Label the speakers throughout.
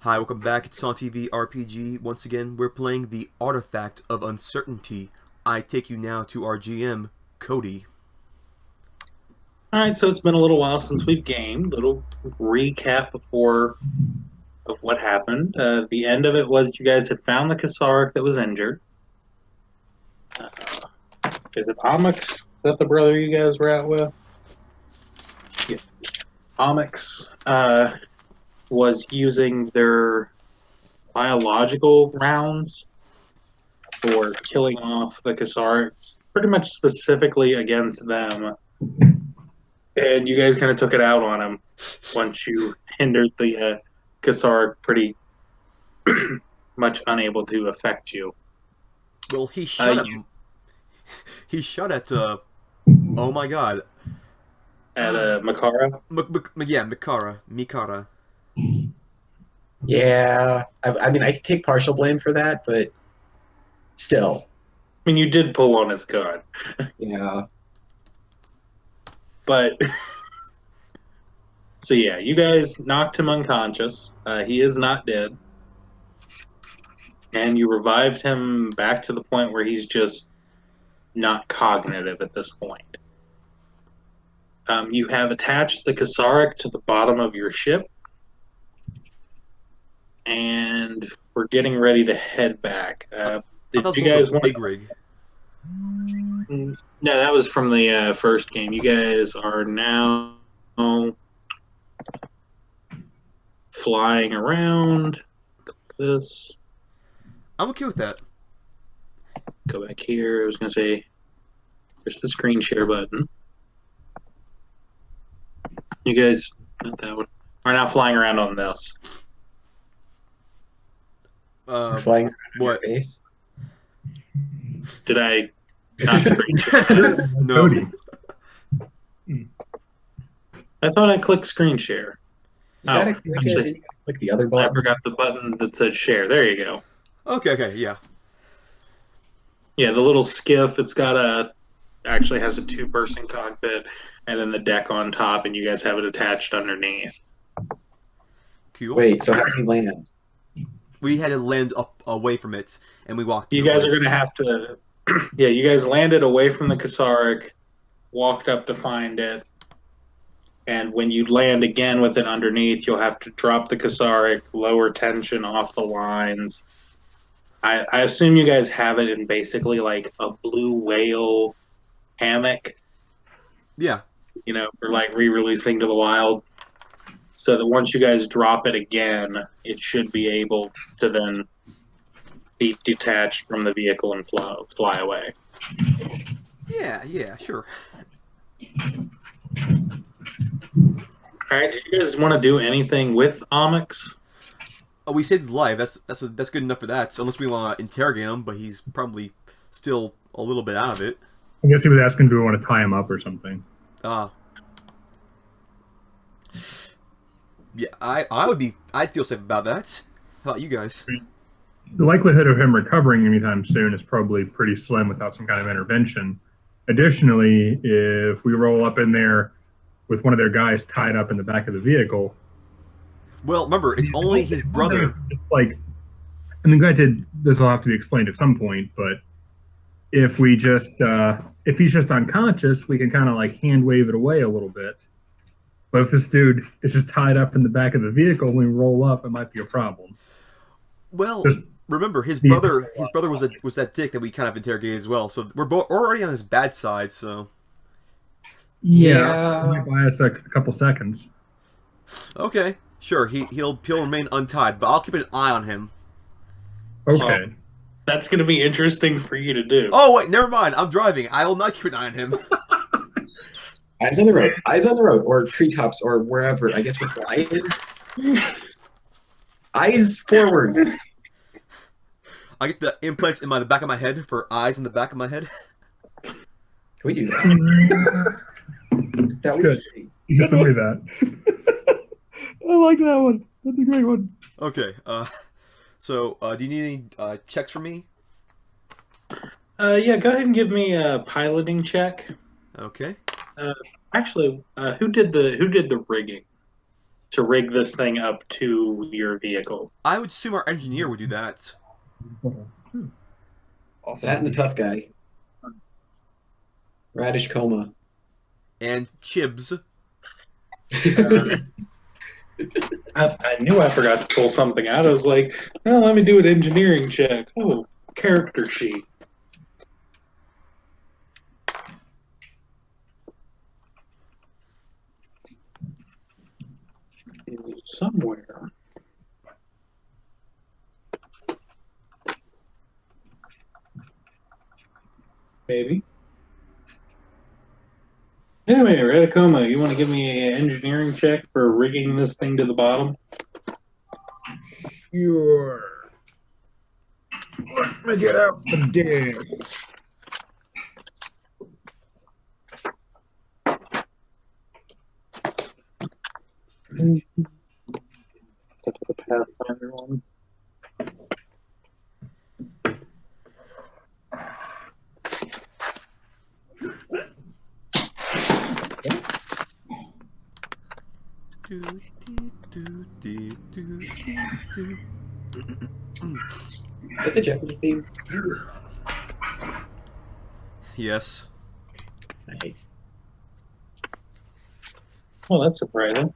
Speaker 1: Hi, welcome back. It's Song TV RPG. Once again, we're playing the Artifact of Uncertainty. I take you now to our GM, Cody.
Speaker 2: All right, so it's been a little while since we've gamed. Little recap before of what happened. The end of it was you guys had found the Kasark that was injured. Uh, is it Omix? Is that the brother you guys were out with? Yeah. Omix was using their biological rounds for killing off the Kasarks, pretty much specifically against them. And you guys kind of took it out on him once you hindered the Kasar pretty much unable to affect you.
Speaker 1: Well, he shot at... He shot at, oh my god.
Speaker 2: At Makara?
Speaker 1: Yeah, Mikara.
Speaker 3: Yeah, I mean, I can take partial blame for that, but still,
Speaker 2: I mean, you did pull on his gun.
Speaker 3: yeah.
Speaker 2: But, so yeah, you guys knocked him unconscious. He is not dead. And you revived him back to the point where he's just not cognitive at this point. You have attached the Kasark to the bottom of your ship. And we're getting ready to head back. Did you guys want
Speaker 1: big rig?
Speaker 2: No, that was from the first game. You guys are now flying around. Click this.
Speaker 1: I'm okay with that.
Speaker 2: Go back here. I was going to say, there's the screen share button. You guys, not that one, are now flying around on this.
Speaker 3: Flying around
Speaker 1: what?
Speaker 3: your face.
Speaker 2: Did I not screen share?
Speaker 1: No.
Speaker 2: I thought I clicked screen share.
Speaker 3: You gotta
Speaker 2: Oh,
Speaker 3: click
Speaker 2: actually,
Speaker 3: it, then you gotta click the other
Speaker 2: I
Speaker 3: button.
Speaker 2: forgot the button that said share. There you go.
Speaker 1: Okay, yeah.
Speaker 2: Yeah, the little skiff. It's got actually has a two-person cockpit, and then the deck on top, and you guys have it attached underneath.
Speaker 1: Cool.
Speaker 3: Wait, so how do you land?
Speaker 1: We had to land up away from it, and we walked
Speaker 2: You
Speaker 1: through
Speaker 2: guys are
Speaker 1: this.
Speaker 2: going to have to. Yeah, you guys landed away from the Kasark, walked up to find it, and when you land again with it underneath, you'll have to drop the Kasark, lower tension off the lines. I assume you guys have it in basically like a blue whale hammock,
Speaker 1: Yeah.
Speaker 2: you know, for like re-releasing to the wild. So that once you guys drop it again, it should be able to then be detached from the vehicle and fly away.
Speaker 1: Yeah, sure.
Speaker 2: All right, did you guys want to do anything with Omix?
Speaker 1: Oh, we saved his life. That's good enough for that. So unless we want to interrogate him, but he's probably still a little bit out of it.
Speaker 4: I guess he was asking, do we want to tie him up or something?
Speaker 1: Yeah, I'd feel safe about that. How about you guys?
Speaker 4: The likelihood of him recovering anytime soon is probably pretty slim without some kind of intervention. Additionally, if we roll up in there with one of their guys tied up in the back of the vehicle,
Speaker 1: Well, remember, it's only his brother.
Speaker 4: Like, I mean, granted, this will have to be explained at some point, but if we just, if he's just unconscious, we can kind of like hand wave it away a little bit. But if this dude is just tied up in the back of the vehicle when we roll up, it might be a problem.
Speaker 1: Well,
Speaker 4: Just
Speaker 1: remember, his brother was that dick that we kind of interrogated as well. So we're already on his bad side. So
Speaker 4: yeah, it might buy us a couple seconds.
Speaker 1: okay, sure, he'll remain untied, but I'll keep an eye on him.
Speaker 4: Okay.
Speaker 2: Oh, that's going to be interesting for you to do.
Speaker 1: Oh wait, never mind. I'm driving. I will not keep an eye on him.
Speaker 3: Eyes on the road. Eyes on the road, or treetops, or wherever. I guess we're flying. Eyes forwards.
Speaker 1: I get the implants in the back of my head for eyes in the back of my head.
Speaker 3: Can we do that? Is that
Speaker 4: Good. You can tell me that. I like that one. That's a great one.
Speaker 1: Okay. So do you need any checks from me?
Speaker 2: Yeah, go ahead and give me a piloting check.
Speaker 1: Okay.
Speaker 2: Actually, who did the rigging? to rig this thing up to your vehicle.
Speaker 1: I would assume our engineer would do that.
Speaker 4: Awesome.
Speaker 3: That and the tough guy. Radish Coma.
Speaker 1: And Chibs.
Speaker 2: I knew I forgot to pull something out. I was like, well, let me do an engineering check. Oh, character sheet. Somewhere. Maybe. Anyway, Radicoma, you want to give me an engineering check for rigging this thing to the bottom?
Speaker 4: Sure. Let me get out the disc.
Speaker 2: That's the Pathfinder one.
Speaker 1: Do, do, do, do, do, do.
Speaker 3: Is that the Jeopardy theme?
Speaker 1: Yes.
Speaker 3: Nice.
Speaker 2: Well, that's surprising.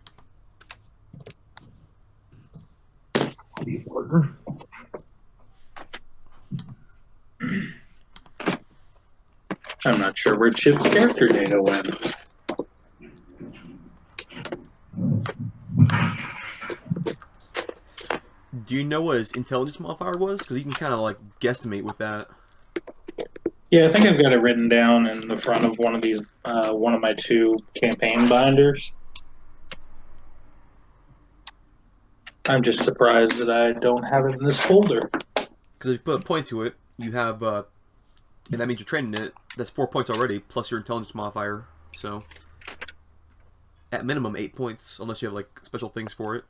Speaker 2: I'm not sure where Chip's character data went.
Speaker 1: Do you know what his intelligence modifier was? Because you can kind of like guesstimate with that.
Speaker 2: Yeah, I think I've got it written down in the front of one of these, one of my two campaign binders. I'm just surprised that I don't have it in this folder.
Speaker 1: Because if you put a point to it, you have, and that means you're training it. That's 4 points already, plus your intelligence modifier. So, at minimum, 8 points, unless you have like special things for it.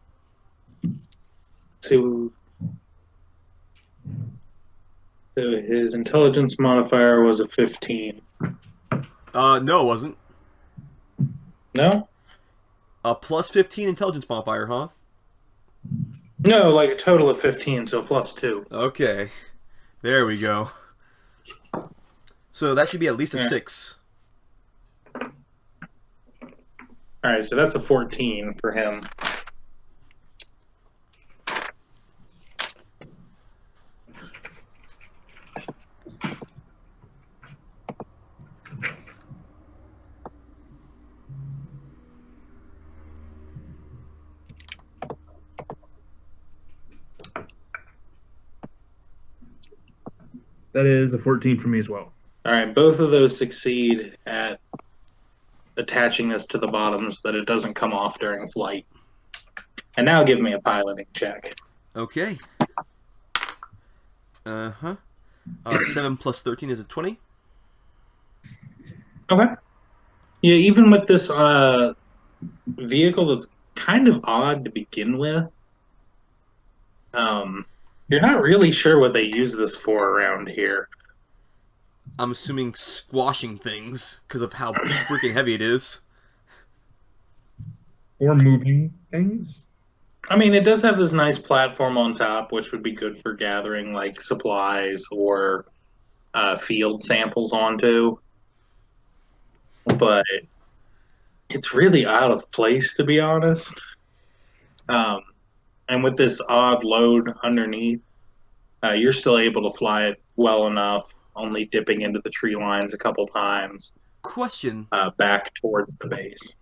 Speaker 2: So his intelligence modifier was a 15.
Speaker 1: No, it wasn't.
Speaker 2: No?
Speaker 1: A plus 15 intelligence modifier, huh?
Speaker 2: No, like a total of 15, so plus 2.
Speaker 1: Okay. There we go. So that should be at least a
Speaker 2: Yeah.
Speaker 1: 6.
Speaker 2: Alright, so that's a 14 for him.
Speaker 4: That is a 14 for me as well.
Speaker 2: Alright, both of those succeed at attaching this to the bottom so that it doesn't come off during flight. And now give me a piloting check.
Speaker 1: Okay. Uh-huh. 7 plus 13 is a 20.
Speaker 2: Okay. Yeah, even with this vehicle that's kind of odd to begin with, you're not really sure what they use this for around here.
Speaker 1: I'm assuming squashing things because of how freaking heavy it is.
Speaker 4: Or moving things.
Speaker 2: I mean, it does have this nice platform on top, which would be good for gathering like supplies or field samples onto. But it's really out of place, to be honest. And with this odd load underneath, you're still able to fly it well enough, only dipping into the tree lines a couple times
Speaker 1: Question.
Speaker 2: back towards the base.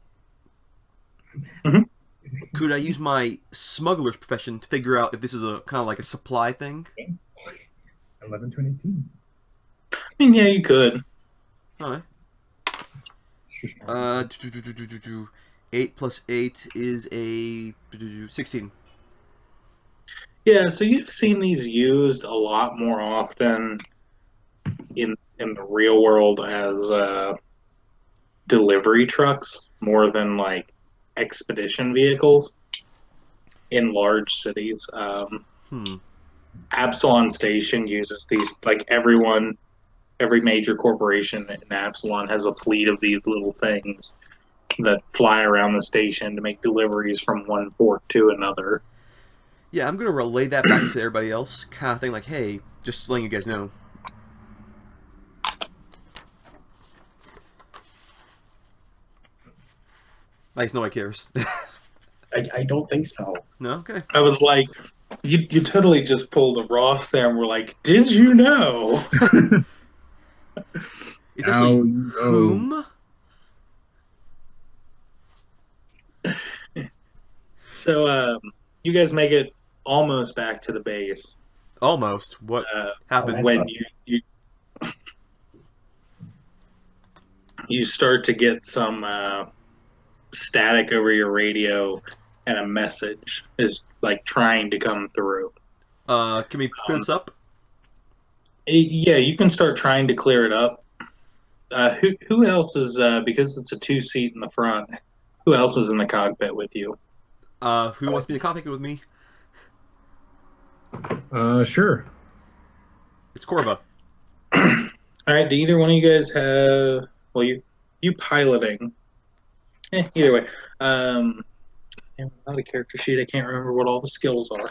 Speaker 1: Could I use my smuggler's profession to figure out if this is a kind of like a supply thing?
Speaker 4: 11 to an 18.
Speaker 2: I mean, yeah, you could.
Speaker 1: Alright. 8 plus 8 is a 16.
Speaker 2: Yeah, so you've seen these used a lot more often in the real world as delivery trucks more than like expedition vehicles in large cities. Absalon Station uses these, like every major corporation in Absalon has a fleet of these little things that fly around the station to make deliveries from one port to another.
Speaker 1: Yeah, I'm gonna relay that back to everybody else, kind of thing like, hey, just letting you guys know. Nice, nobody cares.
Speaker 3: I don't think so.
Speaker 1: No, okay.
Speaker 2: I was like, you totally just pulled a Ross there and were like, did you know?
Speaker 1: It's actually
Speaker 4: Now you know.
Speaker 1: whom?
Speaker 2: So you guys make it almost back to the base.
Speaker 1: Almost. What happened?
Speaker 3: that's
Speaker 2: When
Speaker 3: up.
Speaker 2: you start to get some static over your radio, and a message is like trying to come through.
Speaker 1: Can we clear this up?
Speaker 2: Yeah, you can start trying to clear it up. Who else is because it's a 2-seat in the front? Who else is in the cockpit with you?
Speaker 1: Who wants to be in contact with me?
Speaker 4: Sure.
Speaker 1: It's Corva.
Speaker 2: All right. Do either one of you guys have? Well, you piloting. Either way. Not a character sheet. I can't remember what all the skills are.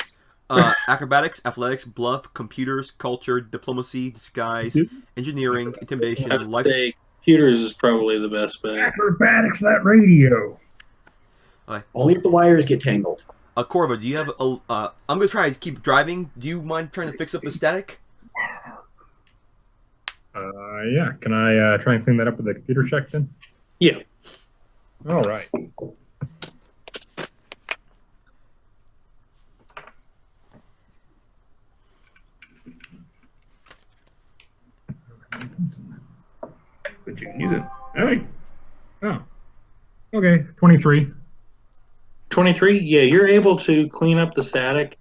Speaker 1: Acrobatics, athletics, bluff, computers, culture, diplomacy, disguise, engineering, intimidation,
Speaker 2: I would
Speaker 1: life.
Speaker 2: say computers is probably the best bet.
Speaker 4: Acrobatics, that radio.
Speaker 3: Only if the wires get tangled.
Speaker 1: Corva, do you have a? I'm gonna try to keep driving. Do you mind trying to fix up the static?
Speaker 4: Yeah. Can I try and clean that up with the computer check then?
Speaker 2: Yeah.
Speaker 4: All right. But you can use it. All right. Oh. Okay. 23.
Speaker 2: 23. Yeah, you're able to clean up the static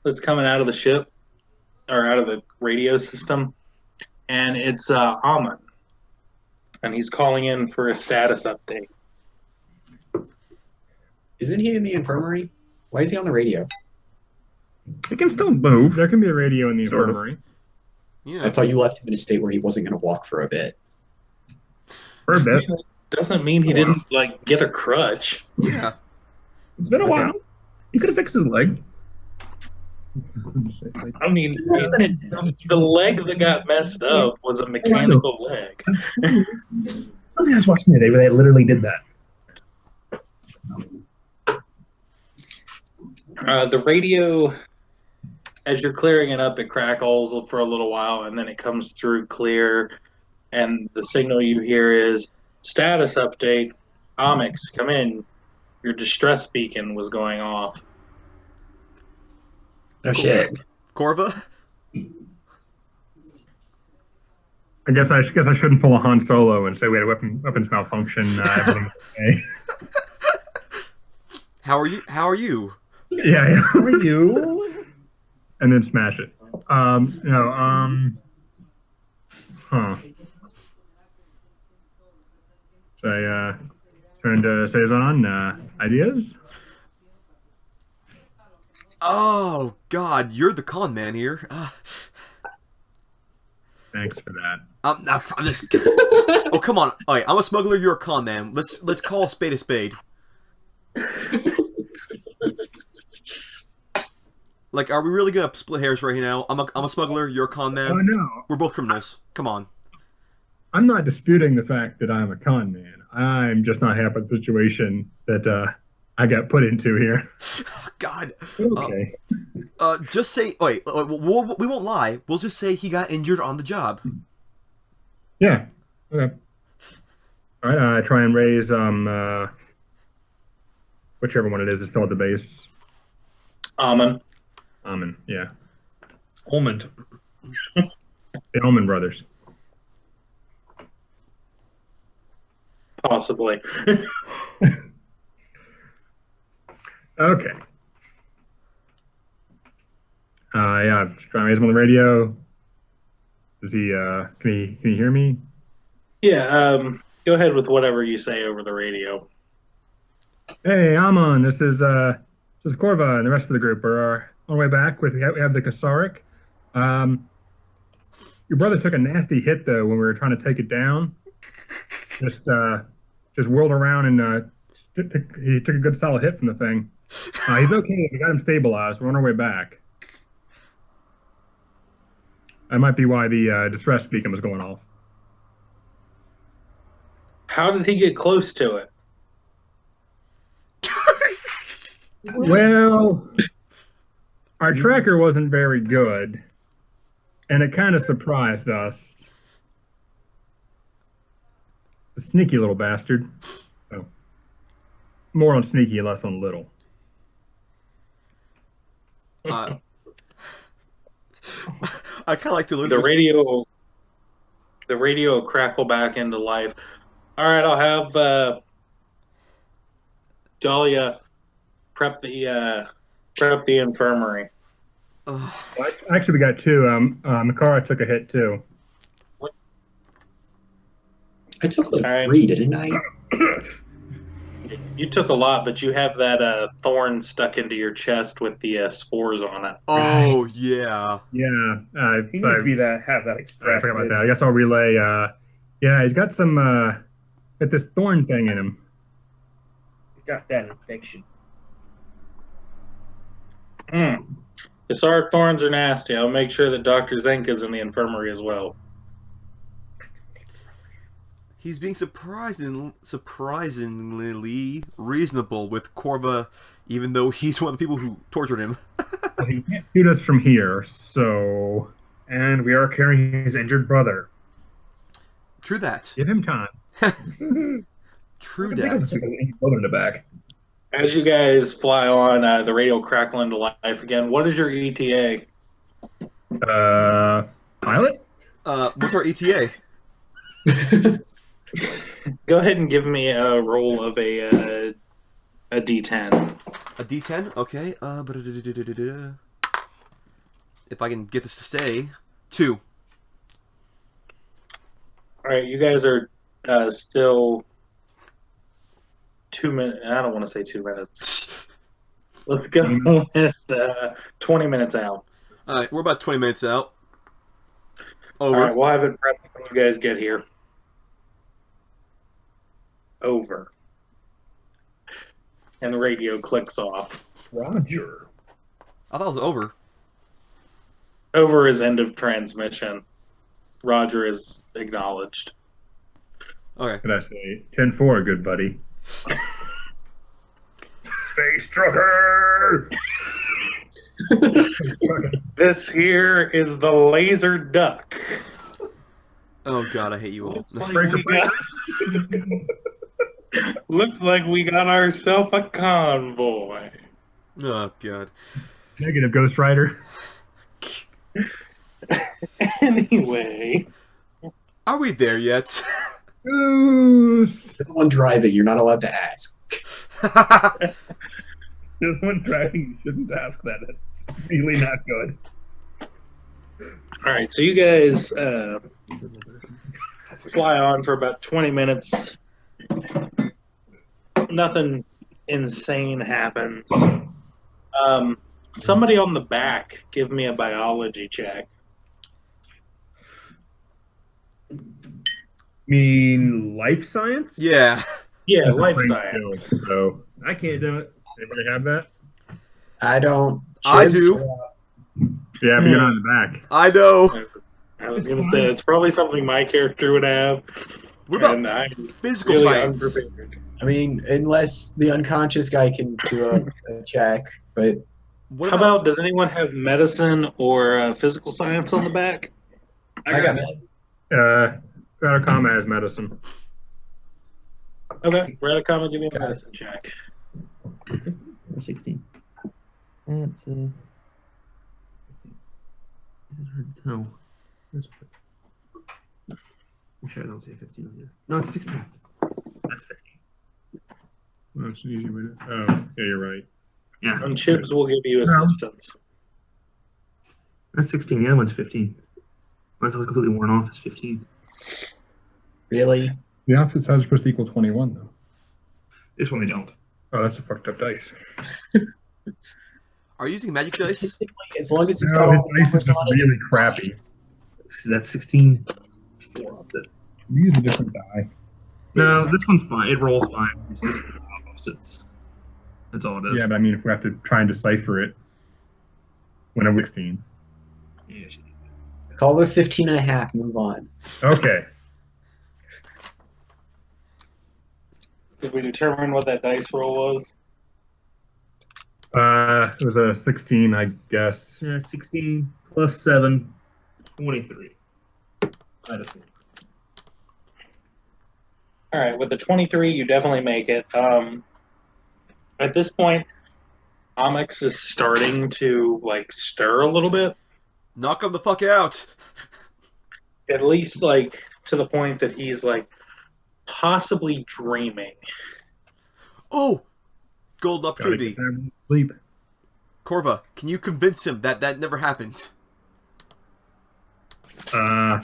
Speaker 2: that's coming out of the ship or out of the radio system, and it's Amon, and he's calling in for a status update.
Speaker 3: Isn't he in the infirmary? Why is he on the radio?
Speaker 4: It can still move. There can be a radio in the
Speaker 1: Sort of.
Speaker 4: infirmary.
Speaker 1: Yeah.
Speaker 3: I thought you left him in a state where he wasn't going to walk for a bit.
Speaker 4: For a bit.
Speaker 2: Doesn't mean he didn't like get a crutch.
Speaker 1: Yeah.
Speaker 4: It's been a
Speaker 3: Okay.
Speaker 4: while. He could have fixed his leg.
Speaker 2: I mean,
Speaker 3: Less than a day.
Speaker 2: the leg that got messed up was a mechanical leg.
Speaker 4: I was watching today where they literally did that.
Speaker 2: The radio, as you're clearing it up, it crackles for a little while, and then it comes through clear. And the signal you hear is status update. Omix, come in. Your distress beacon was going off.
Speaker 3: Oh shit.
Speaker 1: Corva.
Speaker 4: I guess I shouldn't pull a Han Solo and say we had a weapons malfunction. Everything was okay.
Speaker 1: How are you? How are you?
Speaker 4: Yeah.
Speaker 5: How are you?
Speaker 4: And then smash it. Huh. So I turn to Cezanne. Ideas?
Speaker 1: Oh God, you're the con man here.
Speaker 4: Thanks for that.
Speaker 1: I'm just. Oh come on! All right, I'm a smuggler. You're a con man. Let's call a spade a spade. Like, are we really gonna split hairs right now? I'm a smuggler. You're a con man.
Speaker 4: Oh no,
Speaker 1: We're both criminals. Come on.
Speaker 4: I'm not disputing the fact that I'm a con man. I'm just not happy with the situation that I got put into here.
Speaker 1: God.
Speaker 4: Okay.
Speaker 1: Just say. Wait. We won't lie. We'll just say he got injured on the job.
Speaker 4: Yeah. Okay. All right. I try and raise whichever one it is still at the base.
Speaker 2: Amon.
Speaker 4: Almond. Yeah.
Speaker 5: Almond.
Speaker 4: The Almond Brothers.
Speaker 2: Possibly.
Speaker 4: Okay. Yeah. Just trying to raise him on the radio. Does he? Can he hear me?
Speaker 2: Yeah, go ahead with whatever you say over the radio.
Speaker 4: Hey, Amon. This is Corva and the rest of the group are on our way back. We have the Kasaric. Your brother took a nasty hit though when we were trying to take it down. Just just whirled around and he took a good solid hit from the thing. He's okay. We got him stabilized. We're on our way back. That might be why the distress beacon was going off.
Speaker 2: How did he get close to it?
Speaker 4: Well, our tracker wasn't very good, and it kind of surprised us. A sneaky little bastard. So, more on sneaky, less on little.
Speaker 1: I kind of like to learn
Speaker 2: The radio will crackle back into life. All right, I'll have Dahlia prep the infirmary.
Speaker 4: Actually, we got two. Makara took a hit too.
Speaker 3: I took like
Speaker 2: All right.
Speaker 3: 3, didn't I?
Speaker 2: You took a lot, but you have that thorn stuck into your chest with the spores on it.
Speaker 1: Oh yeah.
Speaker 4: Yeah,
Speaker 5: He needs
Speaker 4: sorry,
Speaker 5: to be that have that
Speaker 4: I
Speaker 5: extracted.
Speaker 4: forgot about that. I guess I'll relay. Yeah, he's got some got this thorn thing in him.
Speaker 5: Got that infection.
Speaker 2: Cassaric thorns are nasty. I'll make sure that Dr. Zenka's in the infirmary as well.
Speaker 1: He's being surprisingly reasonable with Korva, even though he's one of the people who tortured him.
Speaker 4: Well, he can't shoot us from here, so
Speaker 5: And we are carrying his injured brother.
Speaker 1: True that.
Speaker 4: give him time.
Speaker 1: True
Speaker 4: Brother
Speaker 1: that.
Speaker 4: in the back.
Speaker 2: As you guys fly on, the radio will crackle into life again. What is your ETA?
Speaker 4: Pilot?
Speaker 1: What's our ETA?
Speaker 2: Go ahead and give me a roll of a D10.
Speaker 1: A D10? Okay. If I can get this to stay. 2.
Speaker 2: All right, you guys are still 2 minutes. I don't want to say 2 minutes. Let's go with 20 minutes out.
Speaker 1: Alright, we're about 20 minutes out.
Speaker 2: All
Speaker 1: Over.
Speaker 2: right, we'll have it prepped when you guys get here. Over. And the radio clicks off.
Speaker 5: Roger.
Speaker 1: I thought it was over.
Speaker 2: Over is end of transmission. Roger is acknowledged.
Speaker 1: Okay.
Speaker 4: Could I say 10-4, good buddy? Space trucker!
Speaker 2: This here is the laser duck.
Speaker 1: Oh god, I hate you all.
Speaker 2: Looks like looks like we got ourselves a convoy.
Speaker 1: Oh god.
Speaker 4: Negative, Ghost Rider.
Speaker 2: Anyway,
Speaker 1: Are we there yet?
Speaker 4: Ooh,
Speaker 3: You're the one driving. You're not allowed to ask.
Speaker 4: the one driving, you shouldn't ask that. It's really not good.
Speaker 2: all right. So you guys fly on for about 20 minutes. Nothing insane happens. Somebody on the back, give me a biology check.
Speaker 5: Mean life science?
Speaker 1: Yeah.
Speaker 2: Yeah,
Speaker 4: That's a
Speaker 2: life
Speaker 4: great
Speaker 2: science.
Speaker 4: skill, so,
Speaker 5: I can't do it.
Speaker 4: anybody have that?
Speaker 3: I don't.
Speaker 1: I
Speaker 3: Chibs,
Speaker 1: do.
Speaker 4: Yeah, but you're not in the back.
Speaker 1: I know.
Speaker 2: I was going to say, it's probably something my character would have.
Speaker 1: What about
Speaker 2: And I'm
Speaker 1: physical
Speaker 2: really
Speaker 1: science?
Speaker 2: unprepared.
Speaker 3: I mean, unless the unconscious guy can do a check, but
Speaker 1: What
Speaker 2: How about, does anyone have medicine or physical science on the back?
Speaker 3: I got that.
Speaker 4: Radicama has medicine.
Speaker 2: Okay, Radicama, give me a medicine check.
Speaker 6: 16. That's no. That's I'm sure I don't see a 15 on here. No, it's 16. That's 15.
Speaker 4: Well, that's an easy way to. Oh, yeah, you're right.
Speaker 6: Yeah,
Speaker 2: And Chibs will give you assistance.
Speaker 6: that's 16. The other one's 15. Mine's always completely worn off. It's 15.
Speaker 3: Really?
Speaker 4: The opposite sides are supposed to equal 21, though.
Speaker 6: This one they don't.
Speaker 4: Oh, that's a fucked up dice.
Speaker 1: Are you using magic dice?
Speaker 3: As long as it's
Speaker 4: No,
Speaker 3: got
Speaker 4: his
Speaker 3: all the
Speaker 4: dice is
Speaker 3: numbers
Speaker 4: just
Speaker 3: on it.
Speaker 4: really crappy.
Speaker 6: So that's 16. 4 of it.
Speaker 4: We use a different die.
Speaker 6: No, this one's fine. It rolls fine. It's just opposites. That's all it is.
Speaker 4: Yeah, but I mean, if we have to try and decipher it when I'm 16.
Speaker 6: Yeah, she-
Speaker 3: Call it a 15 and a half. Move on.
Speaker 4: Okay.
Speaker 2: Did we determine what that dice roll was?
Speaker 4: It was a 16, I guess.
Speaker 6: Yeah, 16 plus 7, 23. Medicine.
Speaker 2: All right, with the 23, you definitely make it. At this point, Onyx is starting to like stir a little bit,
Speaker 1: Knock him the fuck out.
Speaker 2: at least like to the point that he's like possibly dreaming.
Speaker 1: Oh, golden
Speaker 4: Gotta
Speaker 1: opportunity.
Speaker 4: get time to sleep.
Speaker 1: Corva, can you convince him that that never happened?
Speaker 4: I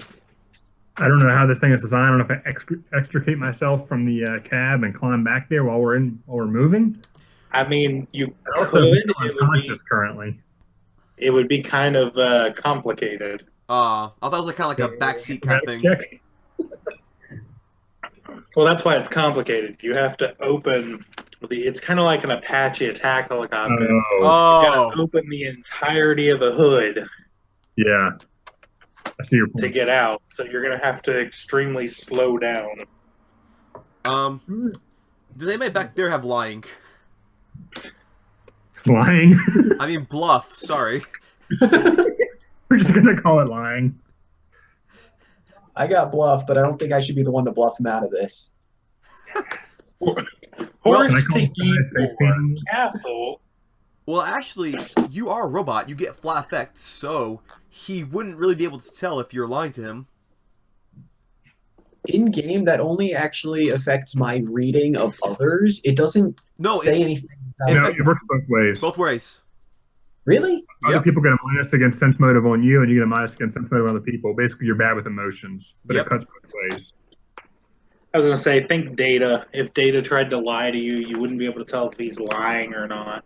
Speaker 4: don't know how this thing is designed. I don't know if I extricate myself from the cab and climb back there while we're moving.
Speaker 2: I mean, you
Speaker 4: I also
Speaker 2: could.
Speaker 4: feel unconscious currently.
Speaker 2: It would be kind of complicated.
Speaker 1: I thought it was like kind of like a backseat kind of thing.
Speaker 4: Check.
Speaker 2: Well, that's why it's complicated. You have to open the. It's kind of like an Apache attack helicopter. You
Speaker 4: Oh,
Speaker 2: gotta open the entirety of the hood
Speaker 4: yeah. I see your
Speaker 2: to
Speaker 4: point.
Speaker 2: get out, so you're gonna have to extremely slow down.
Speaker 1: Does anybody back there have lying?
Speaker 4: Lying.
Speaker 1: I mean bluff. Sorry.
Speaker 4: We're just gonna call it lying.
Speaker 3: I got bluff, but I don't think I should be the one to bluff him out of this.
Speaker 2: Horse
Speaker 4: Can I call
Speaker 2: to
Speaker 4: it face
Speaker 2: eat
Speaker 4: painting?
Speaker 2: castle.
Speaker 1: Well, actually, you are a robot. You get flat effects, so he wouldn't really be able to tell if you're lying to him.
Speaker 3: In game, that only actually affects my reading of others. It doesn't
Speaker 1: No,
Speaker 3: say anything. About
Speaker 4: No, it works both ways.
Speaker 1: both ways.
Speaker 3: Really?
Speaker 4: Other
Speaker 1: Yep.
Speaker 4: people get a minus against sense motive on you, and you get a minus against sense motive on other people. Basically, you're bad with emotions, but
Speaker 1: Yep.
Speaker 4: it cuts both ways.
Speaker 2: I was gonna say, think Data. If Data tried to lie to you, you wouldn't be able to tell if he's lying or not.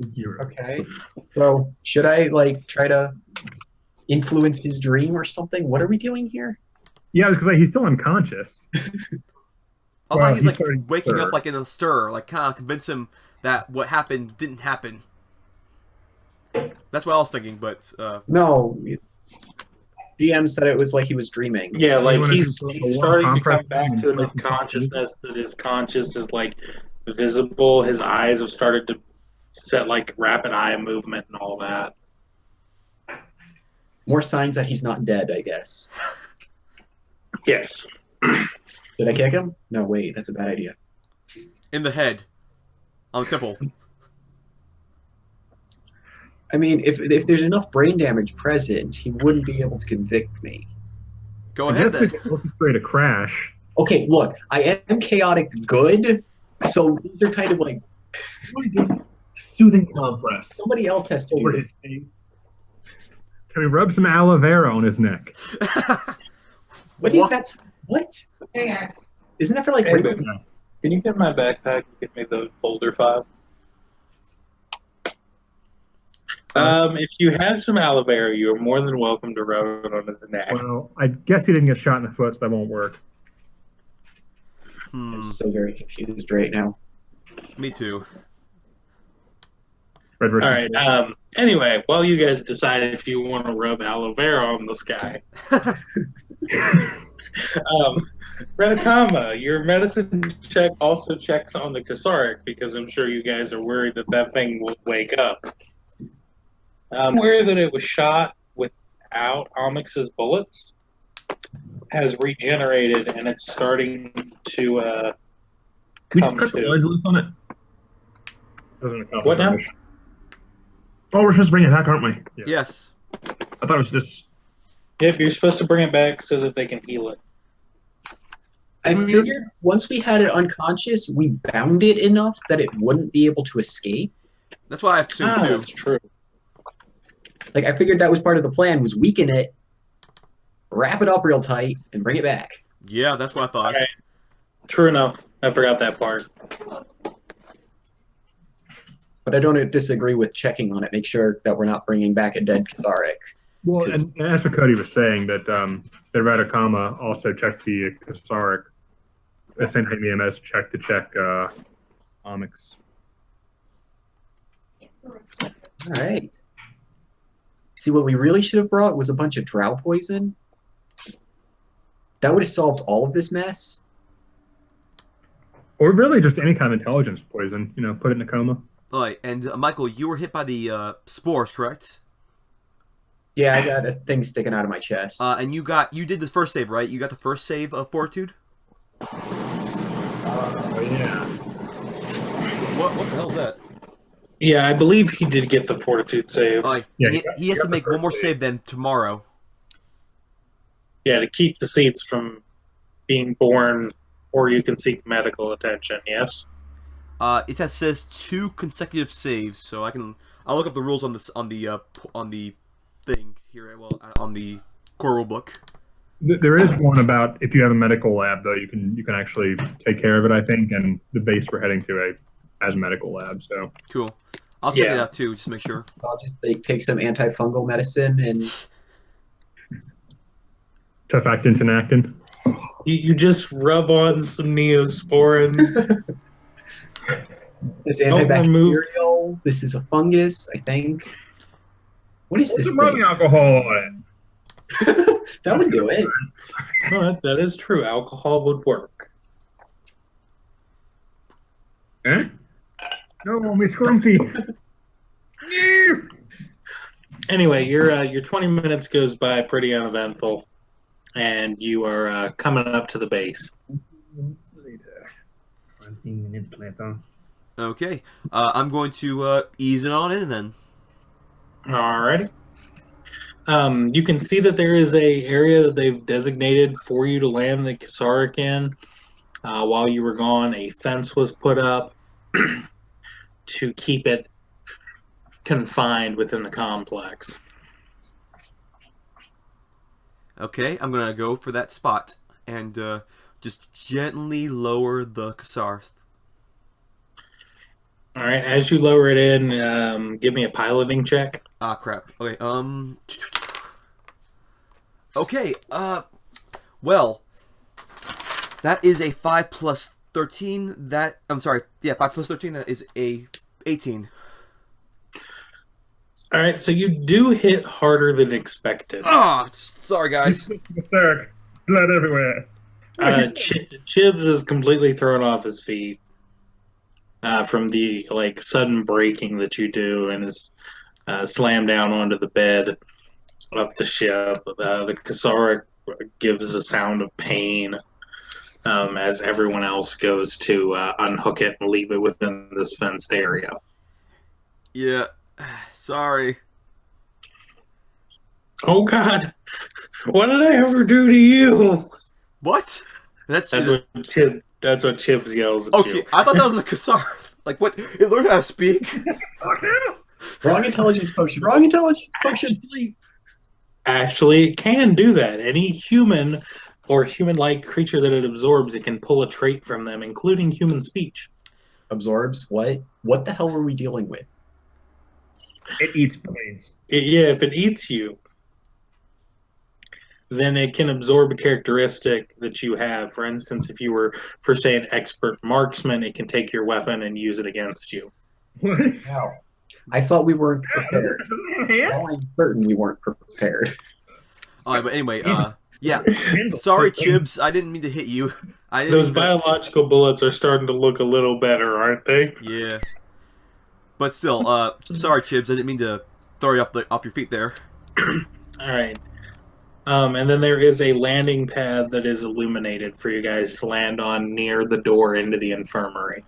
Speaker 6: 0.
Speaker 3: Okay. So should I like try to influence his dream or something? What are we doing here?
Speaker 4: Yeah, because like, he's still unconscious.
Speaker 1: I
Speaker 4: Well,
Speaker 1: thought he's
Speaker 4: he's
Speaker 1: like
Speaker 4: starting to
Speaker 1: waking
Speaker 4: stir.
Speaker 1: up like in a stir, like kind of convince him that what happened didn't happen. That's what I was thinking, but
Speaker 3: No. DM said it was like he was dreaming.
Speaker 2: Yeah,
Speaker 4: You
Speaker 2: like
Speaker 4: wanna
Speaker 2: he's
Speaker 4: do the
Speaker 2: he's
Speaker 4: one
Speaker 2: starting to
Speaker 4: compress
Speaker 2: come back
Speaker 4: and
Speaker 2: to enough
Speaker 4: place him
Speaker 2: consciousness that his conscious is like visible. His eyes have started to set like rapid eye movement and all that.
Speaker 3: More signs that he's not dead, I guess.
Speaker 2: Yes.
Speaker 3: Did I kick him? No, wait, that's a bad idea.
Speaker 1: in the head, on the temple.
Speaker 3: I mean, if there's enough brain damage present, he wouldn't be able to convict me.
Speaker 1: Go
Speaker 4: I
Speaker 1: ahead
Speaker 4: guess we
Speaker 1: then.
Speaker 4: can orchestrate a crash.
Speaker 3: Okay, look, I am chaotic good, so these are kind of like
Speaker 6: Soothing compress
Speaker 3: somebody else has to
Speaker 6: over
Speaker 3: do
Speaker 6: his
Speaker 3: this.
Speaker 6: face.
Speaker 4: Can we rub some aloe vera on his neck?
Speaker 3: What is that? What? Isn't that for like?
Speaker 2: Hey,
Speaker 3: wrinkles?
Speaker 2: baby, can you get my backpack and get me the folder file? If you have some aloe vera, you're more than welcome to rub it on his neck.
Speaker 4: Well, I guess he didn't get shot in the foot, so that won't work.
Speaker 3: I'm so very confused right now.
Speaker 1: Me too.
Speaker 4: Red versus
Speaker 2: All right. Anyway, while you guys decide if you want to rub aloe vera on this guy, Renakama, your medicine check also checks on the Kasaric because I'm sure you guys are worried that that thing will wake up. I'm aware that it was shot without Onyx's bullets, has regenerated, and it's starting to
Speaker 6: We
Speaker 2: come
Speaker 6: just cut the
Speaker 2: to.
Speaker 6: legs loose on it.
Speaker 4: doesn't accomplish
Speaker 2: What now?
Speaker 4: our mission.
Speaker 6: Oh, we're supposed to bring it back, aren't we?
Speaker 1: Yes.
Speaker 6: I thought it was just.
Speaker 2: If you're supposed to bring it back so that they can heal it.
Speaker 3: I figured once we had it unconscious, we bound it enough that it wouldn't be able to escape.
Speaker 1: That's what I assumed too.
Speaker 2: That's true.
Speaker 3: Like I figured that was part of the plan: was weaken it, wrap it up real tight, and bring it back.
Speaker 1: Yeah, that's what I thought.
Speaker 2: Alright. True enough. I forgot that part.
Speaker 3: But I don't disagree with checking on it. Make sure that we're not bringing back a dead Kasaric.
Speaker 4: Well,
Speaker 3: Because-
Speaker 4: and as what Cody was saying, that the Radakama also checked the Kasaric. The same time EMS checked Onyx.
Speaker 3: All right. See, what we really should have brought was a bunch of drow poison. That would have solved all of this mess.
Speaker 4: Or really just any kind of intelligence poison, put it in a coma.
Speaker 1: All right, and Michael, you were hit by the spores, correct?
Speaker 3: Yeah, I got a thing sticking out of my chest.
Speaker 1: And you did the first save, right? You got the first save of Fortitude.
Speaker 4: Oh, yeah.
Speaker 1: What the hell is that?
Speaker 2: Yeah, I believe he did get the fortitude save.
Speaker 4: Yeah,
Speaker 1: he has to make one more save then tomorrow.
Speaker 2: Yeah, to keep the seeds from being born, or you can seek medical attention. Yes.
Speaker 1: It says 2 consecutive saves, so I'll look up the rules on the thing here. Well, on the core rule book.
Speaker 4: There is one about if you have a medical lab, though, you can actually take care of it, I think, and the base we're heading to has a medical lab, so.
Speaker 1: Cool. I'll check it
Speaker 2: Yeah.
Speaker 1: out too, just to make sure.
Speaker 3: I'll just take some antifungal medicine and
Speaker 4: Tefactin, Tenactin.
Speaker 2: You just rub on some Neosporin.
Speaker 3: it's
Speaker 2: Don't remove-
Speaker 3: antibacterial. This is a fungus, I think. What is
Speaker 4: Put
Speaker 3: this
Speaker 4: some rubbing
Speaker 3: thing?
Speaker 4: alcohol on
Speaker 3: That would do it.
Speaker 2: No, that is true. Alcohol would work.
Speaker 4: it. Eh? No, my scrumpy. No.
Speaker 2: Anyway, your 20 minutes goes by pretty uneventful, and you are coming up to the base.
Speaker 6: 20 minutes later.
Speaker 1: Okay. I'm going to ease it on in then.
Speaker 2: Alrighty. You can see that there is a area that they've designated for you to land the Kasaric in. While you were gone, a fence was put up to keep it confined within the complex.
Speaker 1: Okay, I'm gonna go for that spot and just gently lower the Kassar.
Speaker 2: All right, as you lower it in, give me a piloting check.
Speaker 1: Ah, crap. Okay, Okay, well, that is a 5 plus 13. I'm sorry, yeah, 5 plus 13, that is a 18.
Speaker 2: All right, so you do hit harder than expected.
Speaker 1: Ah, sorry, guys.
Speaker 4: Kasaric. Blood everywhere.
Speaker 2: Chibs is completely thrown off his feet from the sudden braking that you do, and is slammed down onto the bed of the ship. The Kasaric gives a sound of pain as everyone else goes to unhook it and leave it within this fenced area.
Speaker 1: Yeah, sorry.
Speaker 2: Oh God, what did I ever do to you?
Speaker 1: What?
Speaker 2: That's what Chibs yells at
Speaker 1: Okay,
Speaker 2: you.
Speaker 1: I thought that was a Kassar. Like, what? It learned how to speak?
Speaker 3: Wrong intelligence potion. Wrong intelligence potion.
Speaker 2: Actually, it can do that. Any human or human-like creature that it absorbs, it can pull a trait from them, including human speech.
Speaker 3: Absorbs what? What the hell were we dealing with?
Speaker 5: It eats planes.
Speaker 2: If it eats you, then it can absorb a characteristic that you have. For instance, if you were, for say, an expert marksman, it can take your weapon and use it against you.
Speaker 5: What?
Speaker 3: Wow. I thought we weren't prepared. Well, I'm certain we weren't prepared.
Speaker 1: Alright, but anyway, yeah. Sorry, Chibs. I didn't mean to hit you. I didn't
Speaker 2: Those
Speaker 1: mean to-
Speaker 2: biological bullets are starting to look a little better, aren't they?
Speaker 1: Yeah. But still, sorry, Chibs. I didn't mean to throw you off your feet there.
Speaker 2: All right. And then there is a landing pad that is illuminated for you guys to land on near the door into the infirmary.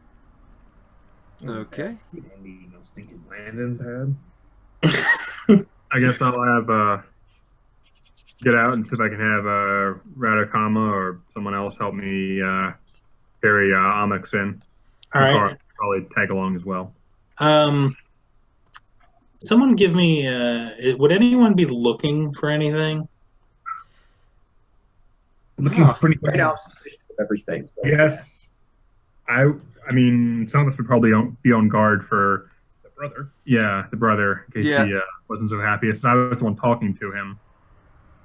Speaker 1: Okay.
Speaker 5: You don't need no stinking landing pad.
Speaker 4: I guess I'll have get out and see if I can have Radakama or someone else help me carry Amix in.
Speaker 2: All right.
Speaker 4: Probably tag along as well.
Speaker 2: Someone give me. Would anyone be looking for anything?
Speaker 5: Looking pretty
Speaker 3: Right now, I'm suspicious of everything. So.
Speaker 4: Yes. I mean, some of us would probably be on guard for the
Speaker 5: brother.
Speaker 4: Yeah, the brother, in case
Speaker 1: Yeah.
Speaker 4: he wasn't so happy. Since I was the one talking to him.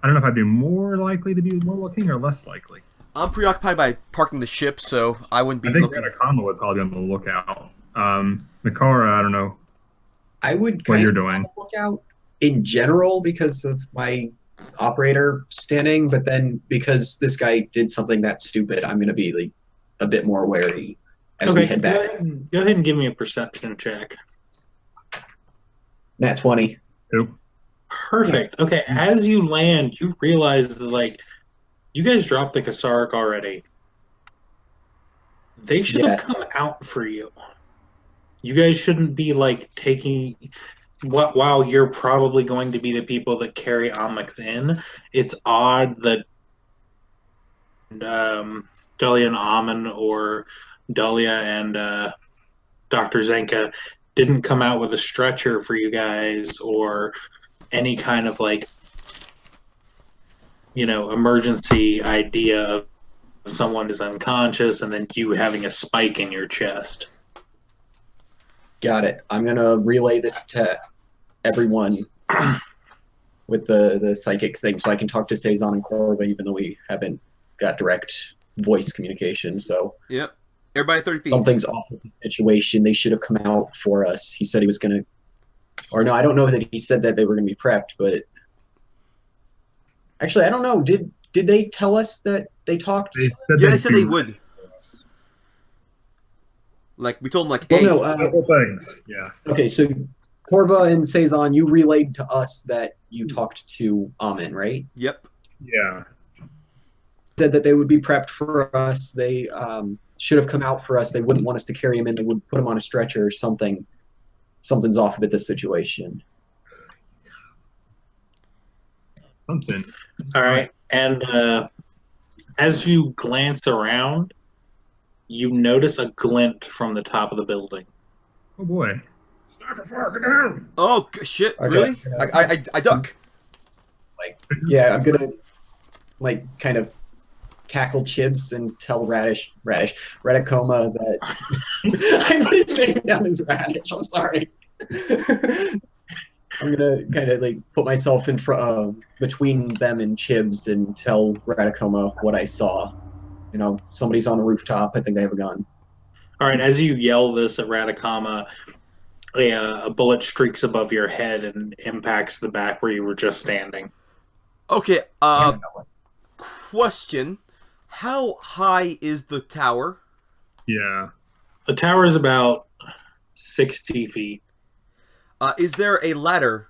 Speaker 4: I don't know if I'd be more likely to be more looking or less likely.
Speaker 1: I'm preoccupied by parking the ship, so I wouldn't be
Speaker 4: I think
Speaker 1: looking.
Speaker 4: Radakama would probably be on the lookout. Mikara, I don't know
Speaker 3: I would
Speaker 4: what
Speaker 3: kind
Speaker 4: you're
Speaker 3: of
Speaker 4: doing.
Speaker 3: look out in general because of my operator standing, but then because this guy did something that stupid, I'm going to be like a bit more wary as we head back.
Speaker 2: Go ahead and give me a perception check.
Speaker 3: Nat 20.
Speaker 4: Who?
Speaker 2: Perfect. Okay, as you land, you realize that, like, you guys dropped the Kasark already. They should have come out for you. You guys shouldn't be, like, taking... While you're probably going to be the people that carry Amix in, it's odd that Dahlia and Amon or Dahlia and Dr. Zenka didn't come out with a stretcher for you guys or any kind of, like, you know, emergency idea of someone is unconscious and then you having a spike in your chest.
Speaker 3: Got it. I'm going to relay this to everyone with the psychic thing so I can talk to Cezanne and Corva even though we haven't got direct voice communication. So
Speaker 1: Yep. Everybody 30 feet.
Speaker 3: something's off with the situation. They should have come out for us. He said he was going to... Or no, I don't know that he said that they were going to be prepped, but... Actually, I don't know. Did they tell us that they talked?
Speaker 1: Yeah, they said they would. Like, we told them, like,
Speaker 3: Well,
Speaker 1: hey,
Speaker 3: no.
Speaker 4: Couple things. Yeah.
Speaker 3: Okay, so Corva and Cezanne, you relayed to us that you talked to Amin, right?
Speaker 1: yep.
Speaker 4: Yeah.
Speaker 3: Said that they would be prepped for us. They should have come out for us. They wouldn't want us to carry him in. They would put him on a stretcher or something. Something's off with this situation.
Speaker 4: Something.
Speaker 2: All right. And as you glance around, you notice a glint from the top of the building.
Speaker 4: Oh boy.
Speaker 5: Sniper fire, get down!
Speaker 1: Oh, shit,
Speaker 3: Okay.
Speaker 1: really? I duck.
Speaker 3: Yeah, I'm gonna like kind of tackle Chibs and tell Radakoma that I put his name down as Radish. I'm sorry. I'm gonna kind of like put myself in front between them and Chibs and tell Radakoma what I saw. You know, somebody's on the rooftop. I think they have a gun.
Speaker 2: All right. As you yell this at Radakama, a bullet streaks above your head and impacts the back where you were just standing.
Speaker 1: Okay,
Speaker 3: Damn it, that one.
Speaker 1: question. How high is the tower?
Speaker 4: Yeah.
Speaker 2: The tower is about 60 feet.
Speaker 1: Is there a ladder?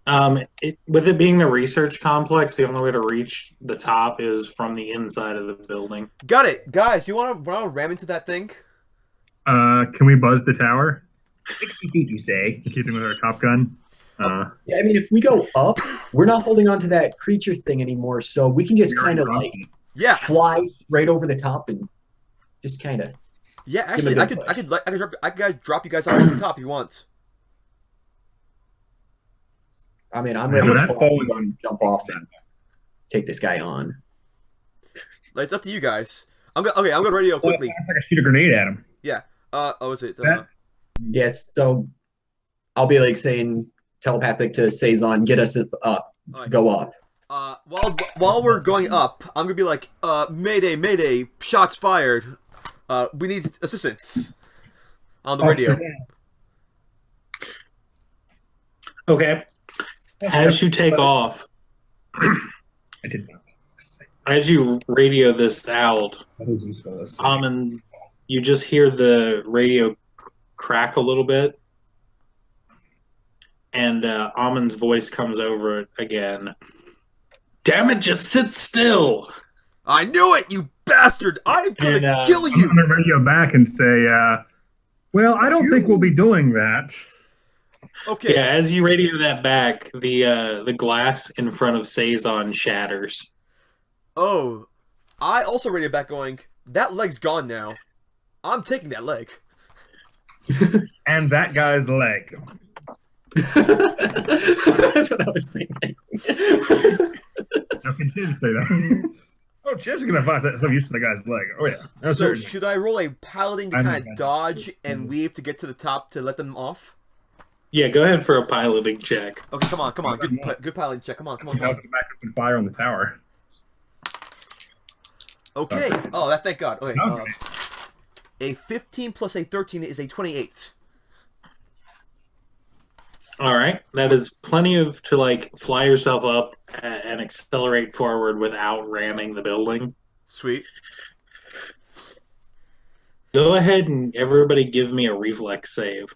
Speaker 2: With it being the research complex, the only way to reach the top is from the inside of the building.
Speaker 1: Got it. Guys, you want to ram into that thing?
Speaker 4: Can we buzz the tower?
Speaker 5: 60 feet, you say?
Speaker 4: Keeping with our Top Gun.
Speaker 3: Yeah, I mean, if we go up, we're not holding on to that creature thing anymore, so we can just kind of like
Speaker 1: Yeah.
Speaker 3: fly right over the top and just kind of.
Speaker 1: Yeah,
Speaker 3: Give me
Speaker 1: actually,
Speaker 3: a
Speaker 1: I
Speaker 3: good
Speaker 1: could drop you guys off the top if you want.
Speaker 3: I mean, I'm
Speaker 4: Yeah,
Speaker 3: ready
Speaker 4: but
Speaker 3: to
Speaker 4: that's falling
Speaker 3: and jump off and take this guy on.
Speaker 1: Like, it's up to you guys. I'm gonna radio quickly.
Speaker 4: It's like I shoot a grenade at him.
Speaker 1: Oh, is it?
Speaker 4: That-
Speaker 3: Yes, so I'll be like saying telepathic to Cezanne, get us up,
Speaker 1: Alright.
Speaker 3: go up.
Speaker 1: While we're going up, I'm gonna be like, Mayday, Mayday, shots fired. We need assistance on the radio.
Speaker 2: Okay. As you take off,
Speaker 5: I did not.
Speaker 2: as you radio this out,
Speaker 5: That is useful.
Speaker 2: Amon, you just hear the radio crack a little bit, and Amon's voice comes over it again. Damn it, just sit still!
Speaker 1: I knew it, you bastard! I'm gonna
Speaker 2: And,
Speaker 1: kill
Speaker 4: I'm
Speaker 1: you!
Speaker 4: going to radio back and say, well, I don't think we'll be doing that.
Speaker 1: Okay.
Speaker 2: Yeah, as you radio that back, the glass in front of Cezanne shatters.
Speaker 1: Oh, I also radio back going, that leg's gone now. I'm taking that leg.
Speaker 4: And that guy's leg.
Speaker 3: That's what I was thinking.
Speaker 4: Now continue to say that. Oh, Chip's gonna find some use to the guy's leg. Oh yeah. No,
Speaker 1: So
Speaker 4: certainly.
Speaker 1: should I roll a piloting to
Speaker 4: I know
Speaker 1: kind
Speaker 4: that.
Speaker 1: of dodge and leave to get to the top to let them off?
Speaker 2: Yeah, go ahead for a piloting check.
Speaker 1: Okay, come on. Good piloting check. Come on.
Speaker 4: I'll back up and fire on the tower.
Speaker 1: Okay. Oh, that thank God. Okay.
Speaker 4: Okay.
Speaker 1: A 15 plus a 13 is a 28.
Speaker 2: All right, that is plenty of to like fly yourself up and accelerate forward without ramming the building.
Speaker 1: Sweet.
Speaker 2: Go ahead and everybody give me a reflex save.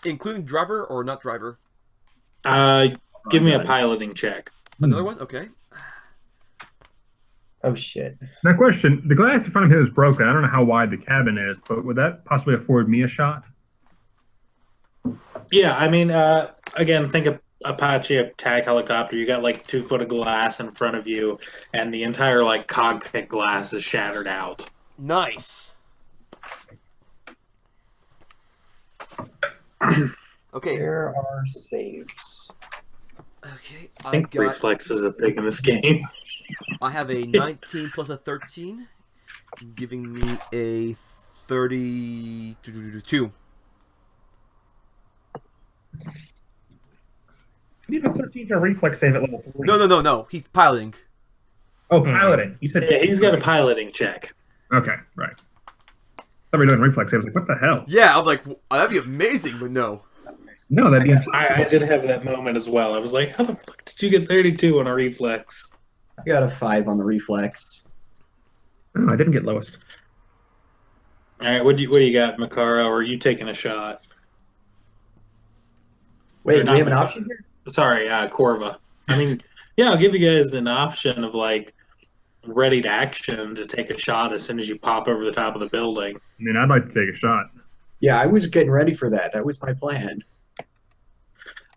Speaker 1: Including driver or not driver?
Speaker 2: Give me a piloting check.
Speaker 1: Another one? Okay.
Speaker 3: Oh shit.
Speaker 4: Now, question: the glass in front of him is broken. I don't know how wide the cabin is, but would that possibly afford me a shot?
Speaker 2: Yeah, I mean, again, think of Apache attack helicopter. You got like 2 foot of glass in front of you, and the entire like cockpit glass is shattered out.
Speaker 1: Nice. Okay.
Speaker 3: There are saves.
Speaker 1: Okay.
Speaker 2: I think reflex is a big in this game.
Speaker 1: I have a 19 plus a 13, giving me a 32.
Speaker 4: You have a 13 to reflex save at level 3.
Speaker 1: No. He's piloting.
Speaker 4: Oh, piloting. You said
Speaker 2: Yeah, he's got a piloting check.
Speaker 4: Okay, right. I thought we were doing reflex save. I was like, what the hell?
Speaker 1: Yeah, I'm like, that'd be amazing, but no.
Speaker 4: No, that'd be.
Speaker 2: I did have that moment as well. I was like, how the fuck did you get 32 on a reflex?
Speaker 3: I got a 5 on the reflex.
Speaker 4: Oh, I didn't get lowest.
Speaker 2: All right, what do you got, Makaro? Or are you taking a shot?
Speaker 3: Wait,
Speaker 2: Or
Speaker 3: do
Speaker 2: not
Speaker 3: we have an
Speaker 2: Makaro.
Speaker 3: option here?
Speaker 2: Sorry, Corva. I mean, yeah, I'll give you guys an option of like ready to action to take a shot as soon as you pop over the top of the building.
Speaker 4: I mean, I'd like to take a shot.
Speaker 3: Yeah, I was getting ready for that. That was my plan.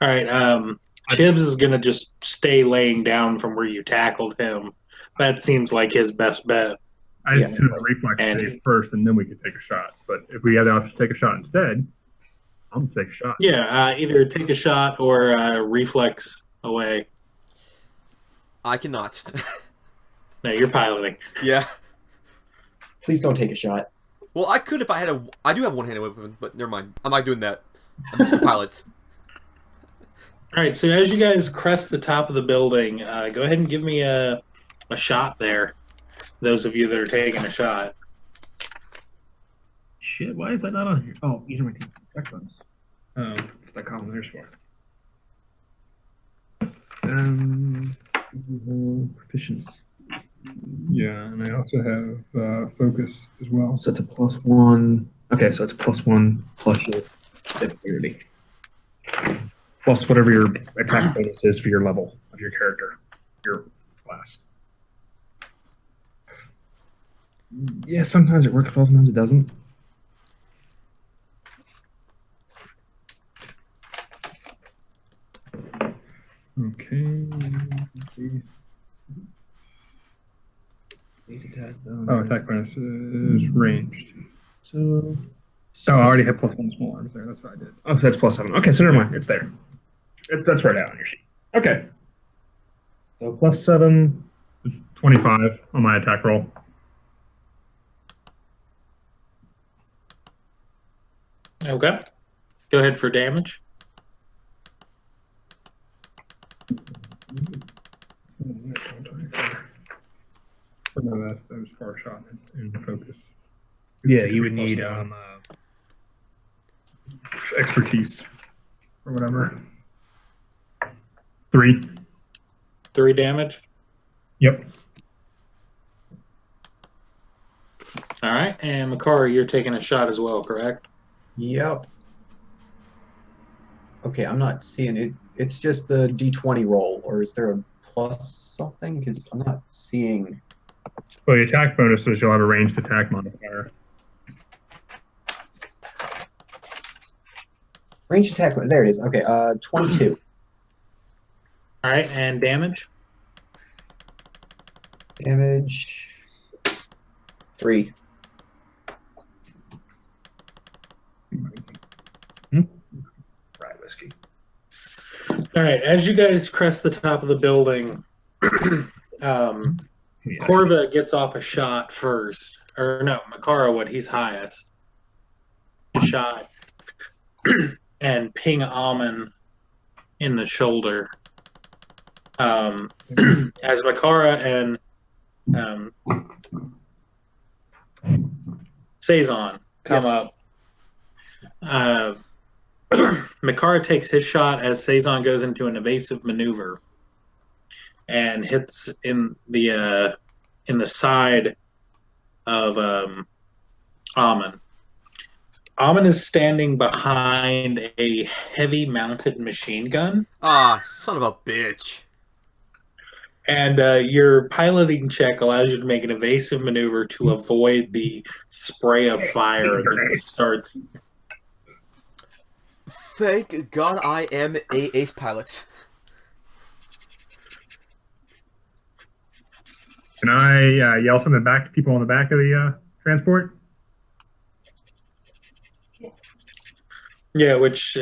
Speaker 2: All right, Tibbs is gonna just stay laying down from where you tackled him. That seems like his best bet.
Speaker 4: I just
Speaker 3: Yeah.
Speaker 4: took the reflex
Speaker 2: And-
Speaker 4: save first, and then we could take a shot. But if we have the option to take a shot instead, I'm gonna take a shot.
Speaker 2: Yeah, either take a shot or reflex away.
Speaker 1: I cannot.
Speaker 2: No, you're piloting.
Speaker 1: Yeah.
Speaker 3: Please don't take a shot.
Speaker 1: Well, I could if I had I do have one-handed weapon, but never mind. I'm not doing that. I'm just a pilot.
Speaker 2: All right, so as you guys crest the top of the building, go ahead and give me a shot there. Those of you that are taking a shot.
Speaker 4: Shit, why is that not on here? Oh, these are my team check bonus. Oh, it's that column there's for. Proficiency. Yeah, and I also have focus as well. So it's a +1. Okay, so it's +1 plus your dexterity. Plus whatever your attack bonus is for your level of your character, your class. Yeah, sometimes it works well, sometimes it doesn't. Okay. Oh, attack bonus is ranged. So. Oh, I already have +1 small arms there. That's what I did. Oh, that's +7. Okay, so never mind. It's there. That's right out on your sheet. Okay. So +7, 25 on my attack roll.
Speaker 2: Okay. Go ahead for damage.
Speaker 4: No, that was far shot in focus.
Speaker 6: Yeah, you would need
Speaker 4: expertise or whatever. 3.
Speaker 2: 3 damage.
Speaker 4: Yep.
Speaker 2: All right, and Makari, you're taking a shot as well, correct?
Speaker 3: Yep. Okay, I'm not seeing it. It's just the D20 roll, or is there a plus something? Because I'm not seeing.
Speaker 4: Well, the attack bonus is you'll have a ranged attack modifier.
Speaker 3: Range attack. There it is. Okay, 22.
Speaker 2: All right, and damage.
Speaker 3: Damage. 3.
Speaker 6: right whiskey.
Speaker 2: All right, as you guys crest the top of the building,
Speaker 4: Yeah.
Speaker 2: Corva gets off a shot first, or no, Makara would. He's highest. Shot and ping Almond in the shoulder. As Makara and Saison come
Speaker 1: Yes.
Speaker 2: up. Makara takes his shot as Saison goes into an evasive maneuver and hits in the side of Amon. Amon is standing behind a heavy mounted machine gun,
Speaker 1: Ah, son of a bitch.
Speaker 2: and your piloting check allows you to make an evasive maneuver to avoid the spray of fire that starts.
Speaker 1: Thank God I am a ace pilot.
Speaker 4: Can I yell something back to people on the back of the transport?
Speaker 2: Yeah, which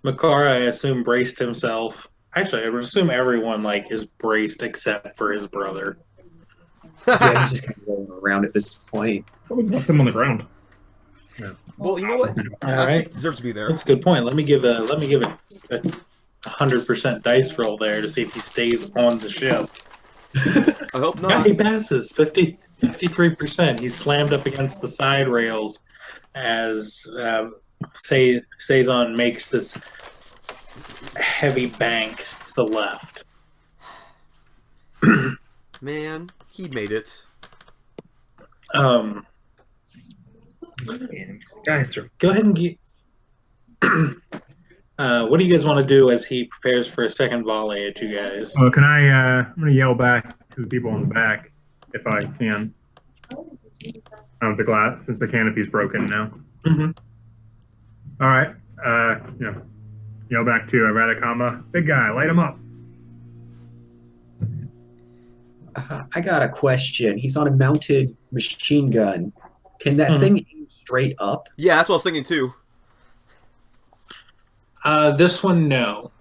Speaker 2: Makara, I assume, braced himself. Actually, I would assume everyone is braced except for his brother.
Speaker 3: Yeah, he's just kind of rolling around at this point.
Speaker 4: Probably just left him on the ground.
Speaker 1: Well, you know what?
Speaker 2: All
Speaker 1: I
Speaker 2: right.
Speaker 1: think it deserves to be there.
Speaker 2: That's a good point. Let me give a 100% dice roll there to see if he stays on the ship.
Speaker 1: I hope
Speaker 2: Yeah,
Speaker 1: not.
Speaker 2: he passes 53%. He's slammed up against the side rails as Saison makes this heavy bank to the left.
Speaker 1: Man, he made it.
Speaker 6: Guys are
Speaker 2: Go ahead and get. What do you guys want to do as he prepares for a second volley at you guys?
Speaker 4: Well, can I? I'm gonna yell back to the people on the back if I can. The glass, since the canopy's broken now.
Speaker 2: Mhm.
Speaker 4: All right. Yell back to Radicama. Big guy, light him up.
Speaker 3: I got a question. He's on a mounted machine gun. Can that thing aim straight up?
Speaker 1: Yeah, that's what I was thinking too.
Speaker 2: This one, no.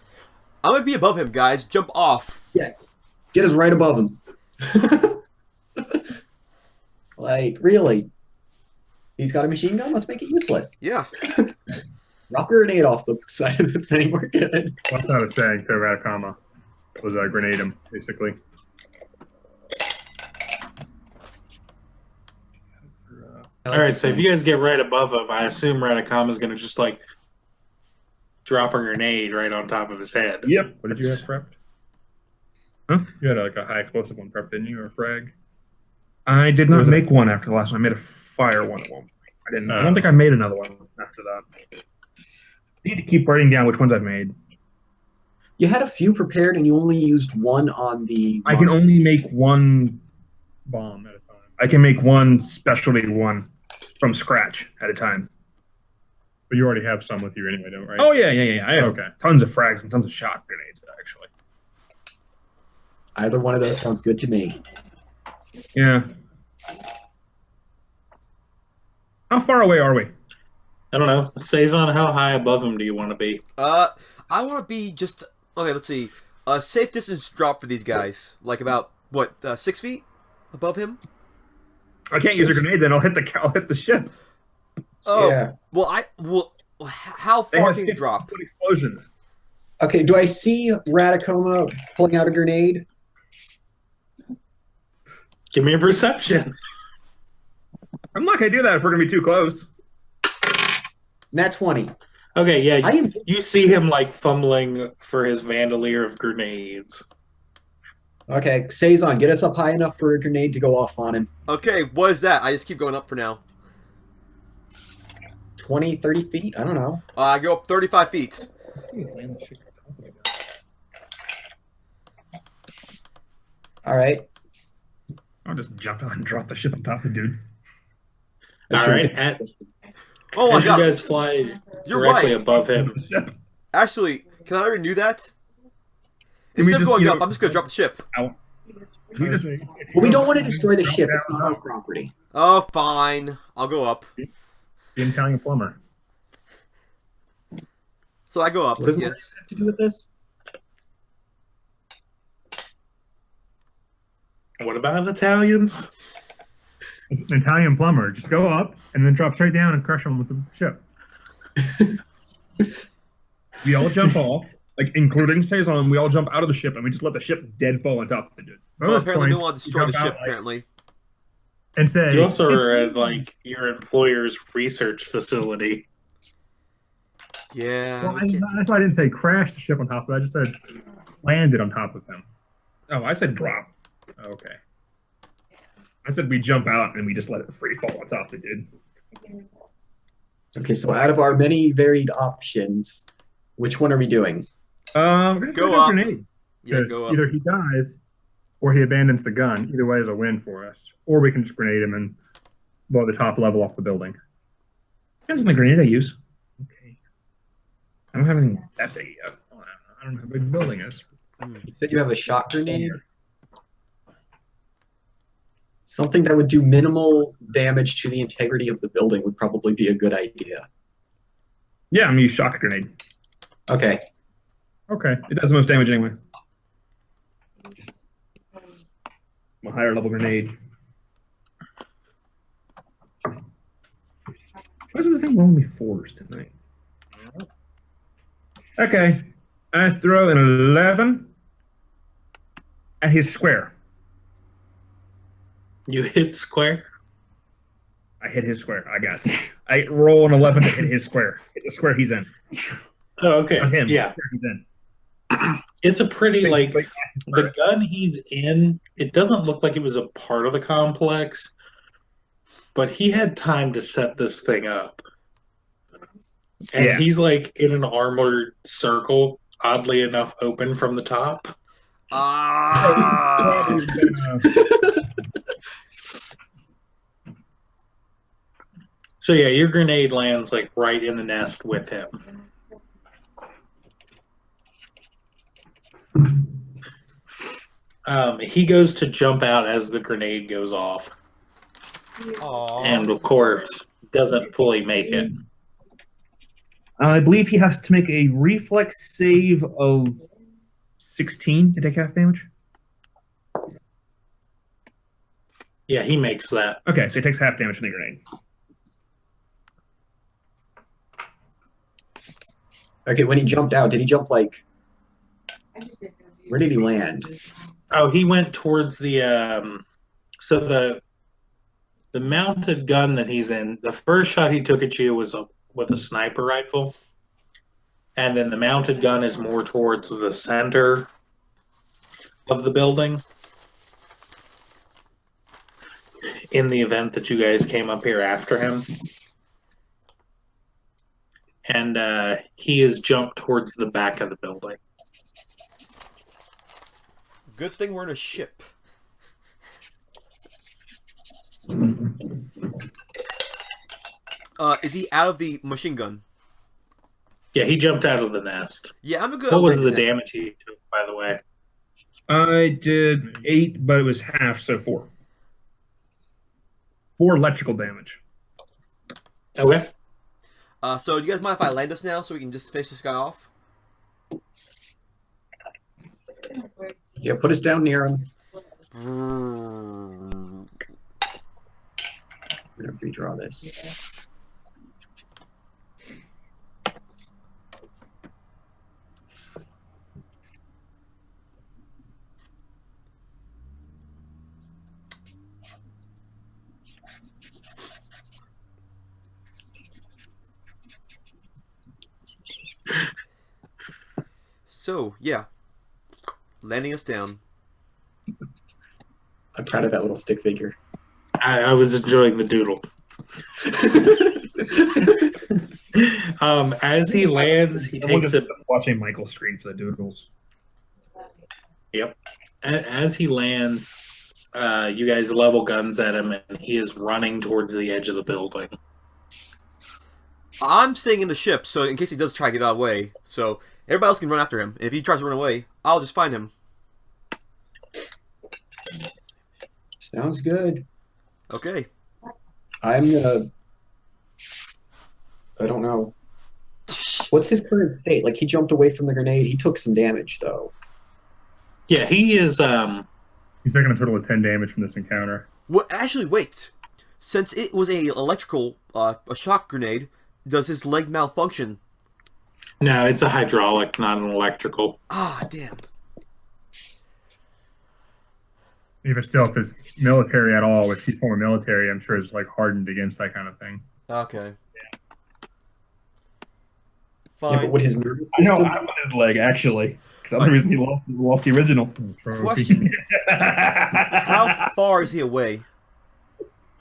Speaker 1: I'm gonna be above him, guys. Jump off.
Speaker 3: Get us right above him. Like, really? He's got a machine gun? Let's make it useless.
Speaker 1: Yeah.
Speaker 3: Drop a grenade off the side of the thing. We're good.
Speaker 4: That's what I was saying to Radicama. It was grenade him, basically.
Speaker 2: All right, so if you guys get right above him, I assume Radicama is going to just drop a grenade right on top of his head.
Speaker 4: Yep. What did you have prepped? Huh? You had a high explosive one prepped, didn't you, or a frag?
Speaker 6: I did not make one after the last one. I made a fire one at one point. I didn't. I don't think I made another one after that. I need to keep writing down which ones I've made.
Speaker 3: You had a few prepared and you only used one on the.
Speaker 6: I can only make one
Speaker 4: Bomb at a time.
Speaker 6: I can make one specialty one from scratch at a time.
Speaker 4: But you already have some with you anyway, don't you? Right?
Speaker 6: Oh yeah. I have
Speaker 4: Okay.
Speaker 6: tons of frags and tons of shot grenades actually.
Speaker 3: Either one of those sounds good to me.
Speaker 6: Yeah. How far away are we?
Speaker 2: I don't know. Saison, how high above him do you want to be?
Speaker 1: I want to be just okay. Let's see. Safe distance drop for these guys, like about what 6 feet above him.
Speaker 6: I can't use a grenade. Then I'll hit the ship.
Speaker 1: Oh,
Speaker 3: Yeah.
Speaker 1: well, how
Speaker 6: They
Speaker 1: far
Speaker 6: have
Speaker 1: can you
Speaker 6: 50
Speaker 1: drop?
Speaker 6: foot explosions.
Speaker 3: Okay, do I see Radicoma pulling out a grenade?
Speaker 2: Give me a perception.
Speaker 6: I'm not gonna do that if we're gonna be too close.
Speaker 3: Nat 20.
Speaker 2: Okay, yeah,
Speaker 3: I am.
Speaker 2: you see him fumbling for his bandolier of grenades.
Speaker 3: Okay, Saison, get us up high enough for a grenade to go off on him.
Speaker 1: Okay, what is that? I just keep going up for now.
Speaker 3: 20, 30 feet? I don't know.
Speaker 1: I go up 35 feet.
Speaker 3: All right.
Speaker 6: I'll just jump out and drop the ship on top of the dude.
Speaker 2: All
Speaker 3: Sure,
Speaker 2: right,
Speaker 3: get-
Speaker 1: Oh my
Speaker 2: as you
Speaker 1: god,
Speaker 2: guys fly
Speaker 1: you're
Speaker 2: directly
Speaker 1: right.
Speaker 2: above him.
Speaker 6: Ship.
Speaker 1: Actually, can I already do that?
Speaker 6: Can we
Speaker 1: Instead of
Speaker 6: just,
Speaker 1: going
Speaker 6: you know-
Speaker 1: up, I'm just gonna drop the ship.
Speaker 6: We just
Speaker 3: Well, we don't want to destroy the ship. It's not our property.
Speaker 1: Oh, fine. I'll go up.
Speaker 4: The Italian plumber.
Speaker 1: So I go up.
Speaker 3: What does
Speaker 1: Yes.
Speaker 3: have to do with this?
Speaker 5: What about Italians?
Speaker 4: Italian plumber. Just go up and then drop straight down and crush them with the ship. We all jump off, like including Saison. We all jump out of the ship and we just let the ship dead fall on top of the dude.
Speaker 1: Well, apparently we want to destroy the ship, apparently.
Speaker 4: And say,
Speaker 5: You also
Speaker 4: "It's
Speaker 5: are at
Speaker 4: me."
Speaker 5: like your employer's research facility.
Speaker 1: Yeah.
Speaker 4: Well,
Speaker 1: we can't-
Speaker 4: that's why I didn't say crash the ship on top of it. I just said landed on top of him.
Speaker 6: Oh, I said drop. Okay. I said we jump out and we just let it free fall on top of the dude.
Speaker 3: Okay, so out of our many varied options, which one are we doing?
Speaker 4: We're gonna
Speaker 1: Go
Speaker 4: throw a
Speaker 1: up.
Speaker 4: grenade.
Speaker 1: Yeah,
Speaker 4: 'Cause
Speaker 1: go up.
Speaker 4: either he dies or he abandons the gun. Either way is a win for us. Or we can just grenade him and blow the top level off the building.
Speaker 6: Depends on the grenade I use. Okay. I don't have anything that big yet.
Speaker 4: I don't know how big the building is.
Speaker 3: You said you have a shot grenade? Something that would do minimal damage to the integrity of the building would probably be a good idea.
Speaker 6: Yeah, I'm gonna use shock grenade.
Speaker 3: Okay.
Speaker 4: Okay.
Speaker 6: It does the most damage anyway. A higher level grenade. Why does this thing rolling me fours tonight? Okay. I throw an 11 at his square.
Speaker 5: You hit square.
Speaker 6: I hit his square, I guess. I roll an 11 to hit his square. Hit the square he's in.
Speaker 5: Oh, okay.
Speaker 6: Not him.
Speaker 5: Yeah,
Speaker 6: Square he's in.
Speaker 5: it's a pretty like
Speaker 6: Like,
Speaker 5: the gun he's in. It doesn't look like it was a part of the complex, but he had time to set this thing up, and
Speaker 6: Yeah.
Speaker 5: he's like in an armored circle, oddly enough, open from the top.
Speaker 1: Ah!
Speaker 5: So yeah, your grenade lands like right in the nest with him. He goes to jump out as the grenade goes off,
Speaker 1: Aw.
Speaker 5: and of course doesn't fully make it.
Speaker 6: I believe he has to make a reflex save of 16 to take half damage.
Speaker 5: Yeah, he makes that.
Speaker 6: Okay, so he takes half damage from the grenade.
Speaker 3: Okay, when he jumped out, did he jump like, where did he land?
Speaker 5: Oh, he went towards the so the mounted gun that he's in. The first shot he took at you was with a sniper rifle, and then the mounted gun is more towards the center of the building. In the event that you guys came up here after him, and he has jumped towards the back of the building.
Speaker 1: Good thing we're in a ship. Is he out of the machine gun?
Speaker 5: Yeah, he jumped out of the nest.
Speaker 1: Yeah, I'm a good.
Speaker 5: What was the
Speaker 1: upgrade to that.
Speaker 5: damage he took, by the way?
Speaker 6: I did 8, but it was half, so 4. 4 electrical damage.
Speaker 5: Okay.
Speaker 1: So do you guys mind if I land us now so we can just finish this guy off?
Speaker 3: Yeah, put us down near him.
Speaker 1: Mm.
Speaker 3: I'm gonna redraw this.
Speaker 1: So yeah, landing us down.
Speaker 3: I'm proud of that little stick figure.
Speaker 5: I was enjoying the doodle. As he lands, he
Speaker 6: Everyone
Speaker 5: takes
Speaker 6: just
Speaker 5: it.
Speaker 6: watching Michael's screen for the doodles.
Speaker 5: As he lands, you guys level guns at him, and he is running towards the edge of the building.
Speaker 1: I'm staying in the ship, so in case he does try to get out of the way, so everybody else can run after him. If he tries to run away, I'll just find him.
Speaker 3: Sounds good.
Speaker 1: Okay.
Speaker 3: I'm gonna. I don't know. What's his current state? Like, he jumped away from the grenade. He took some damage, though.
Speaker 5: Yeah, he is.
Speaker 4: He's taking a total of 10 damage from this encounter.
Speaker 1: Well, actually, wait. Since it was a electrical, a shock grenade, does his leg malfunction?
Speaker 5: No, it's a hydraulic, not an electrical.
Speaker 1: Ah, damn.
Speaker 4: If it's military at all, which he's former military, I'm sure is like hardened against that kind of thing.
Speaker 1: Okay.
Speaker 3: Yeah,
Speaker 1: Fine.
Speaker 3: but would his nervous
Speaker 6: I know,
Speaker 3: system?
Speaker 6: I'm on his leg, actually. Because that's the reason he lost the original.
Speaker 1: Question. How far is he away?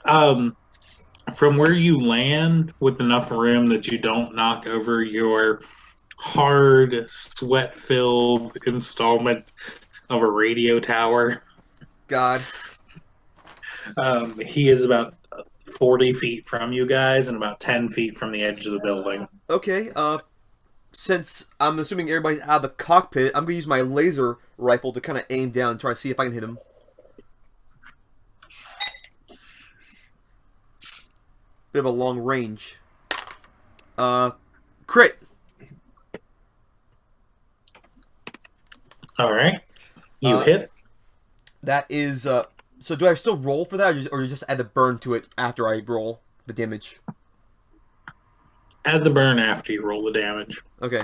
Speaker 5: From where you land with enough room that you don't knock over your hard, sweat-filled installment of a radio tower.
Speaker 1: God.
Speaker 5: He is about 40 feet from you guys and about 10 feet from the edge of the building.
Speaker 1: Okay, since I'm assuming everybody's out of the cockpit, I'm gonna use my laser rifle to kind of aim down and try to see if I can hit him. Bit of a long range. Crit!
Speaker 5: All right. You hit.
Speaker 1: That is, so do I still roll for that, or just add the burn to it after I roll the damage?
Speaker 5: Add the burn after you roll the damage.
Speaker 1: Okay.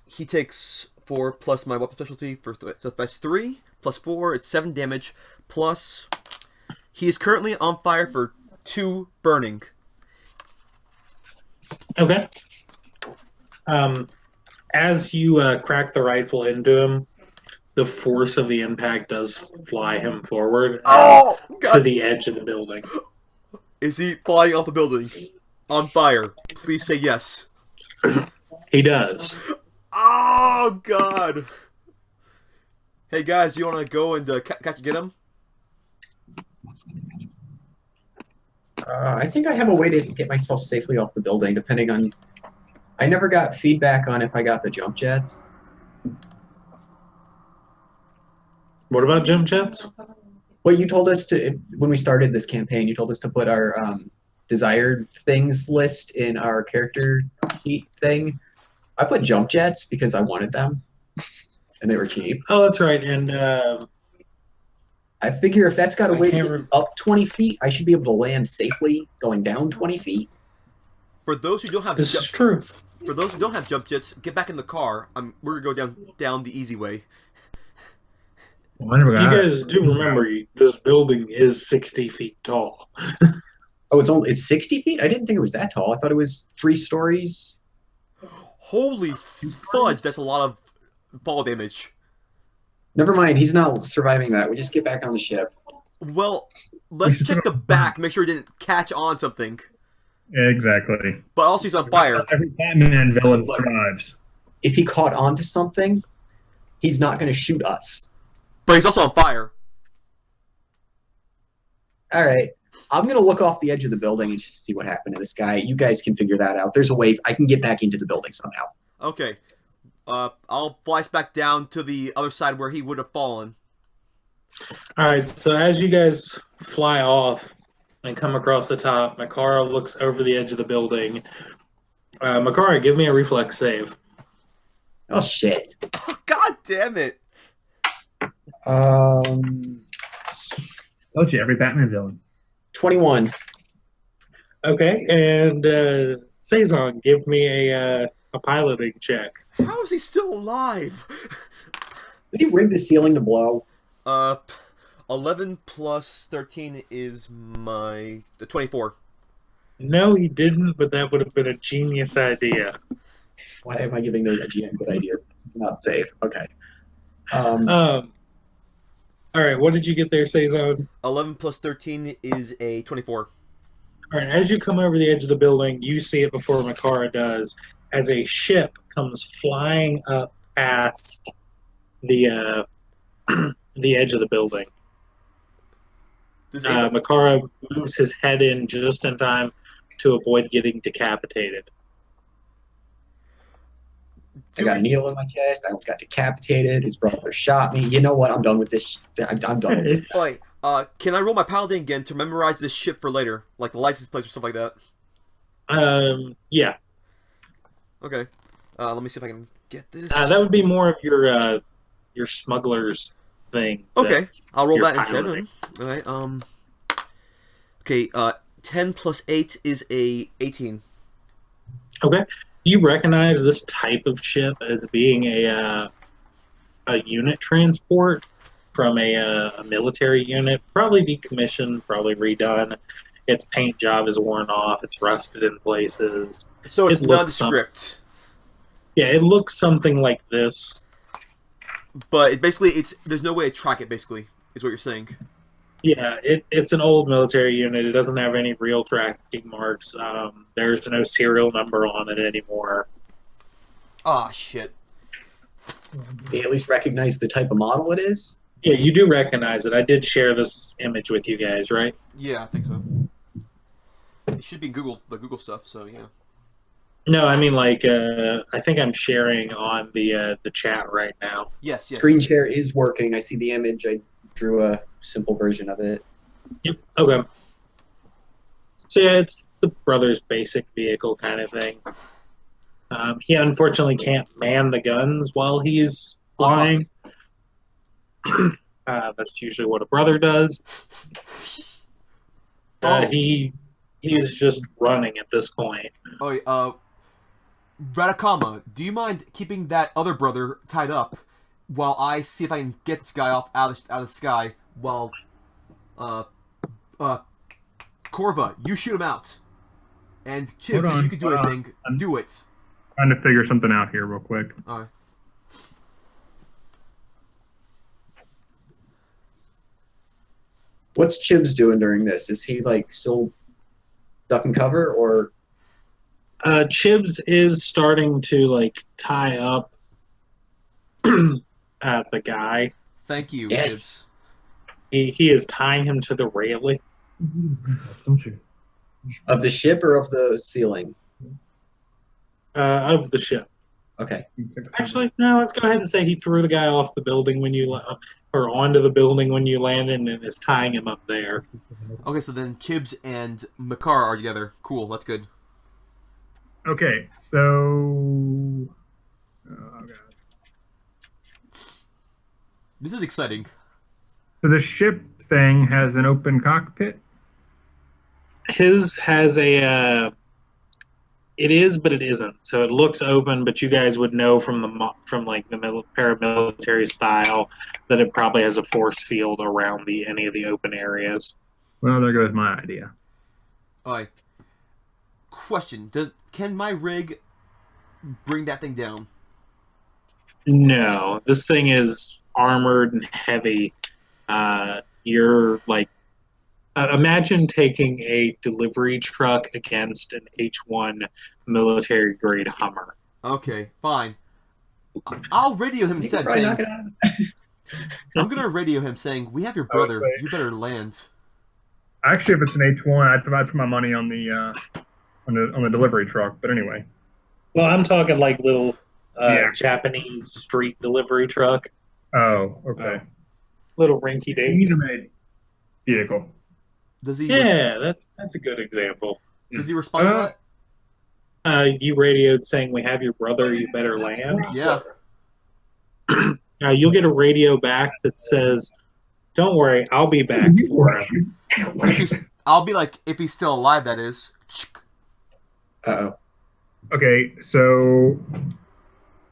Speaker 1: He takes 4 plus my weapon specialty, so that's 3, plus 4, it's 7 damage, plus he is currently on fire for 2 burning.
Speaker 5: Okay. As you crack the rifle into him, the force of the impact does fly him forward
Speaker 1: Oh,
Speaker 5: to
Speaker 1: God!
Speaker 5: the edge of the building.
Speaker 1: Is he flying off the building? On fire. Please say yes.
Speaker 5: He does.
Speaker 1: Oh, God! Hey, guys, you want to go and get him?
Speaker 3: I think I have a way to get myself safely off the building, depending on. I never got feedback on if I got the jump jets.
Speaker 5: What about jump jets?
Speaker 3: Well, you told us to when we started this campaign. You told us to put our desired things list in our character sheet thing. I put jump jets because I wanted them, and they were cheap.
Speaker 5: Oh, that's right. And
Speaker 3: I figure if that's got a
Speaker 5: I
Speaker 3: way
Speaker 5: can't
Speaker 3: to
Speaker 5: re-
Speaker 3: get up 20 feet, I should be able to land safely going down 20 feet.
Speaker 1: For those who don't have
Speaker 5: this is true.
Speaker 1: for those who don't have jump jets, get back in the car. We're gonna go down the easy way.
Speaker 4: Well, I never
Speaker 5: You
Speaker 4: got
Speaker 5: guys do remember this building is 60 feet tall.
Speaker 3: Oh, it's 60 feet? I didn't think it was that tall. I thought it was 3 stories.
Speaker 1: Holy fudge! That's a lot of fall damage.
Speaker 3: Never mind, he's not surviving that. We just get back on the ship.
Speaker 1: Well, let's check the back, make sure it didn't catch on something.
Speaker 4: Yeah, exactly.
Speaker 1: But also he's on fire.
Speaker 4: Every Batman villain survives.
Speaker 3: If he caught on to something, he's not going to shoot us.
Speaker 1: But he's also on fire.
Speaker 3: All right. I'm going to look off the edge of the building and just see what happened to this guy. You guys can figure that out. There's a way I can get back into the building somehow.
Speaker 1: Okay. I'll fly us back down to the other side where he would have fallen.
Speaker 5: All right, so as you guys fly off and come across the top, Makara looks over the edge of the building. Makara, give me a reflex save.
Speaker 3: Oh, shit.
Speaker 1: Oh, God damn it!
Speaker 6: Told you, every Batman villain.
Speaker 3: 21.
Speaker 5: Okay, and Saison, give me a piloting check.
Speaker 1: How is he still alive?
Speaker 3: Did he rig the ceiling to blow?
Speaker 1: 11 plus 13 is the 24.
Speaker 5: No, he didn't, but that would have been a genius idea.
Speaker 3: Why am I giving those GM good ideas? This is not safe. Okay.
Speaker 5: All right, what did you get there, Saison?
Speaker 1: 11 plus 13 is a 24.
Speaker 5: All right, as you come over the edge of the building, you see it before Makara does, as a ship comes flying up past the the edge of the building.
Speaker 1: Does anybody-
Speaker 5: Makara moves his head in just in time to avoid getting decapitated.
Speaker 3: I got a needle in my chest. I almost got decapitated. His brother shot me. You know what? I'm done with this. I'm done with this.
Speaker 1: Wait, can I roll my piloting again to memorize this ship for later? Like the license plates or stuff like that?
Speaker 5: Yeah,
Speaker 1: Okay. Let me see if I can get this.
Speaker 5: that would be more of your smuggler's thing.
Speaker 1: Okay, I'll roll
Speaker 5: you're
Speaker 1: that instead.
Speaker 5: piloting.
Speaker 1: Then. All right. Okay. 10 plus 8 is a 18.
Speaker 5: Okay. You recognize this type of ship as being a unit transport from a military unit, probably decommissioned, probably redone. Its paint job is worn off. It's rusted in places.
Speaker 1: So it's
Speaker 5: It looks
Speaker 1: nondescript,
Speaker 5: Yeah, it looks something like this.
Speaker 1: but there's no way to track it. Basically, is what you're saying.
Speaker 5: Yeah, it's an old military unit. It doesn't have any real tracking marks. There's no serial number on it anymore.
Speaker 1: Ah, shit.
Speaker 3: They at least recognize the type of model it is.
Speaker 5: Yeah, you do recognize it. I did share this image with you guys, right?
Speaker 1: Yeah, I think so. It should be the Google stuff. So yeah.
Speaker 5: No, I mean I think I'm sharing on the chat right now.
Speaker 1: Yes.
Speaker 3: Screen share is working. I see the image. I drew a simple version of it.
Speaker 5: Yep. Okay. So yeah, it's the brother's basic vehicle kind of thing. He unfortunately can't man the guns while he's flying. That's usually what a brother does. He is just running at this point.
Speaker 1: Oh, Radakama, do you mind keeping that other brother tied up while I see if I can get this guy out of the sky? While, Korva, you shoot him out, and Chips, if you can do anything, do it.
Speaker 4: Trying to figure something out here real quick.
Speaker 1: All right.
Speaker 3: What's Chibs doing during this? Is he like still duck and cover, or
Speaker 5: Chibs is starting to like tie up the guy.
Speaker 1: Thank you,
Speaker 3: Yes.
Speaker 1: Chips.
Speaker 5: He is tying him to the railing.
Speaker 6: Don't you?
Speaker 3: of the ship or of the ceiling?
Speaker 5: Of the ship.
Speaker 3: Okay.
Speaker 5: Actually, no. Let's go ahead and say he threw the guy off the building when you or onto the building when you landed, and is tying him up there.
Speaker 1: Okay, so then Chips and Makar are together. Cool, that's good.
Speaker 4: Okay, so oh god.
Speaker 1: This is exciting.
Speaker 4: So the ship thing has an open cockpit.
Speaker 5: His has a. It is, but it isn't. So it looks open, but you guys would know from the paramilitary style that it probably has a force field around any of the open areas.
Speaker 4: Well, there goes my idea.
Speaker 1: All right. Question: can my rig bring that thing down?
Speaker 5: No, this thing is armored and heavy. You're like, imagine taking a delivery truck against an H1 military grade Hummer.
Speaker 1: Okay, fine. I'll radio him
Speaker 3: You can
Speaker 1: instead,
Speaker 3: probably
Speaker 1: saying,
Speaker 3: knock it out.
Speaker 1: I'm gonna radio him saying, "We have your brother.
Speaker 4: wait.
Speaker 1: You better land."
Speaker 4: Actually, if it's an H1, I'd put my money on the delivery truck. But anyway,
Speaker 5: Well, I'm talking like little
Speaker 4: Yeah.
Speaker 5: Japanese street delivery truck,
Speaker 4: oh, okay.
Speaker 5: little rinky dink.
Speaker 4: User-made vehicle.
Speaker 1: Does he?
Speaker 5: Yeah, that's a good example.
Speaker 1: Does he respond to that?
Speaker 5: You radioed saying, "We have your brother. You better land."
Speaker 1: Yeah.
Speaker 5: You'll get a radio back that says, "Don't worry, I'll be back for him."
Speaker 1: I'll be like, if he's still alive, that is.
Speaker 3: Uh-oh.
Speaker 4: Okay, so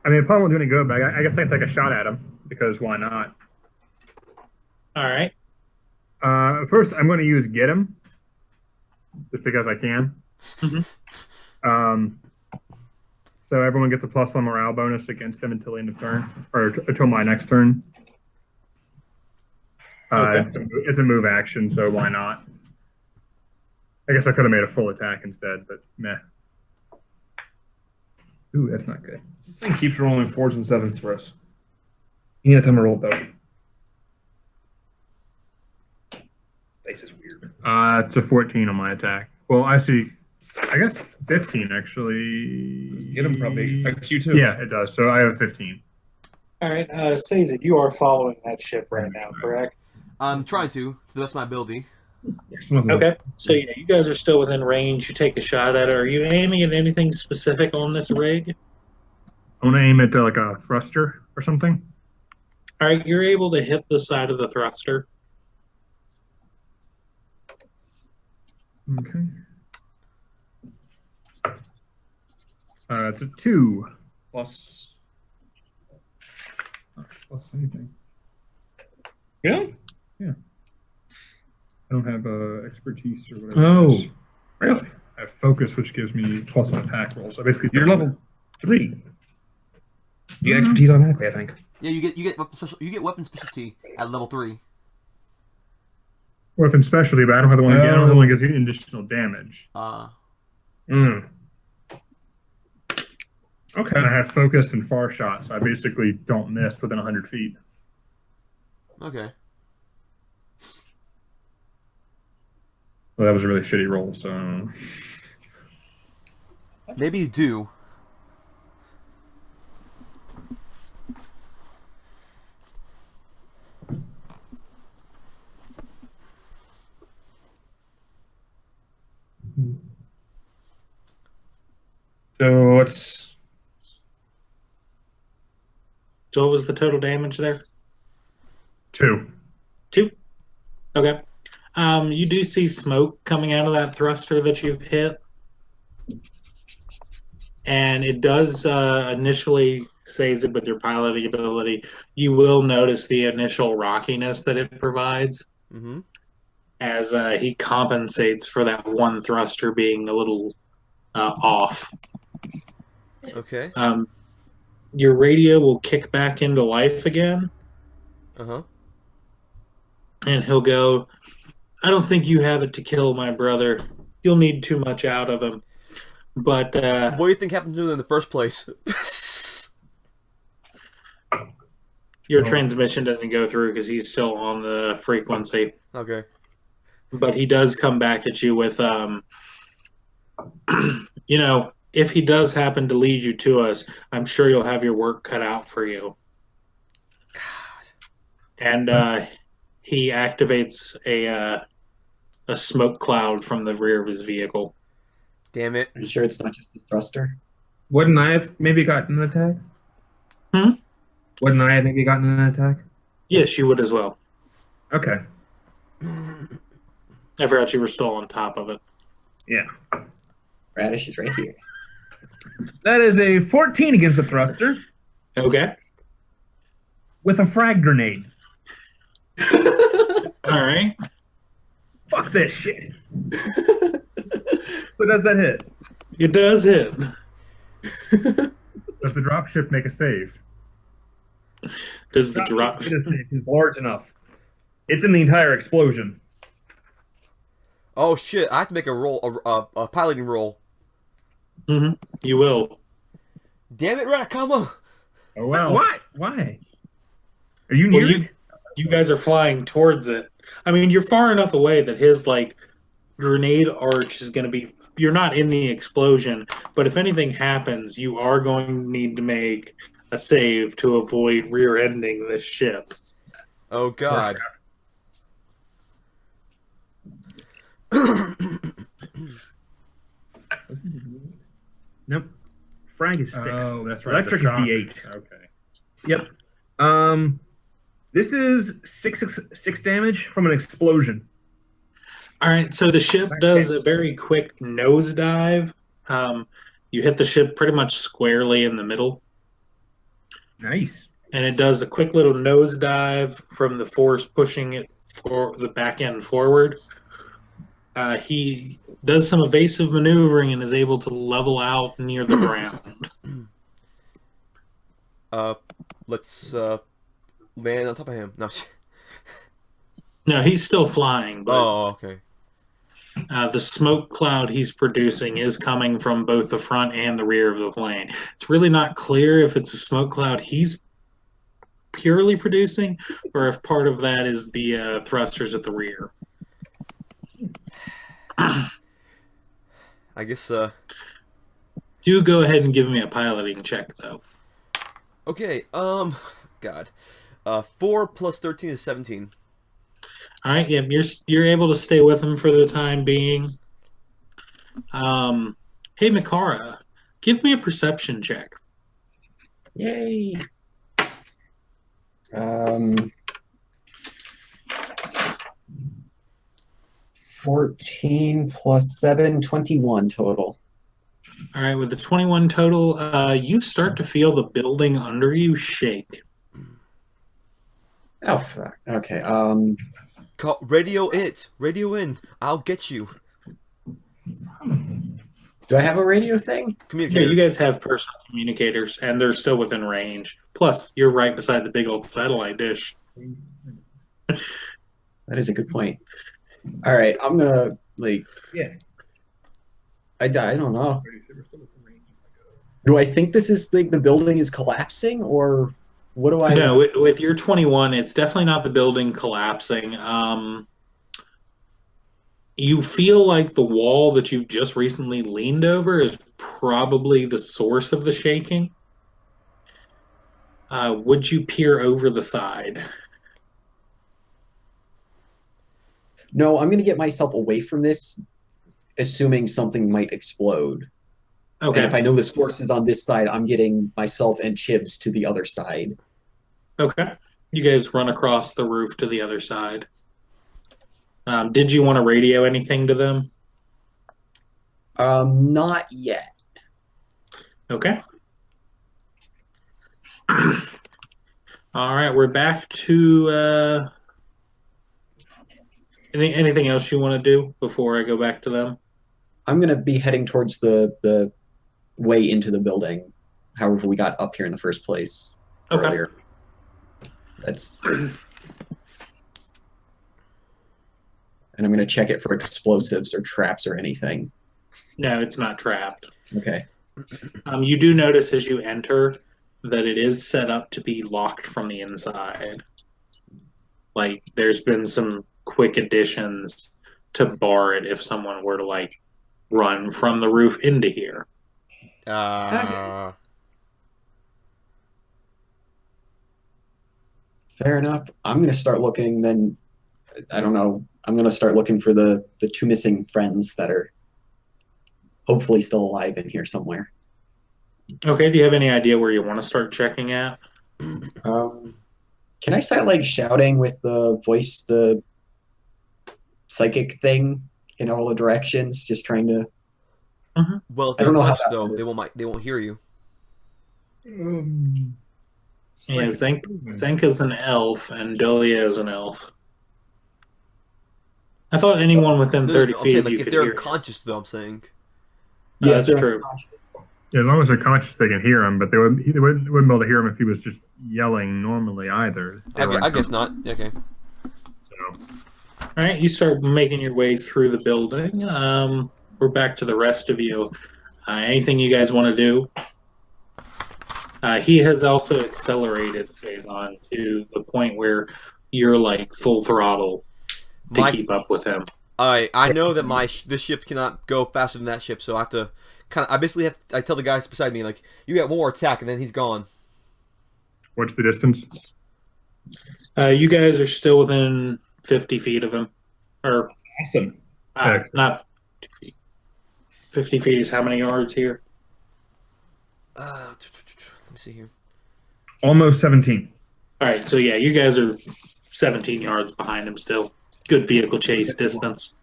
Speaker 4: I mean, it probably won't do any good, but I guess I can take a shot at him because why not?
Speaker 5: All right.
Speaker 4: First, I'm going to use get him, just because I can.
Speaker 5: Mhm.
Speaker 4: So everyone gets a +1 morale bonus against him until the end of turn, or until my next turn.
Speaker 5: Okay.
Speaker 4: It's a move action, so why not? I guess I could have made a full attack instead, but meh. Ooh, that's not good.
Speaker 6: This thing keeps rolling 4s and 7s for us. You need time to roll it though. Dice is weird.
Speaker 4: It's a 14 on my attack. Well, I guess 15 actually.
Speaker 6: Get him probably affects you too.
Speaker 4: Yeah, it does. So I have 15.
Speaker 5: All right. Sazed, you are following that ship right now, correct?
Speaker 1: I'm trying to the best of my ability.
Speaker 5: Okay. So yeah, you guys are still within range. You take a shot at it. Are you aiming at anything specific on this rig?
Speaker 4: I want to aim at like a thruster or something.
Speaker 5: All right, you're able to hit the side of the thruster.
Speaker 4: Okay. It's a 2 plus. Not plus anything.
Speaker 6: Really?
Speaker 4: I don't have expertise or whatever.
Speaker 6: Oh,
Speaker 4: it is.
Speaker 6: really?
Speaker 4: I have focus, which gives me plus on attack roll. So basically,
Speaker 6: You're level 3. You get expertise automatically, I think.
Speaker 1: Yeah, you get weapon specialty at level 3.
Speaker 4: weapon specialty, but I don't have the one. I don't have the one that gives you additional damage.
Speaker 6: Mm.
Speaker 4: Okay. And I have focus and far shot, so I basically don't miss within 100 feet.
Speaker 1: Okay.
Speaker 4: Well, that was a really shitty roll, so.
Speaker 1: Maybe you do.
Speaker 6: So what's
Speaker 5: So what was the total damage there?
Speaker 4: 2.
Speaker 5: 2. Okay. You do see smoke coming out of that thruster that you've hit. And it does initially saves it with your piloting ability. You will notice the initial rockiness that it provides
Speaker 1: Mm-hmm.
Speaker 5: as he compensates for that one thruster being a little off.
Speaker 1: Okay.
Speaker 5: Your radio will kick back into life again,
Speaker 1: Uh-huh.
Speaker 5: and he'll go, I don't think you have it to kill my brother. You'll need too much out of him. But
Speaker 1: What do you think happened to him in the first place?
Speaker 5: your transmission doesn't go through because he's still on the frequency.
Speaker 1: Okay.
Speaker 5: But he does come back at you with, you know, if he does happen to lead you to us, I'm sure you'll have your work cut out for you. And he activates a smoke cloud from the rear of his vehicle.
Speaker 1: Damn it.
Speaker 3: Are you sure it's not just his thruster?
Speaker 6: wouldn't I have maybe gotten an attack?
Speaker 5: Hmm?
Speaker 6: Wouldn't I have maybe gotten an attack?
Speaker 5: Yes, you would as well.
Speaker 6: Okay.
Speaker 5: I forgot you were still on top of it.
Speaker 6: Yeah.
Speaker 3: Radish is right here.
Speaker 6: That is a 14 against the thruster
Speaker 5: Okay.
Speaker 6: with a frag grenade.
Speaker 5: All right.
Speaker 6: Fuck this shit. So does that hit?
Speaker 5: It does hit.
Speaker 4: Does the dropship make a save?
Speaker 5: Does the drop?
Speaker 6: It is large enough. It's in the entire explosion.
Speaker 1: Oh shit! I have to make a roll, a piloting roll.
Speaker 5: Mm-hmm. You will.
Speaker 1: Damn it, Rakama!
Speaker 4: Oh well.
Speaker 6: Why? Why? Are you near
Speaker 5: Well,
Speaker 6: it?
Speaker 5: you guys are flying towards it. I mean, you're far enough away that his like grenade arch is going to be. You're not in the explosion, but if anything happens, you are going to need to make a save to avoid rear-ending this ship.
Speaker 1: Oh god.
Speaker 6: Nope. Frag is 6.
Speaker 4: Oh, that's right.
Speaker 6: Electric
Speaker 4: the
Speaker 6: is
Speaker 4: shock.
Speaker 6: D8.
Speaker 4: Okay.
Speaker 6: Yep. This is six damage from an explosion.
Speaker 5: All right, so the ship does a very quick nosedive. You hit the ship pretty much squarely in the middle,
Speaker 6: Nice.
Speaker 5: and it does a quick little nosedive from the force pushing it for the back end forward. He does some evasive maneuvering and is able to level out near the ground.
Speaker 1: Let's land on top of him. No.
Speaker 5: No, he's still flying, but
Speaker 1: Oh, okay.
Speaker 5: the smoke cloud he's producing is coming from both the front and the rear of the plane. It's really not clear if it's a smoke cloud he's purely producing or if part of that is the thrusters at the rear.
Speaker 1: I guess.
Speaker 5: Do go ahead and give me a piloting check, though.
Speaker 1: Okay. God. 4 plus 13 is 17.
Speaker 5: All right, yeah, you're able to stay with him for the time being. Hey, Mikara, give me a perception check.
Speaker 3: Yay! Um, 14 plus 7, 21 total.
Speaker 5: All right, with the 21 total, you start to feel the building under you shake.
Speaker 3: Oh, fuck. Okay.
Speaker 1: Call, radio it. Radio in. I'll get you.
Speaker 3: Do I have a radio thing?
Speaker 5: Yeah,
Speaker 1: Communicator.
Speaker 5: you guys have personal communicators, and they're still within range. Plus, you're right beside the big old satellite dish.
Speaker 3: That is a good point. All right, I'm gonna like.
Speaker 6: Yeah.
Speaker 3: I don't know. Do I think this is like the building is collapsing, or what do I?
Speaker 5: No, with your 21, it's definitely not the building collapsing. You feel like the wall that you've just recently leaned over is probably the source of the shaking. Would you peer over the side?
Speaker 3: No, I'm gonna get myself away from this, assuming something might explode.
Speaker 5: Okay.
Speaker 3: And if I know the source is on this side, I'm getting myself and Chibs to the other side.
Speaker 5: Okay. You guys run across the roof to the other side. Did you want to radio anything to them?
Speaker 3: Not yet.
Speaker 5: Okay. All right, we're back to anything else you want to do before I go back to them?
Speaker 3: I'm gonna be heading towards the way into the building. However, we got up here in the first place
Speaker 5: Okay.
Speaker 3: earlier. That's. And I'm gonna check it for explosives or traps or anything.
Speaker 5: No, it's not trapped.
Speaker 3: Okay.
Speaker 5: You do notice as you enter that it is set up to be locked from the inside. Like, there's been some quick additions to bar it if someone were to, like, run from the roof into here.
Speaker 3: Fair enough. I'm gonna start looking. Then, I don't know. I'm gonna start looking for the two missing friends that are hopefully still alive in here somewhere.
Speaker 5: Okay, do you have any idea where you want to start checking at?
Speaker 3: Can I start like shouting with the voice, the psychic thing in all the directions, just trying to?
Speaker 1: Well, if
Speaker 3: I
Speaker 1: they're
Speaker 3: don't know how
Speaker 1: close,
Speaker 3: that
Speaker 1: though,
Speaker 3: works.
Speaker 1: they won't hear you.
Speaker 5: Yeah, Zenka's an elf and Dolia is an elf. I thought anyone within 30 feet of
Speaker 1: like
Speaker 5: you
Speaker 1: if
Speaker 5: could
Speaker 1: they're
Speaker 5: hear.
Speaker 1: unconscious, though, I'm saying.
Speaker 5: Yeah,
Speaker 3: if
Speaker 5: that's
Speaker 3: they're
Speaker 5: true.
Speaker 4: Yeah, as long as they're conscious, they can hear him, but they wouldn't be able to hear him if he was just yelling normally either.
Speaker 1: I guess not. Okay.
Speaker 4: So,
Speaker 5: All right, you start making your way through the building. We're back to the rest of you. Anything you guys want to do? He has also accelerated Saison to the point where you're like full throttle to keep up with him.
Speaker 1: I know that this ship cannot go faster than that ship, so I have to I basically I tell the guys beside me, like, you got one more attack and then he's gone.
Speaker 4: what's the distance?
Speaker 5: You guys are still within 50 feet of him. Or
Speaker 6: Awesome.
Speaker 5: not 50 feet. 50 feet is how many yards here?
Speaker 1: Let me see here.
Speaker 6: Almost 17.
Speaker 5: All right, so yeah, you guys are 17 yards behind him still. Good vehicle chase distance.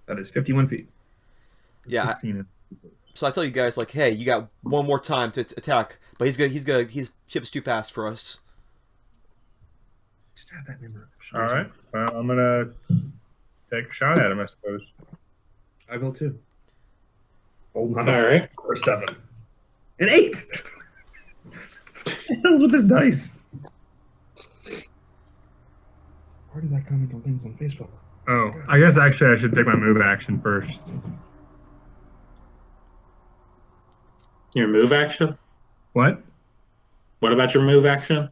Speaker 6: That is 51 feet.
Speaker 1: Yeah.
Speaker 4: 16.
Speaker 1: So I tell you guys, like, hey, you got one more time to attack, but his ship's too fast for us.
Speaker 6: Just have that number.
Speaker 4: All right. Well, I'm gonna take a shot at him, I suppose.
Speaker 6: I will too.
Speaker 4: Hold on.
Speaker 5: All right.
Speaker 4: For 7.
Speaker 6: An 8! What the hell's with this dice? Where did I comment on things on Facebook?
Speaker 4: Oh, I guess actually I should take my move action first.
Speaker 5: Your move action?
Speaker 4: What?
Speaker 5: What about your move action?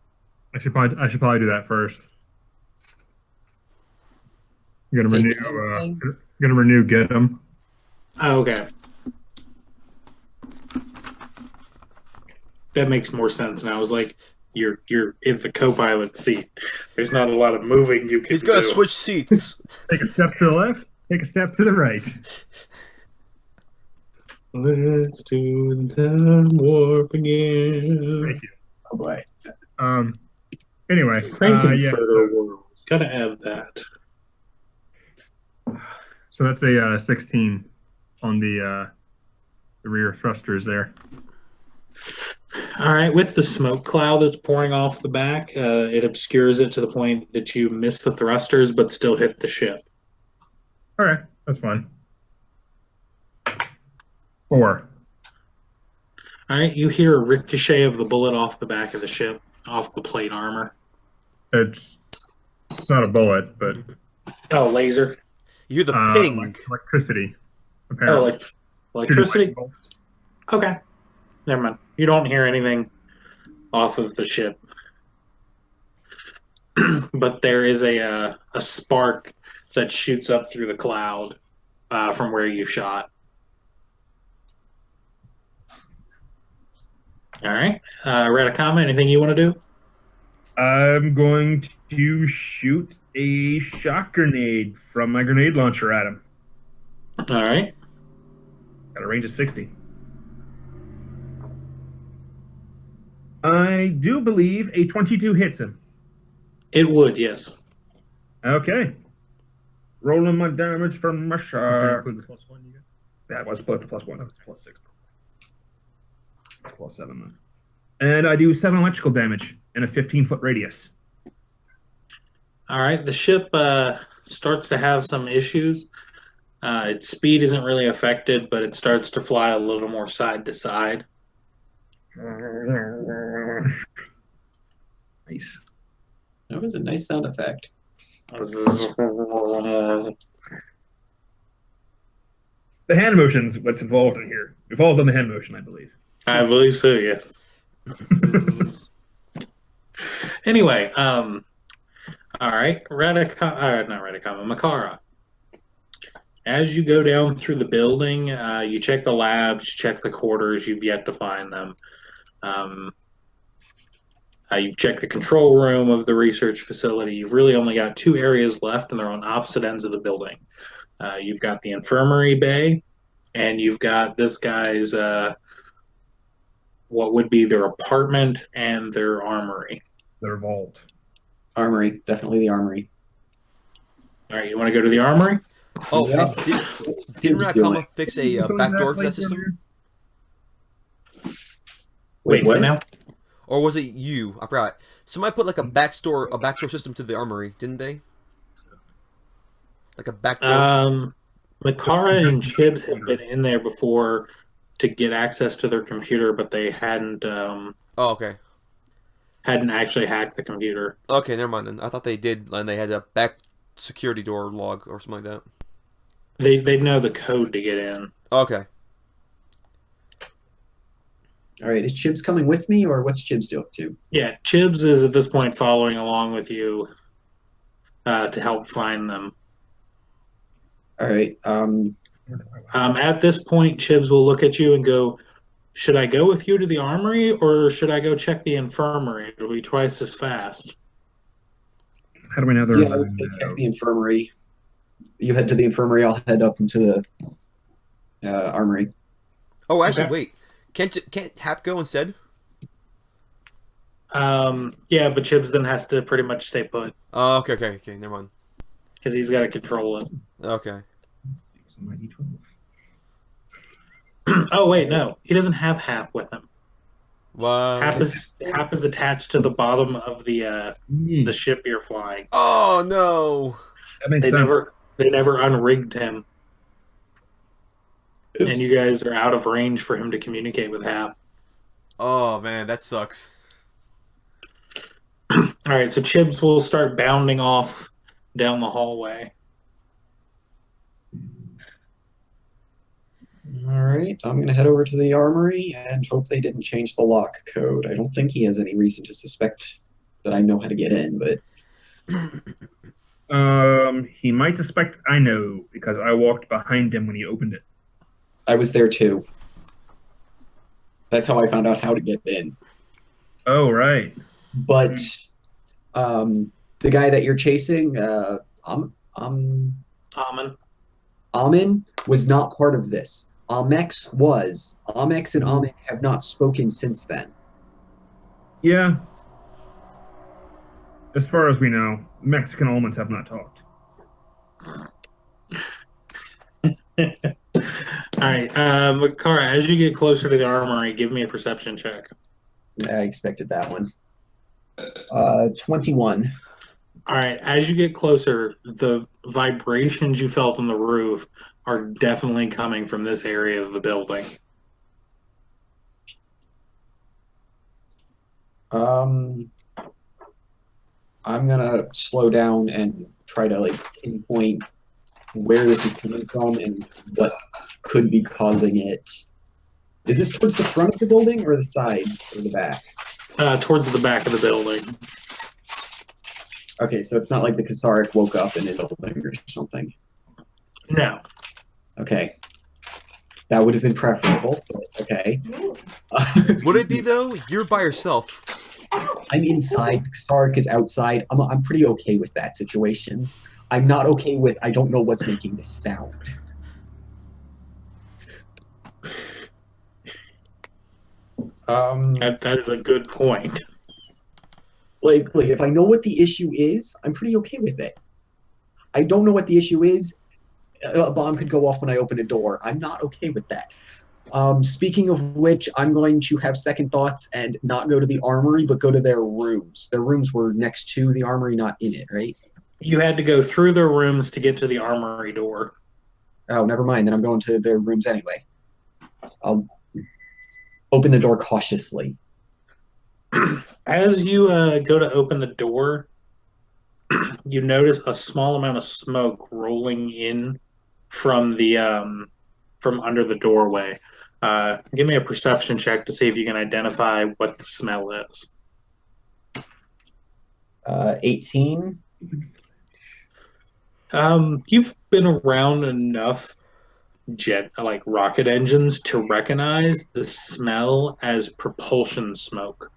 Speaker 4: I should probably do that first. I'm gonna renew get him.
Speaker 5: Oh, okay. That makes more sense now. I was like, you're in the co-pilot seat. There's not a lot of moving you can
Speaker 1: He's gonna
Speaker 5: do.
Speaker 1: switch seats.
Speaker 4: Take a step to the left. Take a step to the right.
Speaker 5: Let's do the time warp again.
Speaker 4: Thank you.
Speaker 3: Oh boy.
Speaker 4: Anyway,
Speaker 5: Frankenfurter World. Gotta add that.
Speaker 4: so that's a 16 on the rear thrusters there.
Speaker 5: All right, with the smoke cloud that's pouring off the back, it obscures it to the point that you miss the thrusters but still hit the ship.
Speaker 4: All right, that's fine. 4.
Speaker 5: All right, you hear a ricochet of the bullet off the back of the ship, off the plate armor.
Speaker 4: It's not a bullet, but
Speaker 5: Oh, laser.
Speaker 1: You hear the ping.
Speaker 4: electricity.
Speaker 5: Oh,
Speaker 4: Apparently.
Speaker 5: like electricity?
Speaker 4: Shooting
Speaker 5: Okay. Never mind. You don't hear anything off of the ship. But there is a spark that shoots up through the cloud from where you shot. All right. Radicama, anything you want to do?
Speaker 6: I'm going to shoot a shock grenade from my grenade launcher at him.
Speaker 5: All right.
Speaker 6: Got a range of 60. I do believe a 22 hits him.
Speaker 5: It would, yes.
Speaker 6: Okay. Rolling my damage from my
Speaker 4: Does that
Speaker 6: shark.
Speaker 4: include the +1 you get?
Speaker 6: That was plus +1. That's +6. It's +7 then. And I do 7 electrical damage in a 15-foot radius.
Speaker 5: All right. The ship starts to have some issues. Its speed isn't really affected, but it starts to fly a little more side to side.
Speaker 6: Nice.
Speaker 3: That was a nice sound effect.
Speaker 6: The hand motion's what's involved in here. We've all done the hand motion, I believe.
Speaker 5: I believe so, yes. Anyway, all right, Makara. As you go down through the building, you check the labs, check the quarters. You've yet to find them. You've checked the control room of the research facility. You've really only got 2 areas left, and they're on opposite ends of the building. You've got the infirmary bay, and you've got this guy's what would be their apartment and their armory.
Speaker 6: Their vault.
Speaker 3: Armory, definitely the armory.
Speaker 5: All right, you want to go to the armory?
Speaker 1: Oh,
Speaker 3: Yeah.
Speaker 1: didn't Radicama fix a back door for that system?
Speaker 5: Wait, what now?
Speaker 1: Or was it you? I forgot. Somebody put like a backdoor system to the armory, didn't they? Like a backdoor.
Speaker 5: Makara and Chibs have been in there before to get access to their computer, but they hadn't
Speaker 1: Oh, okay.
Speaker 5: hadn't actually hacked the computer.
Speaker 1: Okay, never mind then. I thought they did, and they had a back security door log or something like that.
Speaker 5: They know the code to get in.
Speaker 1: Okay.
Speaker 3: All right, is Chibs coming with me, or what's Chibs up to?
Speaker 5: Yeah, Chibs is at this point following along with you to help find them.
Speaker 3: All right.
Speaker 5: At this point, Chibs will look at you and go, "Should I go with you to the armory, or should I go check the infirmary? It'll be twice as fast."
Speaker 6: How do we know they're
Speaker 3: Yeah, I would say check the infirmary. You head to the infirmary. I'll head up into the armory.
Speaker 1: Oh, actually,
Speaker 5: Okay.
Speaker 1: wait. Can't Hap go instead?
Speaker 5: Yeah, but Chibs then has to pretty much stay put
Speaker 1: Oh, okay. Never mind.
Speaker 5: because he's got to control it.
Speaker 1: Okay.
Speaker 5: Oh wait, no, he doesn't have Hap with him.
Speaker 1: What?
Speaker 5: Hap is attached to the bottom of the ship you're flying.
Speaker 1: Oh no!
Speaker 6: That makes
Speaker 5: They
Speaker 6: sense.
Speaker 5: never unrigged him,
Speaker 3: Oops.
Speaker 5: and you guys are out of range for him to communicate with Hap.
Speaker 1: Oh man, that sucks.
Speaker 5: All right, so Chibs will start bounding off down the hallway.
Speaker 3: All right, I'm going to head over to the armory and hope they didn't change the lock code. I don't think he has any reason to suspect that I know how to get in, but
Speaker 6: He might suspect I know because I walked behind him when he opened it.
Speaker 3: I was there too. That's how I found out how to get in.
Speaker 6: Oh, right.
Speaker 3: But the guy that you're chasing,
Speaker 5: Amen.
Speaker 3: Amin, was not part of this. Amex was. Amex and Amin have not spoken since then.
Speaker 6: Yeah. As far as we know, Mexican almonds have not talked.
Speaker 5: All right, Makara, as you get closer to the armory, give me a perception check.
Speaker 3: I expected that one. 21.
Speaker 5: All right, as you get closer, the vibrations you felt on the roof are definitely coming from this area of the building.
Speaker 3: I'm gonna slow down and try to like pinpoint where this is coming from and what could be causing it. Is this towards the front of the building or the sides or the back?
Speaker 5: Towards the back of the building.
Speaker 3: Okay, so it's not like the Kasaric woke up in a building or something.
Speaker 5: No.
Speaker 3: Okay. That would have been preferable, but okay.
Speaker 1: Would it be though? You're by yourself.
Speaker 3: I'm inside, Kasaric is outside. I'm pretty okay with that situation. I'm not okay with I don't know what's making this sound.
Speaker 5: That is a good point.
Speaker 3: Like if I know what the issue is, I'm pretty okay with it. I don't know what the issue is. A bomb could go off when I open a door. I'm not okay with that. Speaking of which, I'm going to have second thoughts and not go to the armory, but go to their rooms. Their rooms were next to the armory, not in it, right?
Speaker 5: You had to go through their rooms to get to the armory door.
Speaker 3: Oh, never mind. Then I'm going to their rooms anyway. I'll open the door cautiously.
Speaker 5: As you go to open the door, you notice a small amount of smoke rolling in from the from under the doorway. Give me a perception check to see if you can identify what the smell is.
Speaker 3: 18.
Speaker 5: You've been around enough rocket engines to recognize the smell as propulsion smoke.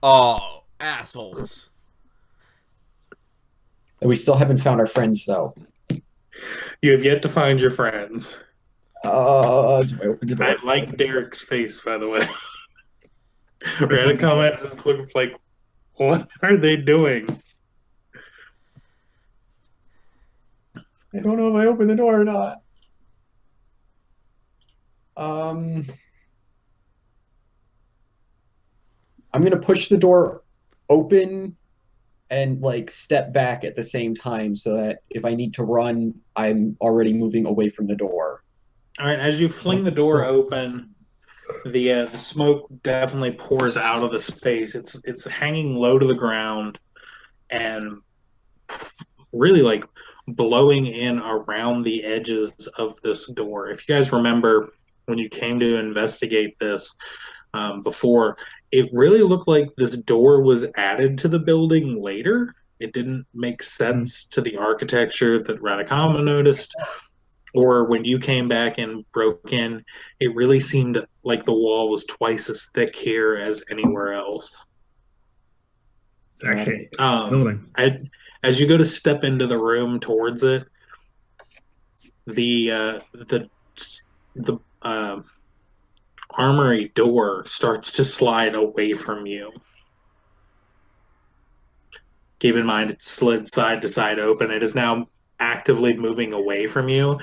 Speaker 1: Oh, assholes.
Speaker 3: We still haven't found our friends, though.
Speaker 5: You have yet to find your friends.
Speaker 3: Do I open the door?
Speaker 5: I like Derek's face, by the way. Read a comment just looks like, what are they doing?
Speaker 3: I don't know if I open the door or not. I'm gonna push the door open and like step back at the same time so that if I need to run, I'm already moving away from the door.
Speaker 5: All right, as you fling the door open, the smoke definitely pours out of the space. It's hanging low to the ground and really like blowing in around the edges of this door. If you guys remember when you came to investigate this before, it really looked like this door was added to the building later. It didn't make sense to the architecture that Radicama noticed. Or when you came back and broke in, it really seemed like the wall was twice as thick here as anywhere else.
Speaker 6: It's actually a building.
Speaker 5: As you go to step into the room towards it, the armory door starts to slide away from you. Keep in mind, it slid side to side open. It is now actively moving away from you,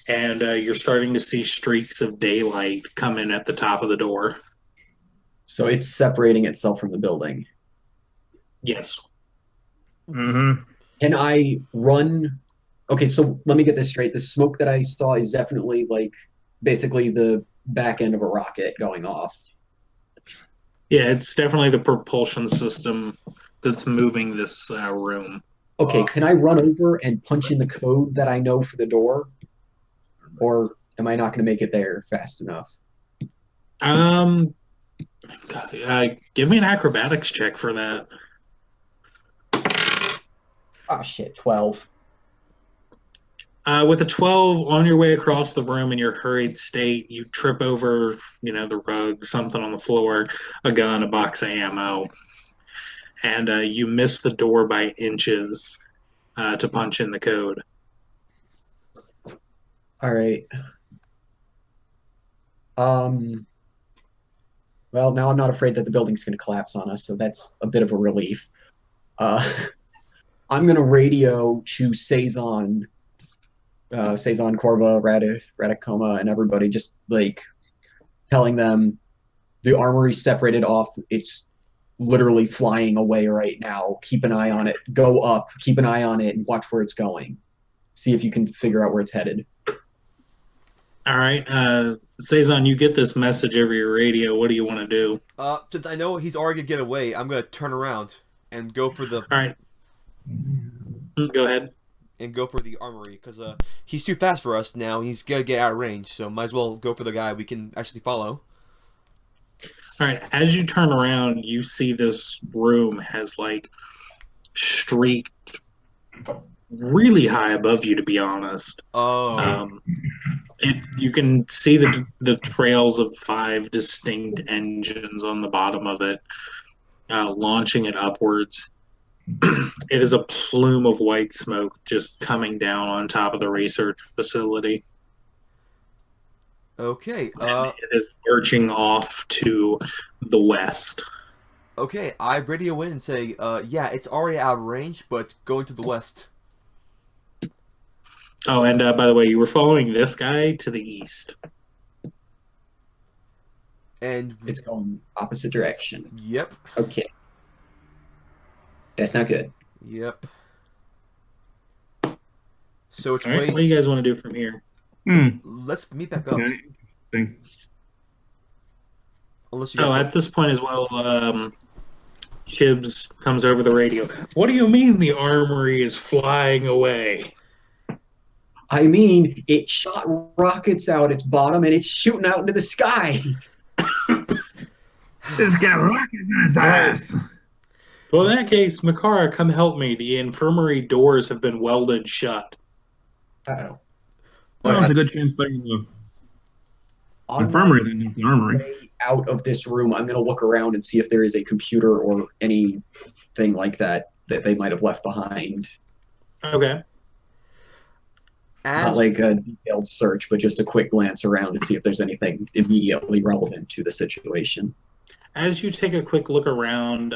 Speaker 5: and you're starting to see streaks of daylight come in at the top of the door.
Speaker 3: So it's separating itself from the building.
Speaker 5: Yes.
Speaker 6: Mm-hmm.
Speaker 3: Can I run? Okay, so let me get this straight. The smoke that I saw is definitely like basically the back end of a rocket going off.
Speaker 5: Yeah, it's definitely the propulsion system that's moving this room.
Speaker 3: Okay, can I run over and punch in the code that I know for the door? Or am I not going to make it there fast enough?
Speaker 5: Give me an acrobatics check for that.
Speaker 3: Oh shit, 12.
Speaker 5: With a 12 on your way across the room in your hurried state, you trip over, the rug, something on the floor, a gun, a box of ammo, and you miss the door by inches to punch in the code.
Speaker 3: All right. Well, now I'm not afraid that the building's going to collapse on us, so that's a bit of a relief. I'm gonna radio to Saison, Corva, Radicoma, and everybody, just like telling them the armory's separated off. It's literally flying away right now. Keep an eye on it. Go up. Keep an eye on it and watch where it's going. See if you can figure out where it's headed.
Speaker 5: All right, Saison, you get this message over your radio. What do you want to do?
Speaker 1: Since I know he's already gonna get away, I'm gonna turn around and go for the
Speaker 5: All right, go ahead.
Speaker 1: armory because he's too fast for us now. He's gonna get out of range, so might as well go for the guy we can actually follow.
Speaker 5: All right, as you turn around, you see this room has like streaked really high above you. To be honest,
Speaker 1: Oh,
Speaker 5: you can see the trails of 5 distinct engines on the bottom of it, launching it upwards. It is a plume of white smoke just coming down on top of the research facility.
Speaker 1: okay.
Speaker 5: And it is lurching off to the west.
Speaker 1: Okay. I radio in and say, yeah, it's already out of range, but going to the west.
Speaker 5: Oh, and by the way, you were following this guy to the east.
Speaker 1: And
Speaker 3: It's going opposite direction.
Speaker 1: yep,
Speaker 3: Okay. That's not good.
Speaker 1: yep. So it's
Speaker 5: All right,
Speaker 1: way.
Speaker 5: what do you guys want to do from here?
Speaker 1: Let's meet back up.
Speaker 6: Thing.
Speaker 1: Unless you.
Speaker 5: Oh,
Speaker 1: got
Speaker 5: at this point as well, Chibs comes over the radio. What do you mean the armory is flying away?
Speaker 3: I mean, it shot rockets out its bottom and it's shooting out into the sky.
Speaker 6: This guy rocket in his ass.
Speaker 5: Well, in that case, Makara, come help me. The infirmary doors have been welded shut.
Speaker 3: Uh-oh.
Speaker 6: Well, there's a good chance they're in the
Speaker 3: On
Speaker 6: infirmary
Speaker 3: my
Speaker 6: than not the armory.
Speaker 3: way out of this room, I'm going to look around and see if there is a computer or anything like that that they might have left behind.
Speaker 5: Okay.
Speaker 3: Not like a detailed search, but just a quick glance around to see if there's anything immediately relevant to the situation.
Speaker 5: As you take a quick look around,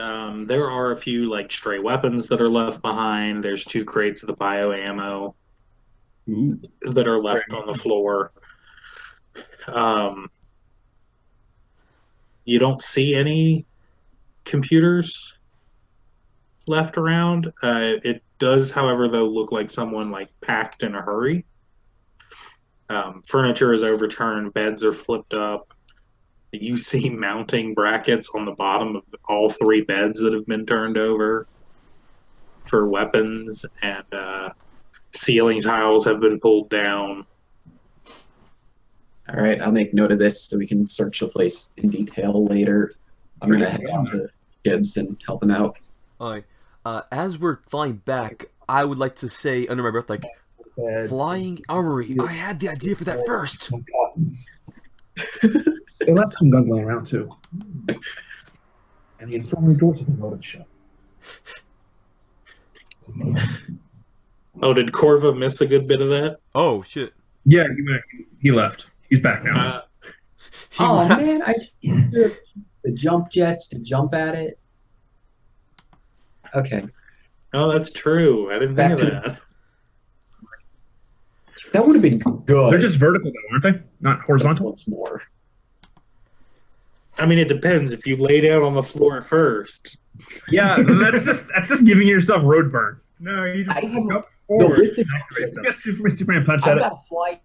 Speaker 5: there are a few like stray weapons that are left behind. There's 2 crates of the bio ammo that are left on the floor. You don't see any computers left around. It does, however, though, look like someone like packed in a hurry. Furniture is overturned, beds are flipped up. You see mounting brackets on the bottom of all 3 beds that have been turned over for weapons, and ceiling tiles have been pulled down.
Speaker 3: All right, I'll make note of this so we can search the place in detail later. I'm going to head out to Gibbs and help him out.
Speaker 1: Alright. As we're flying back, I would like to say under my breath, like, flying armory. I had the idea for that first.
Speaker 6: They left some guns laying around too. And the infirmary doors have been loaded shut.
Speaker 5: Oh, did Corva miss a good bit of that?
Speaker 1: Oh shit.
Speaker 6: Yeah, he left. He's back now.
Speaker 3: Oh, man, I used the jump jets to jump at it. Okay.
Speaker 5: Oh, that's true. I didn't think of
Speaker 3: Back to-
Speaker 5: that.
Speaker 3: That would have been good.
Speaker 6: They're just vertical though, aren't they? Not horizontal.
Speaker 3: Once more.
Speaker 5: I mean, it depends. If you lay down on the floor first.
Speaker 6: Yeah, that's just giving yourself road burn. No, you just
Speaker 3: I have-
Speaker 6: look up
Speaker 3: No,
Speaker 6: forward.
Speaker 3: with the
Speaker 6: Just Superman punch
Speaker 3: I've
Speaker 6: at it.
Speaker 3: got a fly.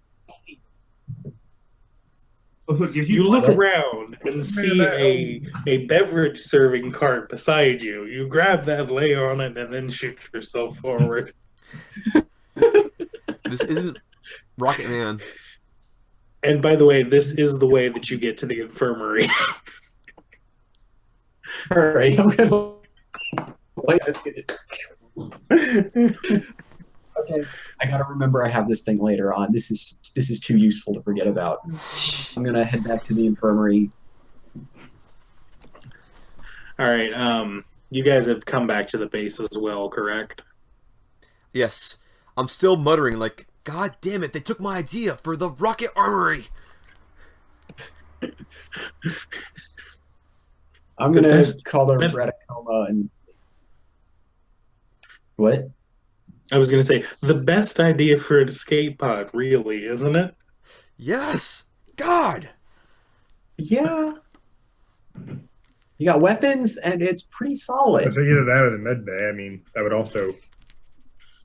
Speaker 5: You look around and see a beverage serving cart beside you. You grab that, lay on it, and then shoot yourself forward.
Speaker 1: This isn't Rocket Man.
Speaker 5: And by the way, this is the way that you get to the infirmary.
Speaker 3: All right, I'm gonna wait. Okay, I gotta remember I have this thing later on. This is too useful to forget about. I'm gonna head back to the infirmary.
Speaker 5: All right. You guys have come back to the base as well, correct?
Speaker 1: Yes. I'm still muttering like, God damn it, they took my idea for the rocket armory.
Speaker 3: I'm
Speaker 5: The
Speaker 3: gonna
Speaker 5: best-
Speaker 3: call the
Speaker 5: that-
Speaker 3: Radicoma and what?
Speaker 5: I was going to say, the best idea for an escape pod, really, isn't it?
Speaker 1: Yes! God!
Speaker 3: Yeah. You got weapons, and it's pretty solid.
Speaker 6: So either that or the med bay. I mean, that would also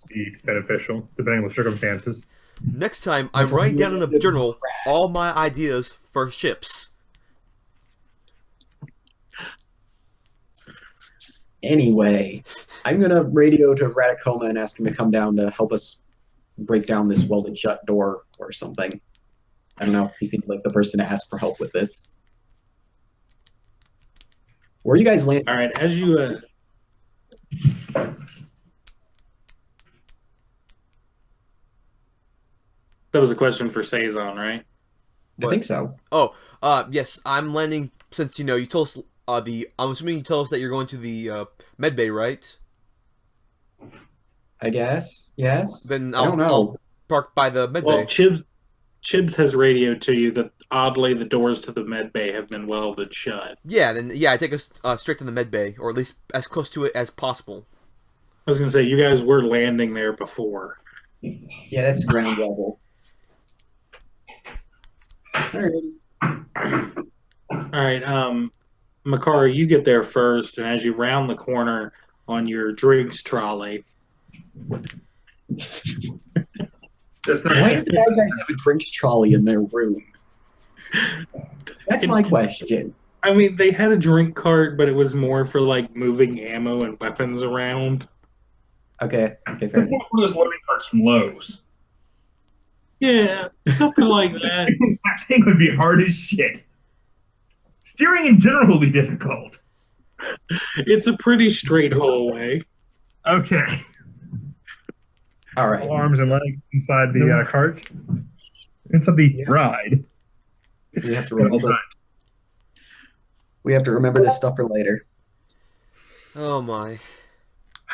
Speaker 6: be beneficial, depending on the circumstances.
Speaker 1: Next time, I'm writing down in a journal all my ideas for ships.
Speaker 3: Anyway, I'm gonna radio to Radicoma and ask him to come down to help us break down this welded shut door or something. I don't know. He seems like the person to ask for help with this. Where are you guys land?
Speaker 5: All right, as you that was a question for Saison, right?
Speaker 3: I think so.
Speaker 1: Oh, yes, I'm landing, since, you told us, I'm assuming you told us that you're going to the, med bay, right?
Speaker 3: I guess. Yes.
Speaker 1: Then
Speaker 3: I don't know.
Speaker 1: I'll park by the med
Speaker 5: Well,
Speaker 1: bay.
Speaker 5: Chibs has radioed to you that oddly the doors to the med bay have been welded shut.
Speaker 1: Yeah, then, I take us, straight to the med bay, or at least as close to it as possible.
Speaker 5: I was going to say, you guys were landing there before.
Speaker 3: Yeah, that's ground level. Alrighty.
Speaker 5: All right, Makara, you get there first, and as you round the corner on your drinks trolley,
Speaker 6: That's not
Speaker 3: Why did the bad guys have a drinks trolley in their room? That's my question.
Speaker 5: I mean, they had a drink cart, but it was more for like moving ammo and weapons around.
Speaker 3: Okay. Okay,
Speaker 6: It's
Speaker 3: fair
Speaker 6: like
Speaker 3: enough.
Speaker 6: one of those loading carts from Lowe's.
Speaker 5: Yeah, something like that.
Speaker 6: That thing would be hard as shit. Steering in general will be difficult.
Speaker 5: It's a pretty straight hallway.
Speaker 6: Okay.
Speaker 3: All right.
Speaker 6: Arms and legs inside the cart. Inside the
Speaker 3: Yeah.
Speaker 6: ride.
Speaker 3: We have to remember. We have to remember this stuff for later.
Speaker 1: Oh my.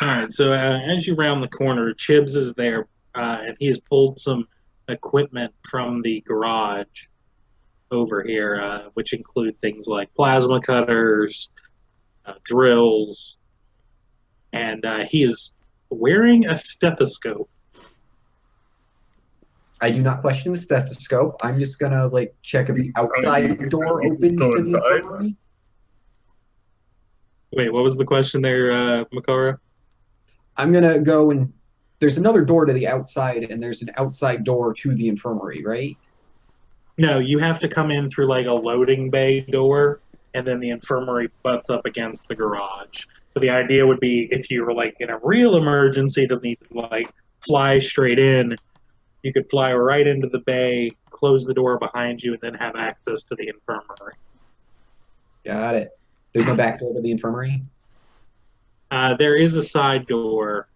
Speaker 5: All right, so as you round the corner, Chibs is there, and he has pulled some equipment from the garage over here, which include things like plasma cutters, drills, and he is wearing a stethoscope.
Speaker 3: I do not question the stethoscope. I'm just gonna check if the outside door opens
Speaker 6: Go
Speaker 3: to the
Speaker 6: inside.
Speaker 3: infirmary.
Speaker 5: Wait, what was the question there, Makara?
Speaker 3: I'm gonna go and there's another door to the outside, and there's an outside door to the infirmary, right?
Speaker 5: No, you have to come in through like a loading bay door, and then the infirmary butts up against the garage. So the idea would be if you were like in a real emergency to need to like fly straight in, you could fly right into the bay, close the door behind you, and then have access to the infirmary.
Speaker 3: Got it. There's no back door to the infirmary.
Speaker 5: There is a side door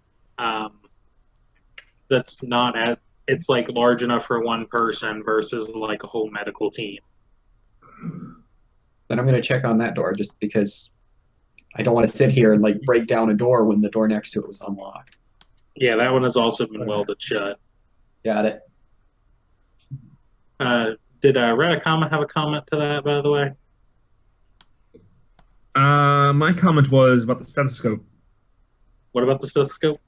Speaker 5: that's not at. It's like large enough for one person versus like a whole medical team.
Speaker 3: Then I'm gonna check on that door just because I don't want to sit here and break down a door when the door next to it was unlocked.
Speaker 5: Yeah, that one has also been welded shut.
Speaker 3: Got it.
Speaker 5: Did Radicama have a comment to that, by the way?
Speaker 6: My comment was about the stethoscope.
Speaker 5: What about the stethoscope?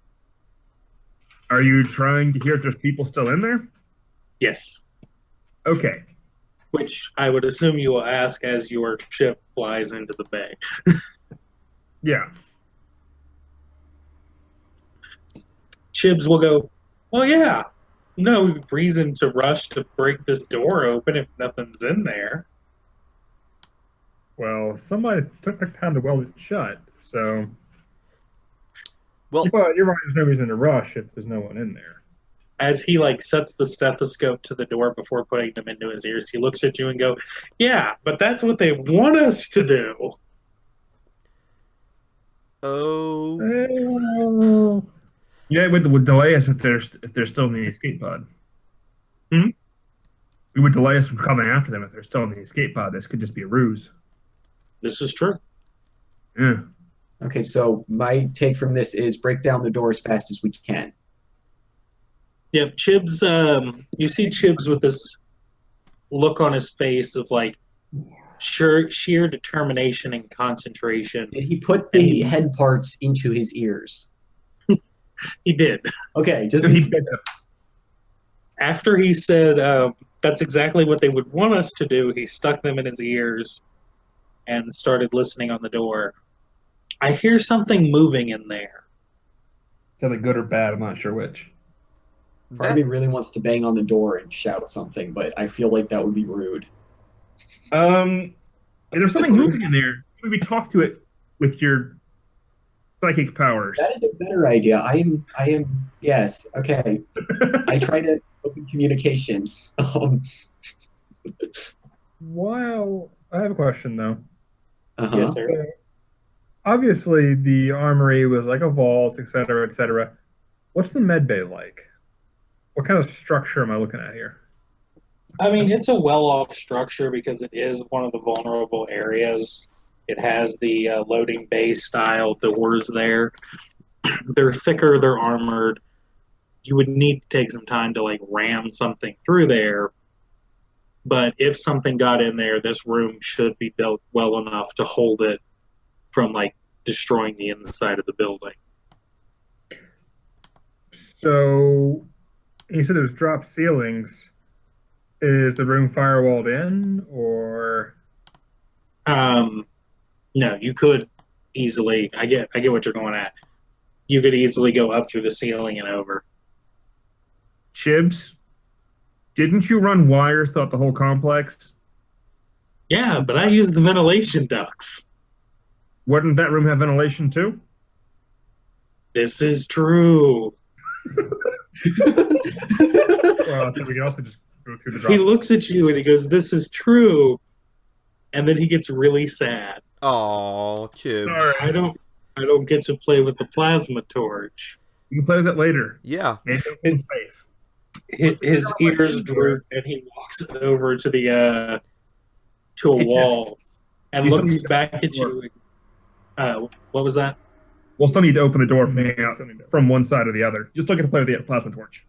Speaker 6: Are you trying to hear if there's people still in there?
Speaker 5: Yes.
Speaker 6: Okay.
Speaker 5: Which I would assume you will ask as your ship flies into the bay.
Speaker 6: Yeah.
Speaker 5: Chibs will go, well, yeah. No reason to rush to break this door open if nothing's in there.
Speaker 6: Well, somebody took the time to weld it shut, so.
Speaker 1: Well,
Speaker 6: But you're right. There's no reason to rush if there's no one in there.
Speaker 5: As he sets the stethoscope to the door before putting them into his ears, he looks at you and go, yeah, but that's what they want us to do.
Speaker 1: oh.
Speaker 6: Yeah, it would delay us if they're still in the escape pod.
Speaker 5: Hmm?
Speaker 6: It would delay us from coming after them if they're still in the escape pod. This could just be a ruse.
Speaker 5: This is true.
Speaker 6: Yeah.
Speaker 3: Okay, so my take from this is break down the door as fast as we can.
Speaker 5: Yeah, Chibs, you see Chibs with this look on his face of sheer determination and concentration.
Speaker 3: Did he put the head parts into his ears?
Speaker 5: He did.
Speaker 3: Okay, just
Speaker 6: So he picked up.
Speaker 5: After he said that's exactly what they would want us to do, he stuck them in his ears and started listening on the door. I hear something moving in there.
Speaker 6: Is that good or bad? I'm not sure which.
Speaker 3: part of me really wants to bang on the door and shout something, but I feel like that would be rude.
Speaker 6: If there's something moving in there, maybe talk to it with your psychic powers.
Speaker 3: That is a better idea. I am, yes, okay. I try to open communications.
Speaker 6: While I have a question though.
Speaker 3: Uh-huh.
Speaker 5: Yes, sir.
Speaker 6: Obviously, the armory was like a vault, et cetera, et cetera. What's the med bay like? What kind of structure am I looking at here?
Speaker 5: I mean, it's a well-off structure because it is one of the vulnerable areas. It has the loading bay style doors there. They're thicker, they're armored. You would need to take some time to like ram something through there. But if something got in there, this room should be built well enough to hold it from like destroying the inside of the building.
Speaker 6: So, you said there's drop ceilings. Is the room firewalled in, or?
Speaker 5: No, you could easily. I get what you're going at. You could easily go up through the ceiling and over.
Speaker 6: Chibs, didn't you run wires throughout the whole complex?
Speaker 5: Yeah, but I use the ventilation ducts.
Speaker 6: Wouldn't that room have ventilation too?
Speaker 5: This is true.
Speaker 6: Well, so we can also just go through the drop.
Speaker 5: He looks at you and he goes, "This is true," and then he gets really sad.
Speaker 1: Oh, Chibs.
Speaker 6: Sorry.
Speaker 5: I don't get to play with the plasma torch.
Speaker 6: You can play with it later.
Speaker 1: Yeah.
Speaker 6: Maybe in space.
Speaker 5: His ears droop, and he walks over to the to a wall and
Speaker 6: You still
Speaker 5: looks
Speaker 6: need to
Speaker 5: back
Speaker 6: open
Speaker 5: at
Speaker 6: the door.
Speaker 5: you. What was that?
Speaker 6: We'll still need to open the door from one side or the other. Just looking to play with the plasma torch.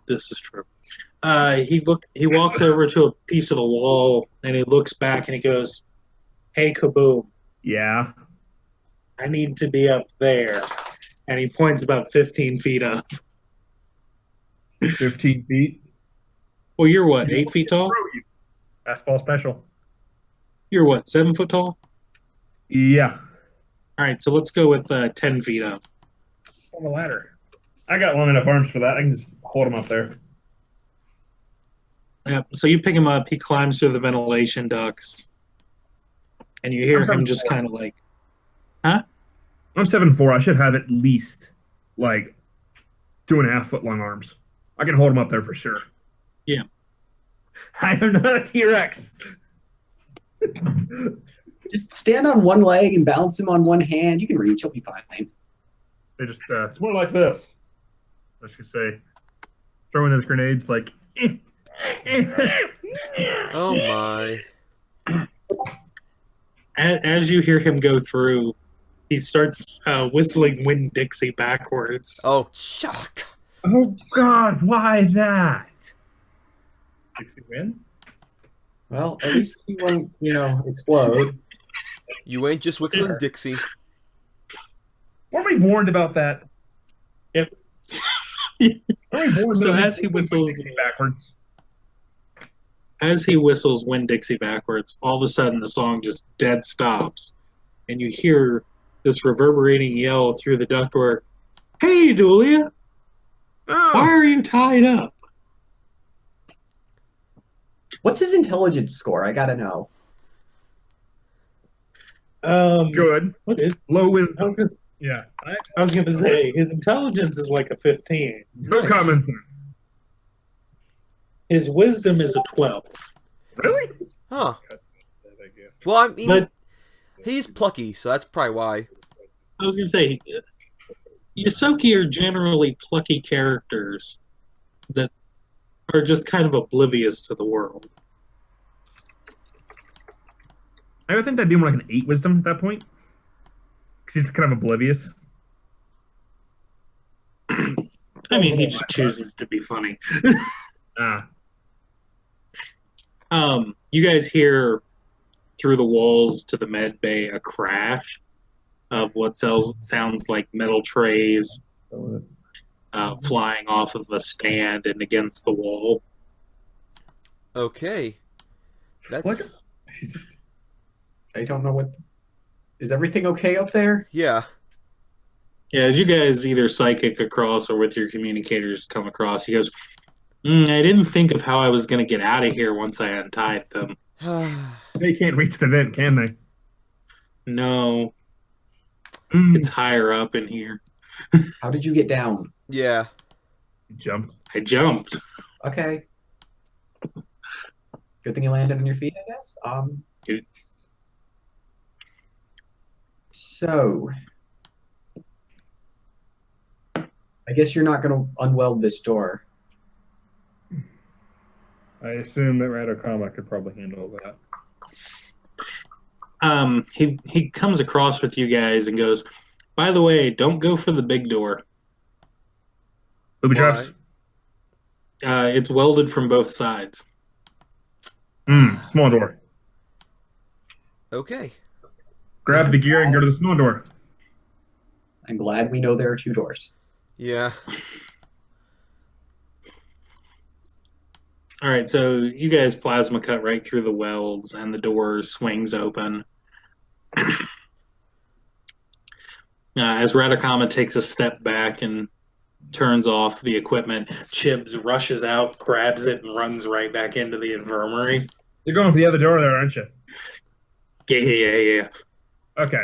Speaker 5: This is true. He walks over to a piece of the wall and he looks back and he goes, "Hey, Kaboom,
Speaker 6: Yeah.
Speaker 5: I need to be up there." And he points about 15 feet up.
Speaker 6: 15 feet.
Speaker 5: Well, you're what, 8 feet tall?
Speaker 6: Fastball special.
Speaker 5: You're what, 7 foot tall?
Speaker 6: Yeah.
Speaker 5: All right, so let's go with 10 feet up.
Speaker 6: On the ladder. I got long enough arms for that. I can just hold him up there.
Speaker 5: Yep. So you pick him up. He climbs through the ventilation ducts, and you hear him just kind of like,
Speaker 6: I'm 7'4". I should have at least like 2.5 foot long arms. I can hold him up there for sure.
Speaker 5: Yeah.
Speaker 6: I am not a T-Rex.
Speaker 3: Just stand on one leg and balance him on one hand. You can reach. You'll be fine.
Speaker 6: They just it's more like this. Let's just say throwing those grenades like
Speaker 1: Oh my.
Speaker 5: as you hear him go through, he starts whistling Win Dixie backwards.
Speaker 1: Oh, shock.
Speaker 6: Oh God, why that? Dixie win?
Speaker 3: Well, at least he won't, explode.
Speaker 1: You ain't just whistling Dixie.
Speaker 6: Weren't we warned about that?
Speaker 5: Yep.
Speaker 6: Weren't we warned
Speaker 5: So
Speaker 6: that
Speaker 5: as he whistles
Speaker 6: Dixie backwards?
Speaker 5: As he whistles Win Dixie backwards, all of a sudden the song just dead stops, and you hear this reverberating yell through the ductwork. "Hey, Dulia, why
Speaker 6: Oh,
Speaker 5: are you tied up?"
Speaker 3: What's his intelligence score? I gotta know.
Speaker 6: good.
Speaker 5: What is?
Speaker 6: Low win.
Speaker 5: I was gonna,
Speaker 6: Yeah.
Speaker 5: I was gonna say his intelligence is like a 15.
Speaker 6: No
Speaker 1: Nice.
Speaker 6: comments.
Speaker 5: His wisdom is a 12.
Speaker 6: Really?
Speaker 1: Huh. Well, I mean,
Speaker 5: But
Speaker 1: he's plucky, so that's probably why.
Speaker 5: I was gonna say, Yosoki are generally plucky characters that are just kind of oblivious to the world.
Speaker 6: I would think that'd be more like an 8 wisdom at that point. Because he's kind of oblivious.
Speaker 5: I mean, he just chooses to be funny.
Speaker 6: Ah.
Speaker 5: You guys hear through the walls to the med bay a crash, of what sounds like metal trays flying off of the stand and against the wall.
Speaker 1: Okay. That's
Speaker 6: What?
Speaker 3: I don't know what. Is everything okay up there?
Speaker 1: yeah.
Speaker 5: Yeah, as you guys either psychic across or with your communicators come across, he goes, I didn't think of how I was going to get out of here once I untied them.
Speaker 6: They can't reach the vent, can they?
Speaker 5: No,
Speaker 6: Mm.
Speaker 5: it's higher up in here.
Speaker 3: How did you get down?
Speaker 1: Yeah.
Speaker 6: Jump.
Speaker 5: I jumped.
Speaker 3: Okay. Good thing you landed on your feet, I guess.
Speaker 5: Good.
Speaker 3: So, I guess you're not going to unweld this door.
Speaker 6: I assume that Radokama could probably handle that.
Speaker 5: He comes across with you guys and goes, by the way, don't go for the big door.
Speaker 6: Booby
Speaker 1: Why?
Speaker 6: traps.
Speaker 5: It's welded from both sides.
Speaker 6: Small door.
Speaker 1: Okay.
Speaker 6: Grab the gear and go to the small door.
Speaker 3: I'm glad we know there are two doors.
Speaker 1: Yeah.
Speaker 5: All right, so you guys plasma cut right through the welds, and the door swings open. As Radakama takes a step back and turns off the equipment, Chibs rushes out, grabs it, and runs right back into the infirmary.
Speaker 6: You're going for the other door there, aren't you?
Speaker 5: Yeah.
Speaker 6: Okay.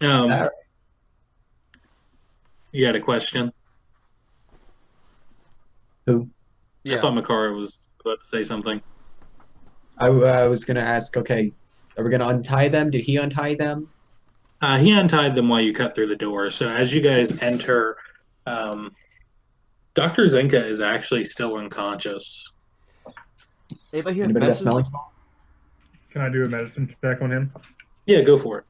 Speaker 3: Alright.
Speaker 5: You had a question?
Speaker 3: Who?
Speaker 5: I
Speaker 1: Yeah.
Speaker 5: thought Makara was about to say something.
Speaker 3: I was going to ask, okay, are we going to untie them? Did he untie them?
Speaker 5: He untied them while you cut through the door. So as you guys enter, Dr. Zenka is actually still unconscious.
Speaker 1: Anybody here have
Speaker 3: Anybody got
Speaker 1: medicine?
Speaker 3: smelling salts?
Speaker 6: Can I do a medicine check on him?
Speaker 5: Yeah, go for it.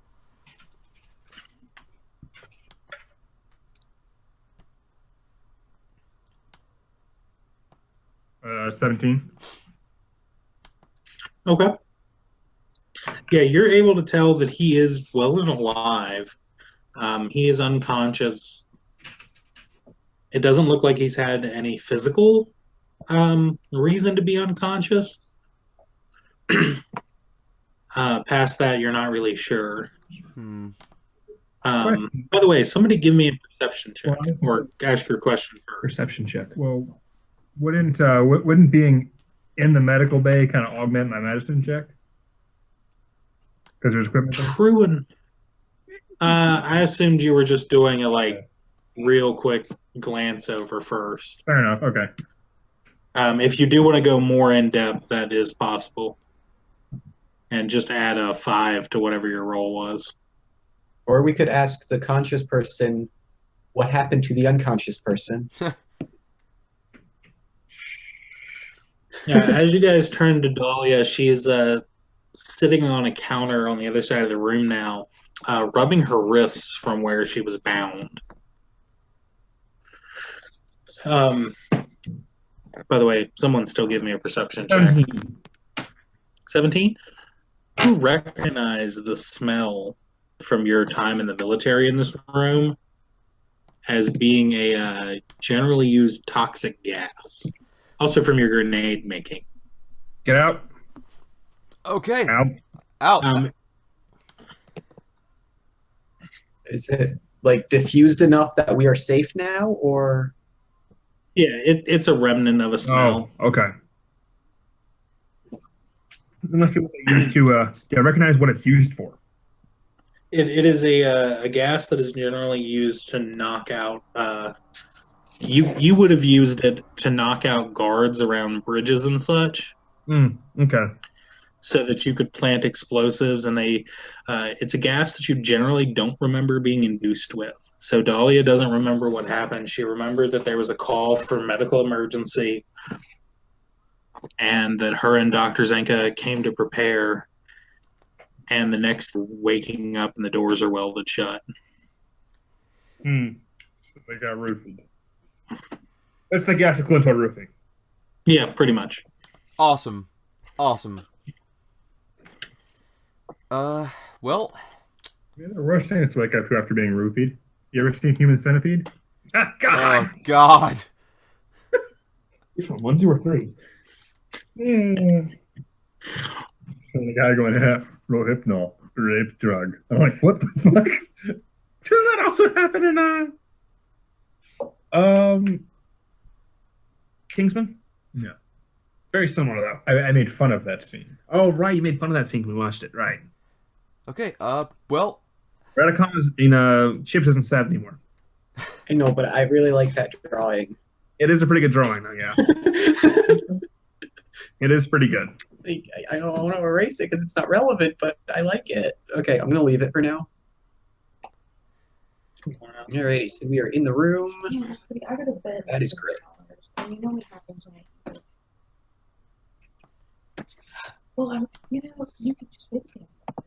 Speaker 6: 17.
Speaker 5: Okay. Yeah, you're able to tell that he is well and alive. He is unconscious. It doesn't look like he's had any physical reason to be unconscious. Past that, you're not really sure.
Speaker 1: Hmm.
Speaker 5: By the way, somebody give me a perception check or ask your question first.
Speaker 6: Perception check. Well, wouldn't being in the medical bay kind of augment my medicine check? Because there's equipment there?
Speaker 5: True, and I assumed you were just doing a real quick glance over first.
Speaker 6: Fair enough. Okay.
Speaker 5: If you do want to go more in depth, that is possible, and just add a 5 to whatever your roll was.
Speaker 3: Or we could ask the conscious person what happened to the unconscious person.
Speaker 5: Yeah, as you guys turn to Dahlia, she's sitting on a counter on the other side of the room now, rubbing her wrists from where she was bound. By the way, someone still give me a perception check. 17? You recognize the smell from your time in the military in this room as being a generally used toxic gas. Also from your grenade making.
Speaker 6: Get out.
Speaker 1: Okay.
Speaker 6: Out.
Speaker 1: Out.
Speaker 3: Is it diffused enough that we are safe now, or?
Speaker 5: Yeah, it's a remnant of a smell.
Speaker 6: Oh, okay. It must be what they use to recognize what it's used for.
Speaker 5: It is a gas that is generally used to knock out. You would have used it to knock out guards around bridges and such,
Speaker 6: Okay.
Speaker 5: so that you could plant explosives. And it's a gas that you generally don't remember being induced with. So Dahlia doesn't remember what happened. She remembered that there was a call for medical emergency, and that her and Dr. Zenka came to prepare. And the next waking up and the doors are welded shut.
Speaker 6: So they got roofied. That's the gas equivalent to roofing.
Speaker 5: Yeah, pretty much.
Speaker 1: Awesome. Awesome. Well,
Speaker 4: Yeah, the worst thing is to wake up to after being roofied. You ever seen Human Centipede? Ah, God!
Speaker 1: oh God.
Speaker 6: Which one? 1, 2, or 3?
Speaker 4: And the guy going, yeah, Rohypnol, rape drug. I'm like, what the fuck? Does that also happen in
Speaker 6: Kingsman?
Speaker 4: Yeah.
Speaker 6: Very similar to that.
Speaker 4: I made fun of that scene.
Speaker 6: Oh, right. You made fun of that scene when we watched it. Right.
Speaker 1: Okay. Well,
Speaker 6: Radicon is Chips isn't sad anymore.
Speaker 3: I know, but I really like that drawing.
Speaker 6: It is a pretty good drawing, though. Yeah, it is pretty good.
Speaker 3: I don't want to erase it because it's not relevant, but I like it. Okay, I'm gonna leave it for now. Alrighty, so we are in the room.
Speaker 7: Yeah, I go to bed.
Speaker 3: That is great.
Speaker 7: And you know what happens when I go to well, you could just wait for something.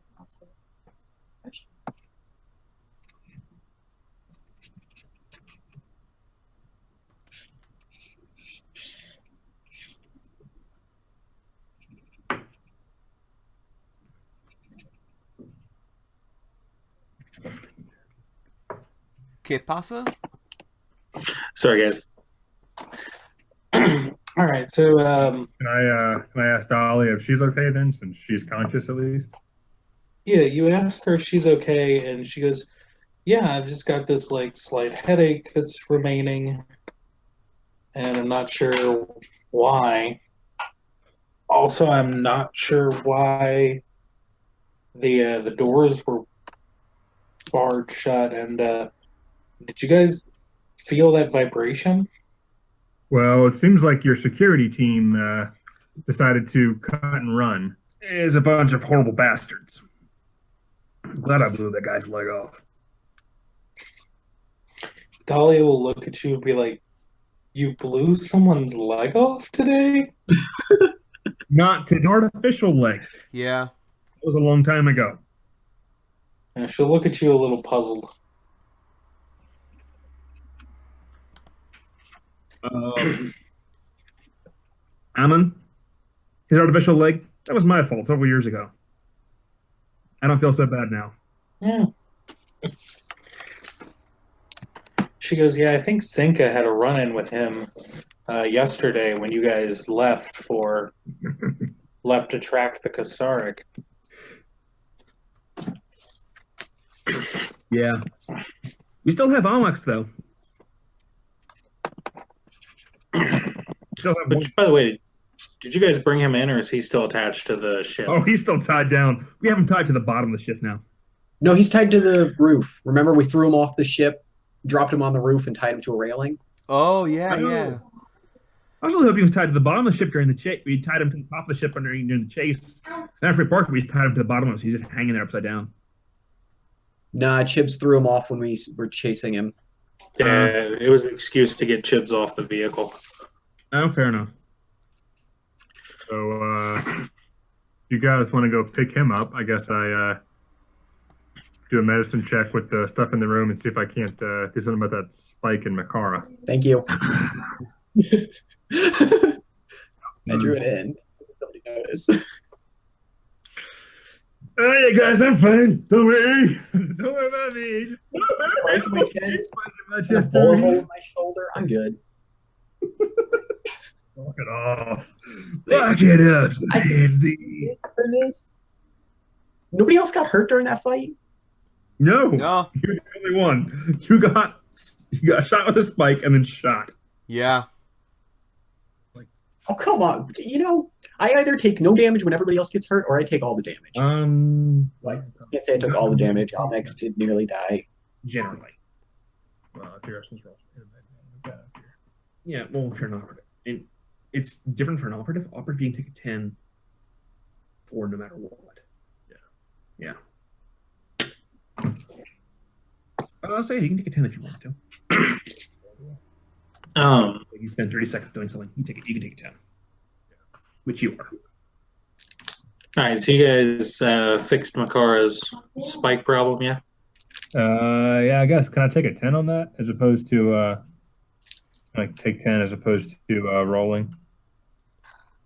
Speaker 1: ¿Qué pasa?
Speaker 5: Sorry, guys. All right, so
Speaker 4: Can I ask Dolly if she's okay then, since she's conscious at least?
Speaker 5: yeah, you ask her if she's okay, and she goes, "Yeah, I've just got this like slight headache that's remaining, and I'm not sure why. Also, I'm not sure why the doors were barred shut. And did you guys feel that vibration?"
Speaker 4: Well, it seems like your security team decided to cut and run.
Speaker 6: Is a bunch of horrible bastards. I'm glad I blew that guy's leg off.
Speaker 5: Dahlia will look at you and be like, "You blew someone's leg off today?"
Speaker 6: Not to an artificial leg.
Speaker 1: Yeah.
Speaker 6: That was a long time ago.
Speaker 5: And she'll look at you a little puzzled.
Speaker 6: Ammon, his artificial leg, that was my fault several years ago. I don't feel so bad now.
Speaker 5: Yeah. She goes, "Yeah, I think Sinka had a run-in with him yesterday when you guys left to track the Kasaric."
Speaker 6: Yeah. We still have Onyx, though. Still have one.
Speaker 5: Which, by the way, did you guys bring him in, or is he still attached to the ship?
Speaker 6: Oh, he's still tied down. We have him tied to the bottom of the ship now.
Speaker 3: No, he's tied to the roof. Remember, we threw him off the ship, dropped him on the roof, and tied him to a railing?
Speaker 1: Oh yeah,
Speaker 6: Oh.
Speaker 1: yeah.
Speaker 6: I was really hoping he was tied to the bottom of the ship during the chase. We tied him to the top of the ship during the chase. And after we parked, we tied him to the bottom of it, so he's just hanging there upside down.
Speaker 3: Nah, Chibs threw him off when we were chasing him.
Speaker 5: Yeah, it was an excuse to get Chibs off the vehicle.
Speaker 6: Oh, fair enough.
Speaker 4: So, you guys want to go pick him up? I guess I do a medicine check with the stuff in the room and see if I can't do something about that spike in Makara.
Speaker 3: Thank you. I drew it in. Somebody noticed.
Speaker 4: Hey guys, I'm fine. Don't worry. Don't worry about me.
Speaker 3: Right to my chest,
Speaker 4: My
Speaker 3: and a
Speaker 4: chest
Speaker 3: bullet
Speaker 4: hurts.
Speaker 3: hole in my shoulder. I'm good.
Speaker 4: Knock it off. Knock it up, Ramsey.
Speaker 3: For this, nobody else got hurt during that fight.
Speaker 4: No,
Speaker 1: No.
Speaker 4: you're the only one. You got shot with a spike and then shot.
Speaker 1: Yeah.
Speaker 3: Oh, come on. You know, I either take no damage when everybody else gets hurt, or I take all the damage. I can't say I took all the damage. Almex did nearly die.
Speaker 6: Generally.
Speaker 4: Well, if your essence rolls.
Speaker 6: Yeah, well, if you're an operative. And it's different for an operative. Operative, you can take a 10 for no matter what. Yeah. I'll say you can take a 10 if you want to. You spend 30 seconds doing something, you can take a 10. Which you are.
Speaker 5: All right, so you guys fixed Makara's spike problem, yeah?
Speaker 4: Yeah, I guess. Can I take a 10 on that as opposed to like take 10 as opposed to rolling?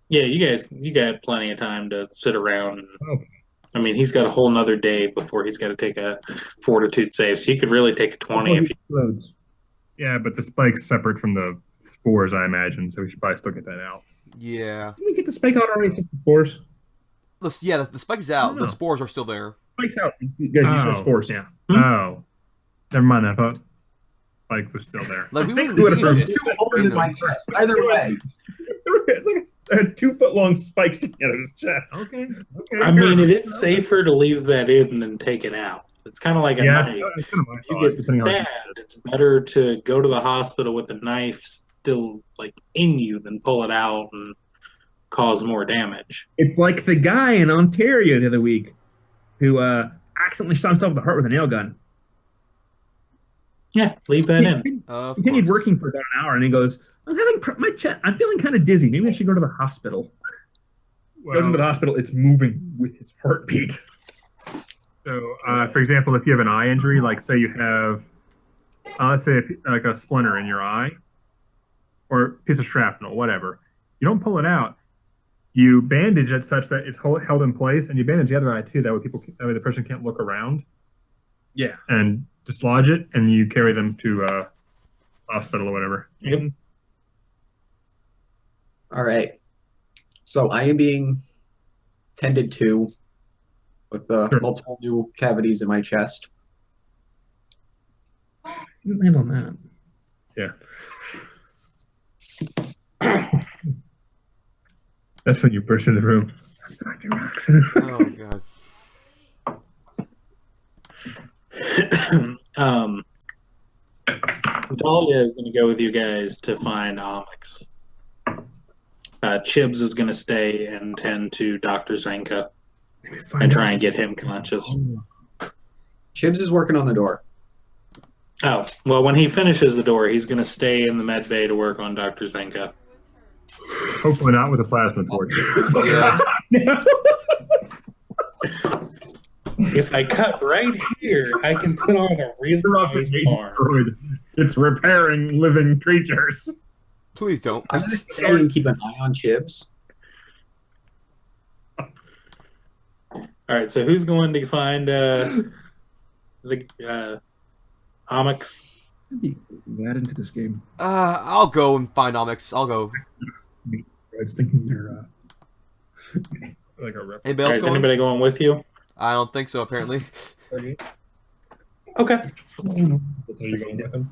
Speaker 5: Yeah, you got plenty of time to sit around and
Speaker 4: Okay.
Speaker 5: I mean, he's got a whole nother day before he's got to take a fortitude save, so you could really take a 20 if you.
Speaker 6: Loads. Yeah, but the spike's separate from the spores, I imagine, so we should probably still get that out.
Speaker 1: Yeah.
Speaker 6: Did we get the spike out already since the spores?
Speaker 1: Yeah, the spike is out.
Speaker 6: Oh.
Speaker 1: The spores are still there.
Speaker 6: Spike's out. You guys use the spores, yeah.
Speaker 5: Hmm?
Speaker 6: Oh. Never mind, I thought spike was still there.
Speaker 1: Like, we
Speaker 6: I think
Speaker 1: wouldn't
Speaker 6: we would've
Speaker 1: need
Speaker 6: thrown
Speaker 1: this.
Speaker 3: Older than my chest. Either way.
Speaker 6: It's like a 2-foot-long spike sticking out of his chest. Okay.
Speaker 5: I mean, it is safer to leave that in than take it out. It's kind of like a knife.
Speaker 6: It's kind of my
Speaker 5: If you
Speaker 6: thought,
Speaker 5: get
Speaker 6: depending on-
Speaker 5: stabbed, it's better to go to the hospital with the knife still like in you than pull it out and cause more damage.
Speaker 6: It's like the guy in Ontario the other week who accidentally shot himself in the heart with a nail gun.
Speaker 5: Yeah, leave that in.
Speaker 6: He continued working for about an hour, and he goes, "I'm having my chest. I'm feeling kind of dizzy. Maybe I should go to the hospital." Goes into the hospital. It's moving with his heartbeat. So, for example, if you have an eye injury, like say you have, let's say like a splinter in your eye, or a piece of shrapnel, whatever, you don't pull it out. You bandage it such that it's held in place, and you bandage the other eye too. That way the person can't look around. Yeah, and dislodge it, and you carry them to hospital or whatever.
Speaker 5: Yep.
Speaker 3: All right. So I am being tended to with the
Speaker 6: Sure.
Speaker 3: multiple new cavities in my chest.
Speaker 6: Didn't land on that. Yeah. That's when you burst in the room. Dr. Rox.
Speaker 1: Oh god.
Speaker 5: Dahlia is going to go with you guys to find Onyx. Chibs is going to stay and tend to Dr. Zenka and try and get him conscious.
Speaker 3: Chibs is working on the door.
Speaker 5: Oh, well, when he finishes the door, he's going to stay in the med bay to work on Dr. Zenka.
Speaker 6: Hopefully not with a plasma torch.
Speaker 1: Yeah.
Speaker 5: If I cut right here, I can put on a really nice arm.
Speaker 6: It's repairing living creatures.
Speaker 1: Please don't.
Speaker 3: I'm going to stay and keep an eye on Chibs.
Speaker 5: All right, so who's going to find the Onyx?
Speaker 6: Add into this game.
Speaker 1: I'll go and find Onyx. I'll go.
Speaker 6: I was thinking they're like a rep.
Speaker 1: Anybody
Speaker 5: All right,
Speaker 1: else
Speaker 5: is
Speaker 1: going?
Speaker 5: anybody going with you?
Speaker 1: I don't think so, apparently.
Speaker 5: Okay.
Speaker 6: Are you going with them?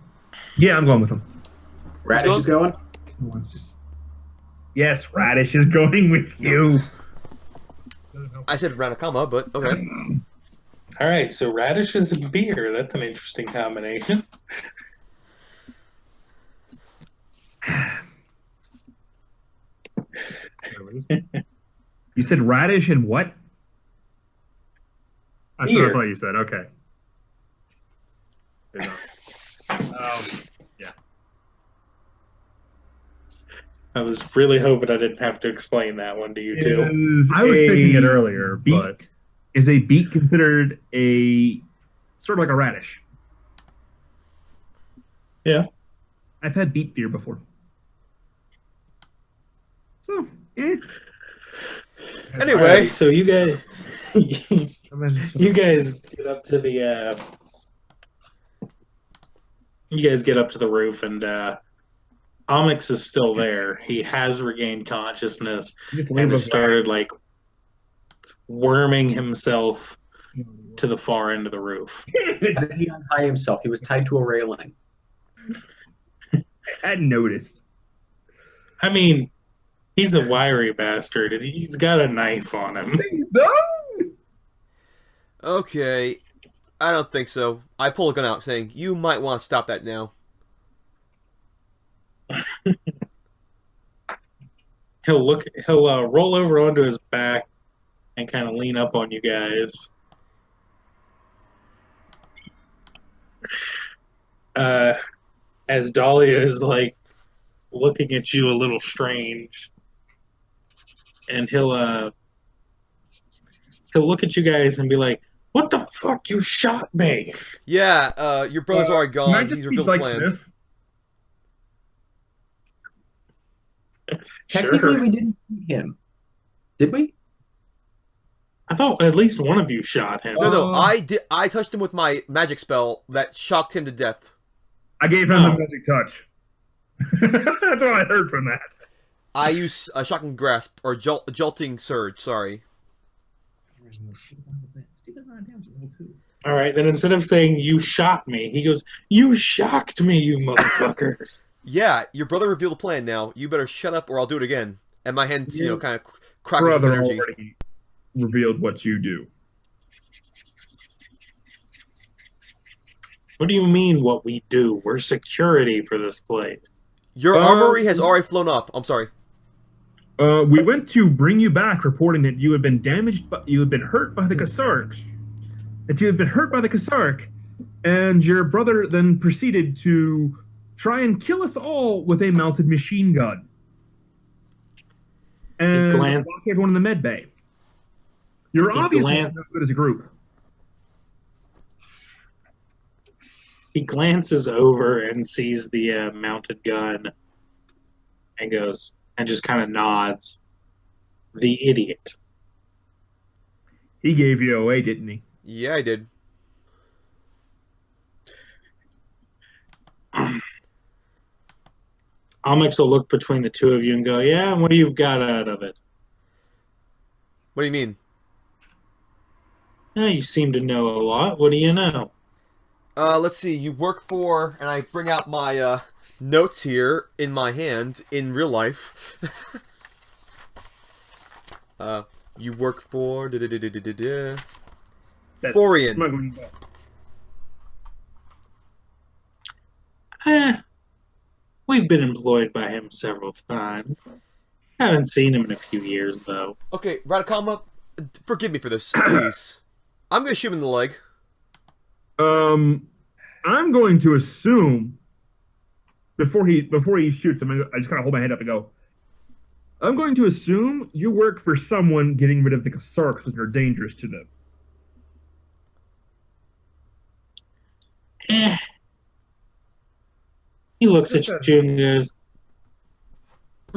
Speaker 6: Yeah, I'm going with them.
Speaker 3: Radish is going.
Speaker 6: Yes, Radish is going with you.
Speaker 1: I said Ranakama, but okay.
Speaker 5: All right, so radishes and beer. That's an interesting combination.
Speaker 6: You said radish and what? That's what I
Speaker 5: Beer.
Speaker 6: thought you said. Okay. There you go.
Speaker 5: I was really hoping I didn't have to explain that one to you two.
Speaker 6: I was thinking it earlier, but is a beet considered a sort of like a radish?
Speaker 5: Yeah.
Speaker 6: I've had beet beer before. So,
Speaker 5: All
Speaker 1: Anyway,
Speaker 5: right, so you guys, you guys get up to the, roof, and Onyx is still there. He has regained consciousness and has started like worming himself to the far end of the roof.
Speaker 3: How did he untie himself? He was tied to a railing.
Speaker 6: I hadn't noticed.
Speaker 5: I mean, he's a wiry bastard. He's got a knife on him.
Speaker 1: okay. I don't think so. I pull a gun out saying, you might want to stop that now.
Speaker 5: He'll roll over onto his back and kind of lean up on you guys. As Dahlia is like looking at you a little strange, and he'll look at you guys and be like, "What the fuck? You shot me!"
Speaker 1: Yeah, your brother's already
Speaker 6: Can I
Speaker 1: gone.
Speaker 6: just
Speaker 1: He's
Speaker 6: be
Speaker 1: revealed the
Speaker 6: like
Speaker 1: plan.
Speaker 6: this?
Speaker 3: Technically,
Speaker 5: Sure.
Speaker 3: we didn't shoot him. Did we?
Speaker 5: I thought at least one of you shot him.
Speaker 1: No,
Speaker 4: Oh.
Speaker 1: I did. I touched him with my magic spell that shocked him to death.
Speaker 4: I gave him
Speaker 5: Oh.
Speaker 4: the magic touch. That's what I heard from that.
Speaker 1: I use a shocking grasp or jolting surge. Sorry.
Speaker 5: All right, then instead of saying you shot me, he goes, "You shocked me, you motherfucker."
Speaker 1: Yeah, your brother revealed the plan. Now you better shut up, or I'll do it again. And my hands, kind of cracking with
Speaker 4: Brother
Speaker 1: energy.
Speaker 4: already revealed what you do.
Speaker 5: What do you mean? What we do? We're security for this place.
Speaker 1: Your armory has already flown off. I'm sorry.
Speaker 4: We went to bring you back, reporting that you had been damaged, but you had been hurt by the Kasarks. That you had been hurt by the Kasark, and your brother then proceeded to try and kill us all with a mounted machine gun. And
Speaker 5: glanced-
Speaker 4: lock everyone in the med bay. You're
Speaker 5: He
Speaker 4: obviously
Speaker 5: glanced-
Speaker 4: not good as a group.
Speaker 5: He glances over and sees the mounted gun and goes, and just kind of nods. The idiot.
Speaker 4: He gave you away, didn't he?
Speaker 1: Yeah, I did.
Speaker 5: Amix will look between the two of you and go, "Yeah, what do you got out of it?"
Speaker 1: What do you mean?
Speaker 5: You seem to know a lot. What do you know?
Speaker 1: Let's see. You work for, and I bring out my notes here in my hand in real life. You work for
Speaker 4: That's
Speaker 1: Forian.
Speaker 4: smuggling gun.
Speaker 5: We've been employed by him several times. Haven't seen him in a few years, though.
Speaker 1: Okay, Radakama, forgive me for this, please. I'm gonna shoot him in the leg.
Speaker 4: I'm going to assume before he shoots him, I just kind of hold my head up and go. I'm going to assume you work for someone getting rid of the Kasarks because they're dangerous to them.
Speaker 5: He looks at you and goes,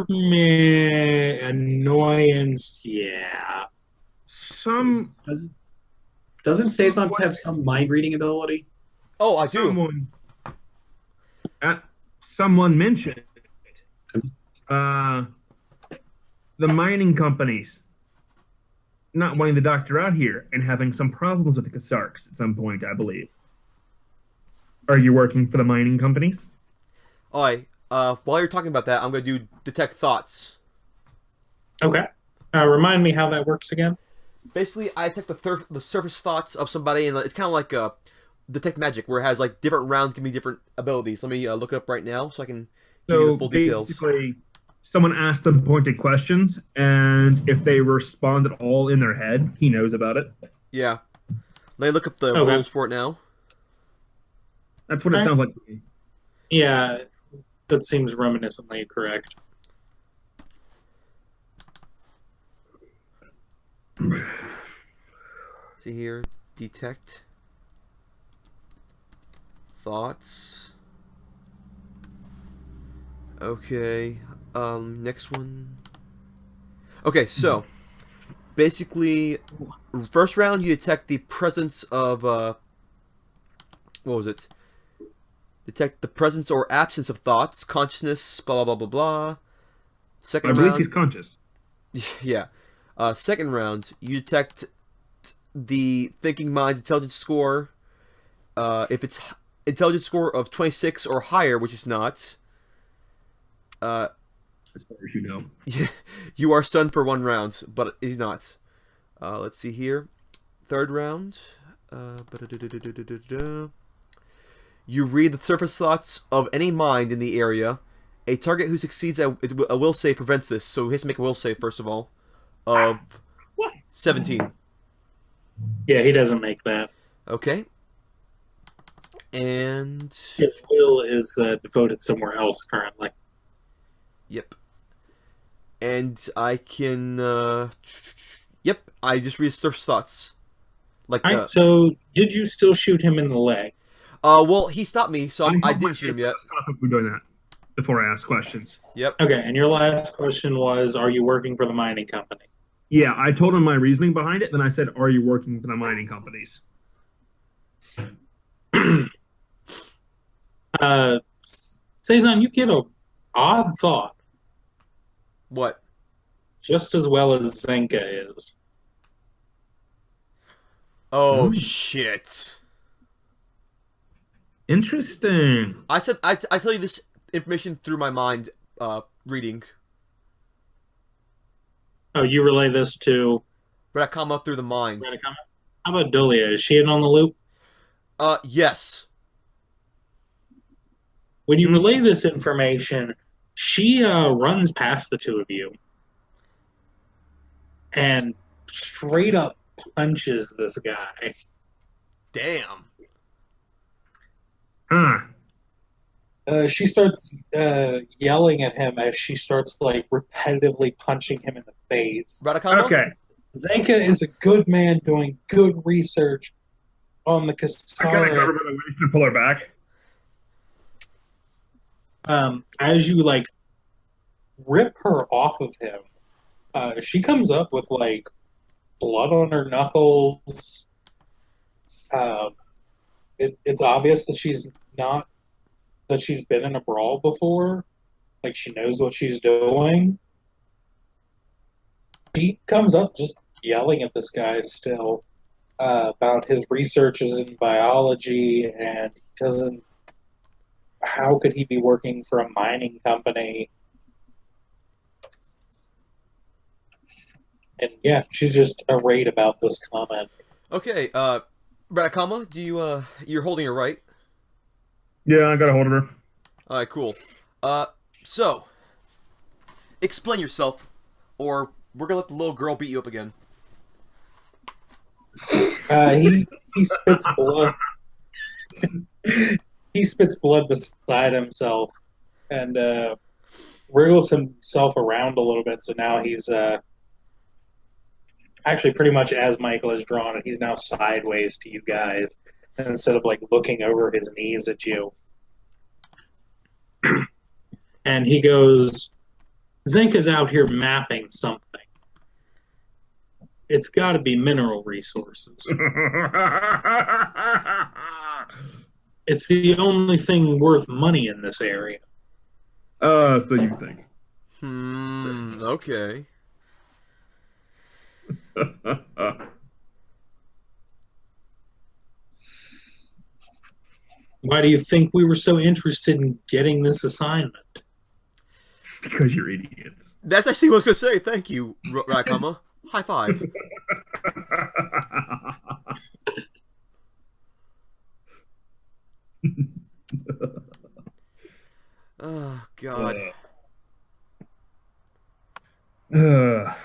Speaker 5: "Meh, annoyance, yeah."
Speaker 4: Some
Speaker 3: Doesn't Saisons have some mind reading ability?
Speaker 1: Oh, I do.
Speaker 4: someone mentioned the mining companies not wanting the doctor out here and having some problems with the Kasarks at some point, I believe. Are you working for the mining companies?
Speaker 1: Alright, while you're talking about that, I'm gonna do detect thoughts.
Speaker 5: Okay. Remind me how that works again.
Speaker 1: Basically, I detect the surface thoughts of somebody, and it's kind of like detect magic, where it has like different rounds give me different abilities. Let me look it up right now so I can give you the full details.
Speaker 4: Basically, someone asked them pointed questions, and if they respond at all in their head, he knows about it.
Speaker 1: Yeah. Let me look up the
Speaker 5: Okay.
Speaker 1: rules for it now.
Speaker 4: That's what it
Speaker 5: Okay.
Speaker 4: sounds like to me.
Speaker 5: Yeah, that seems reminiscently correct.
Speaker 1: See here, detect thoughts. Okay, next one. Okay, so basically, first round you detect the presence of what was it? Detect the presence or absence of thoughts, consciousness, blah blah blah blah blah.
Speaker 4: I
Speaker 1: Second
Speaker 4: believe
Speaker 1: round,
Speaker 4: he's conscious.
Speaker 1: yeah. Second round, you detect the thinking mind's intelligence score. If it's intelligence score of 26 or higher, which is not,
Speaker 4: As far as you know.
Speaker 1: you are stunned for 1 round, but he's not. Let's see here. Third round. You read the surface thoughts of any mind in the area. A target who succeeds at a will save prevents this, so he has to make a will save first of all. Of 17.
Speaker 5: Yeah, he doesn't make that.
Speaker 1: Okay. And
Speaker 5: His will is devoted somewhere else currently.
Speaker 1: yep. And I can yep, I just read surface thoughts. Like
Speaker 5: All right, so did you still shoot him in the leg?
Speaker 1: well, he stopped me, so I didn't shoot him yet.
Speaker 4: Stop if we're doing that before I ask questions.
Speaker 1: Yep.
Speaker 5: Okay, and your last question was, are you working for the mining company?
Speaker 6: Yeah, I told him my reasoning behind it. Then I said, "Are you working for the mining companies?"
Speaker 5: Saison, you get a odd thought
Speaker 1: What?
Speaker 5: just as well as Zenka is.
Speaker 1: Oh, shit.
Speaker 6: Interesting.
Speaker 1: I said I tell you this information through my mind reading.
Speaker 5: Oh, you relay this to
Speaker 1: But I come up through the mind.
Speaker 5: Radicama? How about Dulia? Is she in on the loop?
Speaker 1: Yes.
Speaker 5: When you relay this information, she runs past the two of you and straight up punches this guy.
Speaker 1: Damn.
Speaker 6: Huh.
Speaker 5: She starts yelling at him as she starts like repetitively punching him in the face.
Speaker 1: Radicama?
Speaker 6: Okay.
Speaker 5: Zanka is a good man doing good research on the
Speaker 6: I gotta cover
Speaker 5: Kasara.
Speaker 6: by the waist and pull her back.
Speaker 5: As you like rip her off of him, she comes up with like blood on her knuckles. It's obvious that she's been in a brawl before. Like she knows what she's doing. She comes up just yelling at this guy still about his researches in biology, and he doesn't. How could he be working for a mining company? And yeah, she's just irate about this comment.
Speaker 1: Okay, Radicama, do you, you're holding her right?
Speaker 6: Yeah, I got a hold of her.
Speaker 1: Alright, cool. So, explain yourself, or we're gonna let the little girl beat you up again.
Speaker 5: He spits blood. He spits blood beside himself and wriggles himself around a little bit. So now he's actually pretty much as Michael has drawn it. He's now sideways to you guys instead of like looking over his knees at you. And he goes, Zenka's out here mapping something. It's got to be mineral resources. It's the only thing worth money in this area.
Speaker 6: So you think.
Speaker 1: Okay.
Speaker 5: Why do you think we were so interested in getting this assignment?
Speaker 6: Because you're idiots.
Speaker 1: That's actually what I was gonna say. Thank you, Radicama. High five. Oh, God.
Speaker 5: Are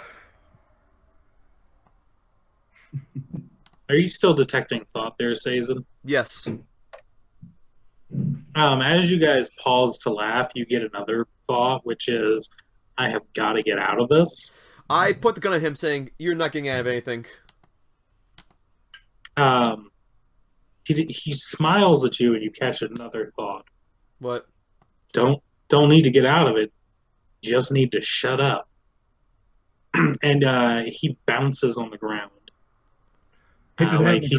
Speaker 5: you still detecting thought there, Sazen?
Speaker 1: Yes.
Speaker 5: As you guys pause to laugh, you get another thought, which is, I have got to get out of this.
Speaker 1: I put the gun at him saying, you're not getting out of anything.
Speaker 5: He smiles at you and you catch another thought.
Speaker 1: What?
Speaker 5: Don't need to get out of it. Just need to shut up. And he bounces on the ground. Like he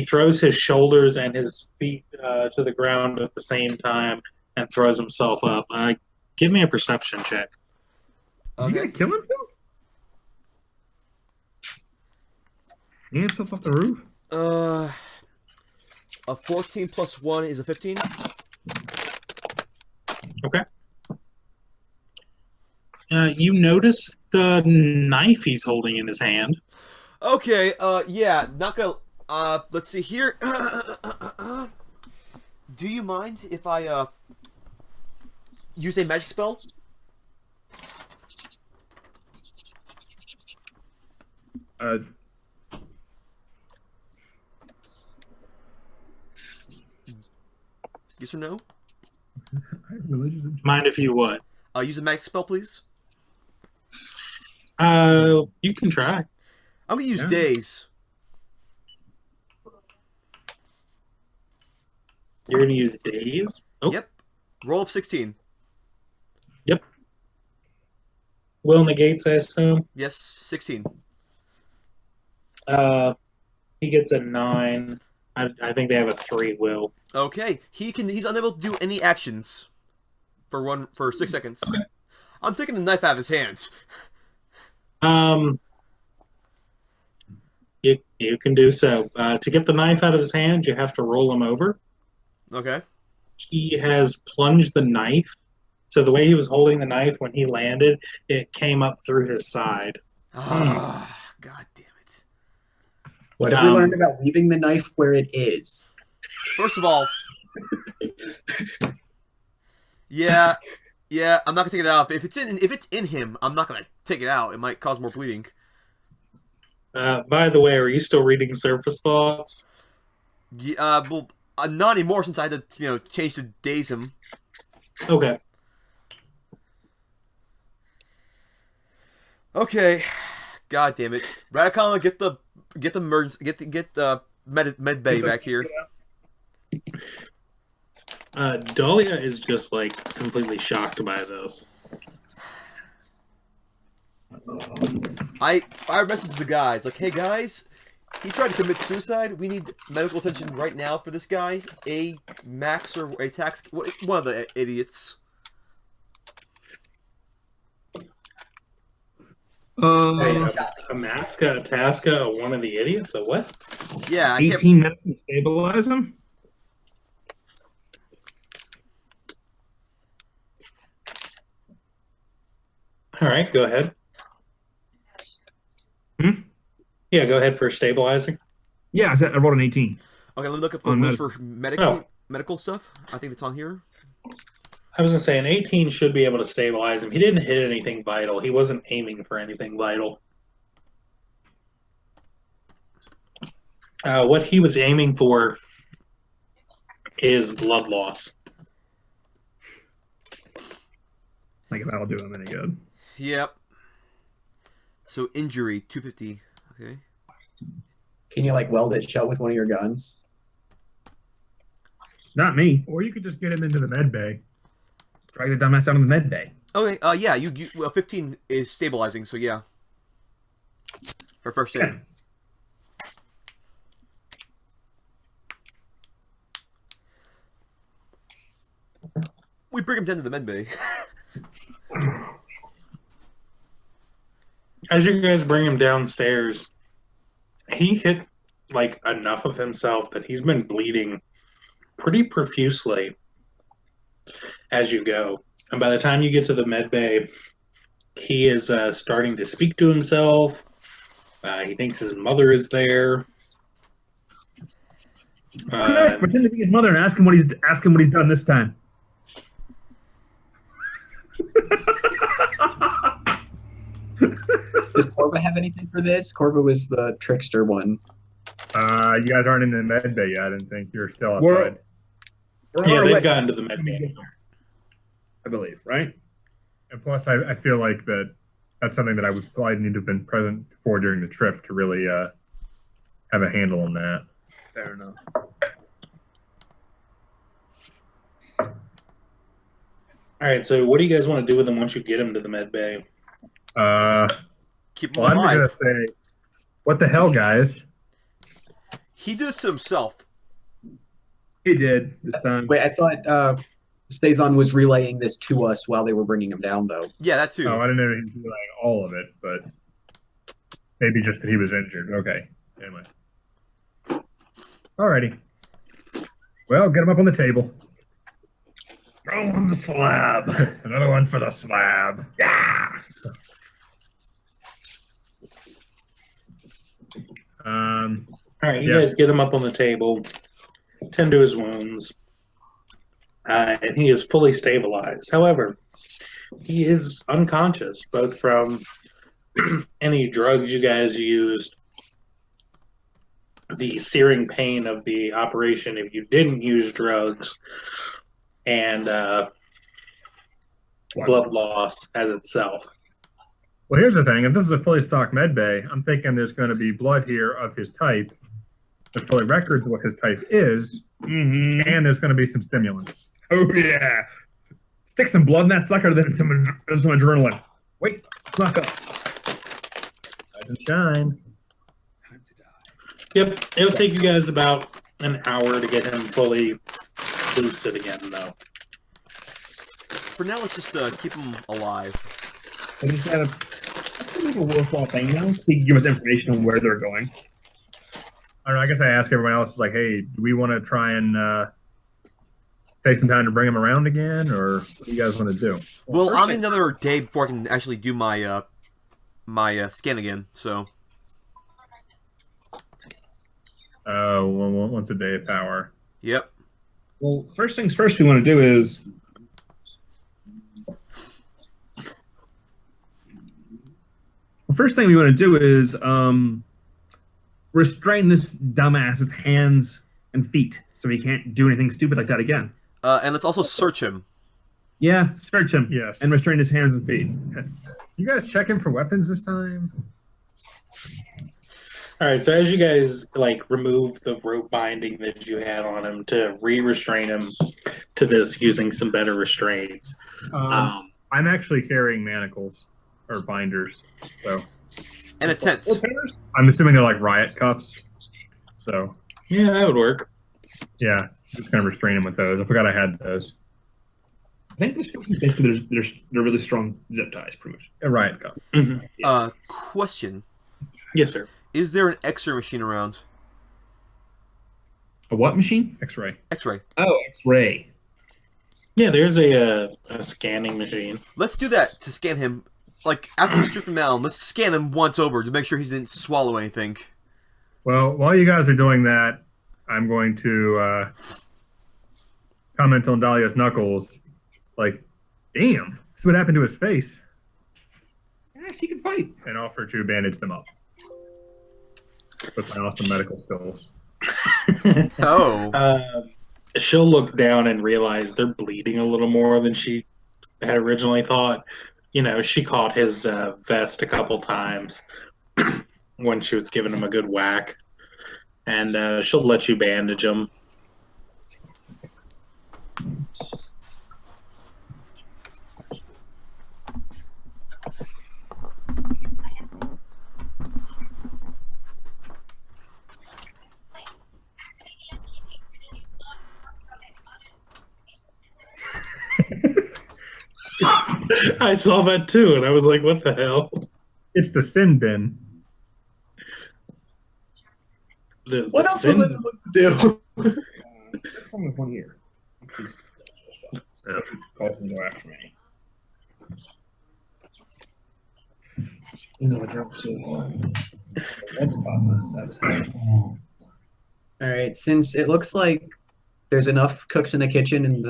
Speaker 5: throws his shoulders and his feet to the ground at the same time and throws himself up. Give me a perception check.
Speaker 6: Is he gonna kill himself? He himself off the roof?
Speaker 1: A 14 plus 1 is a 15.
Speaker 5: Okay. You notice the knife he's holding in his hand.
Speaker 1: Okay, yeah, not gonna, let's see here. Do you mind if I, use a magic spell? Yes or no?
Speaker 5: Mind if you would?
Speaker 1: Use a magic spell, please.
Speaker 5: You can try.
Speaker 1: I'm gonna use daze.
Speaker 5: You're gonna use daze? Oh.
Speaker 1: Yep. Roll of 16.
Speaker 5: Yep. Will negates, I assume.
Speaker 1: Yes, 16.
Speaker 5: He gets a 9. I think they have a 3. Will.
Speaker 1: Okay, he's unable to do any actions for 6 seconds.
Speaker 5: Okay.
Speaker 1: I'm taking the knife out of his hands.
Speaker 5: You can do so. To get the knife out of his hand, you have to roll him over.
Speaker 1: Okay.
Speaker 5: He has plunged the knife. So the way he was holding the knife when he landed, it came up through his side.
Speaker 1: Ah, God damn it.
Speaker 3: What have we learned about leaving the knife where it is?
Speaker 1: First of all, yeah, I'm not gonna take it out. If it's in him, I'm not gonna take it out. It might cause more bleeding.
Speaker 5: By the way, are you still reading Surface Thoughts?
Speaker 1: Yeah, well, not anymore since I had to, change to daze him.
Speaker 5: Okay.
Speaker 1: Okay, God damn it, Radicon, get the emergency, get the med bay back here.
Speaker 5: Dahlia is just like completely shocked by this.
Speaker 1: I messaged the guys like, hey guys, he tried to commit suicide. We need medical attention right now for this guy. A Max or a Tax, one of the idiots.
Speaker 5: Hey, a Masca, a Tasca, one of the idiots, a what?
Speaker 1: Yeah, I can't.
Speaker 6: 18 minutes to stabilize him.
Speaker 5: All right, go ahead.
Speaker 6: Hmm?
Speaker 5: Yeah, go ahead for stabilizing.
Speaker 6: Yeah, I rolled an 18.
Speaker 1: Okay, let me look up the
Speaker 6: On
Speaker 1: rules for
Speaker 5: Oh.
Speaker 1: medical stuff. I think it's on here.
Speaker 5: I was gonna say an 18 should be able to stabilize him. He didn't hit anything vital. He wasn't aiming for anything vital. What he was aiming for is blood loss.
Speaker 6: Like if that'll do him any good.
Speaker 1: Yep. So injury 250. Okay.
Speaker 3: Can you like weld it shut with one of your guns?
Speaker 6: Not me. Or you could just get him into the med bay. Drag the dumbass out of the med bay.
Speaker 1: Okay. Yeah. You 15 is stabilizing. So yeah. For first aid. We bring him down to the med bay.
Speaker 5: As you guys bring him downstairs, he hit like enough of himself that he's been bleeding pretty profusely as you go. And by the time you get to the med bay, he is starting to speak to himself. He thinks his mother is there.
Speaker 6: Pretend to be his mother and ask him what he's done this time.
Speaker 3: Does Corva have anything for this? Corva was the trickster one.
Speaker 4: You guys aren't in the med bay yet. I didn't think you're still
Speaker 6: We're-
Speaker 4: outside.
Speaker 6: We're
Speaker 5: Yeah,
Speaker 6: on our
Speaker 5: they've
Speaker 6: way.
Speaker 5: gotten to the med bay.
Speaker 6: I believe, right?
Speaker 4: And plus, I feel like that's something that I would probably need to have been present for during the trip to really have a handle on that.
Speaker 6: Fair enough.
Speaker 5: All right, so what do you guys want to do with him once you get him to the med bay?
Speaker 1: Keep him
Speaker 4: Well, I'm
Speaker 1: alive.
Speaker 4: gonna say, what the hell, guys?
Speaker 1: He did it to himself.
Speaker 6: He did this time.
Speaker 3: Wait, I thought Stazon was relaying this to us while they were bringing him down, though.
Speaker 1: Yeah, that too.
Speaker 4: Oh, I didn't know he was doing all of it, but maybe just that he was injured. Okay. Anyway. Alrighty. Well, get him up on the table.
Speaker 6: Throw on the slab.
Speaker 4: Another one for the slab.
Speaker 6: Yeah.
Speaker 5: All right, you
Speaker 4: Yeah.
Speaker 5: guys get him up on the table, tend to his wounds, and he is fully stabilized. However, he is unconscious, both from any drugs you guys used, the searing pain of the operation if you didn't use drugs, and blood loss as itself.
Speaker 4: Well, here's the thing. If this is a fully stocked med bay, I'm thinking there's going to be blood here of his type. There's probably records of what his type is,
Speaker 6: Mm-hmm.
Speaker 4: and there's going to be some stimulants.
Speaker 6: Oh yeah. Stick some blood in that sucker, then some adrenaline. Wait, snuck up. Rise and shine.
Speaker 5: Yep, it'll take you guys about an hour to get him fully lucid again, though.
Speaker 1: For now, let's just keep him alive.
Speaker 6: I just had a worthwhile thing now. He can give us information on where they're going. I don't know. I guess I ask everyone else, like, hey, do we want to try and take some time to bring him around again, or what do you guys want to do?
Speaker 1: Well, I'll need another day before I can actually do my my scan again. So.
Speaker 6: Once a day power.
Speaker 1: Yep.
Speaker 6: Well, first things first, we want to do is restrain this dumbass's hands and feet so he can't do anything stupid like that again.
Speaker 1: And let's also search him.
Speaker 6: Yeah, search him.
Speaker 4: Yes.
Speaker 6: And restrain his hands and feet.
Speaker 4: You guys check him for weapons this time?
Speaker 5: All right, so as you guys like remove the rope binding that you had on him to re-restrain him to this using some better restraints.
Speaker 4: I'm actually carrying manacles or binders, so
Speaker 1: And a tent.
Speaker 4: I'm assuming they're like riot cuffs. So
Speaker 5: Yeah, that would work.
Speaker 4: yeah, just gonna restrain him with those. I forgot I had those.
Speaker 6: I think this basically they're really strong zip ties, pretty much.
Speaker 4: A riot cuff.
Speaker 1: Question:
Speaker 5: Yes, sir.
Speaker 1: Is there an X-ray machine around?
Speaker 6: A what machine?
Speaker 4: X-ray.
Speaker 1: X-ray.
Speaker 6: Oh, X-ray.
Speaker 5: Yeah, there's a scanning machine.
Speaker 1: Let's do that to scan him. Like after we strip him down, let's scan him once over to make sure he didn't swallow anything.
Speaker 4: Well, while you guys are doing that, I'm going to comment on Dahlia's knuckles. Like, damn, this is what happened to his face.
Speaker 6: Yeah, she can fight.
Speaker 4: And offer to bandage them up with my awesome medical skills.
Speaker 1: Oh.
Speaker 5: She'll look down and realize they're bleeding a little more than she had originally thought. You know, she caught his vest a couple times when she was giving him a good whack. And she'll let you bandage him. I saw that too, and I was like, what the hell?
Speaker 4: It's the sin bin.
Speaker 3: What else was I supposed to do?
Speaker 6: Only one here. Calls him to go after me.
Speaker 3: All right, since it looks like there's enough cooks in the kitchen and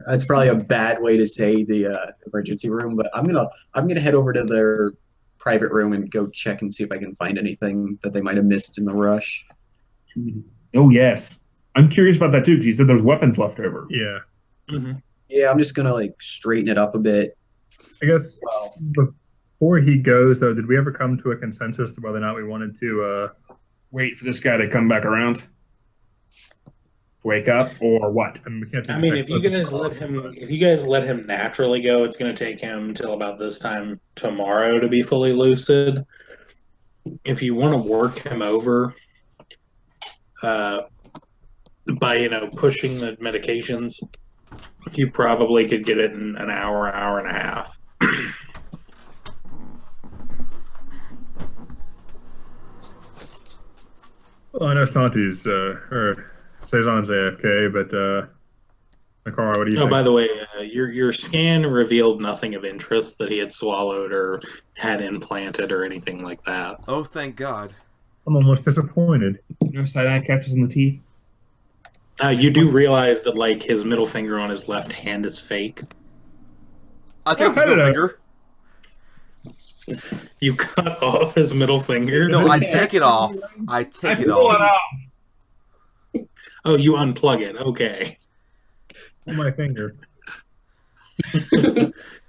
Speaker 3: that's probably a bad way to say the emergency room, but I'm gonna head over to their private room and go check and see if I can find anything that they might have missed in the rush.
Speaker 6: Oh yes, I'm curious about that too because you said there's weapons left over.
Speaker 4: Yeah.
Speaker 5: Mm-hmm.
Speaker 3: Yeah, I'm just gonna straighten it up a bit.
Speaker 4: I guess
Speaker 3: Well,
Speaker 4: before he goes, though, did we ever come to a consensus to whether or not we wanted to
Speaker 6: Wait for this guy to come back around. Wake up or what?
Speaker 4: I mean, we can't take
Speaker 5: I mean,
Speaker 4: the
Speaker 5: if you guys let him naturally go, it's going to take him till about this time tomorrow to be fully lucid. If you want to work him over, by pushing the medications, you probably could get it in an hour and a half.
Speaker 4: Well, I know Santi's or Cezanne's AFK, but Nakara, what do you
Speaker 5: Oh,
Speaker 4: think?
Speaker 5: by the way, your scan revealed nothing of interest that he had swallowed or had implanted or anything like that.
Speaker 1: Oh, thank God.
Speaker 4: I'm almost disappointed.
Speaker 6: No side-eye catches in the teeth.
Speaker 5: You do realize that his middle finger on his left hand is fake.
Speaker 1: I took
Speaker 4: cut
Speaker 1: his
Speaker 4: it
Speaker 1: middle
Speaker 4: out.
Speaker 1: finger.
Speaker 5: You cut off his middle finger.
Speaker 1: No, I take it off. I take it
Speaker 6: pull it
Speaker 1: off.
Speaker 6: out.
Speaker 5: Oh, you unplug it. Okay.
Speaker 4: On my finger.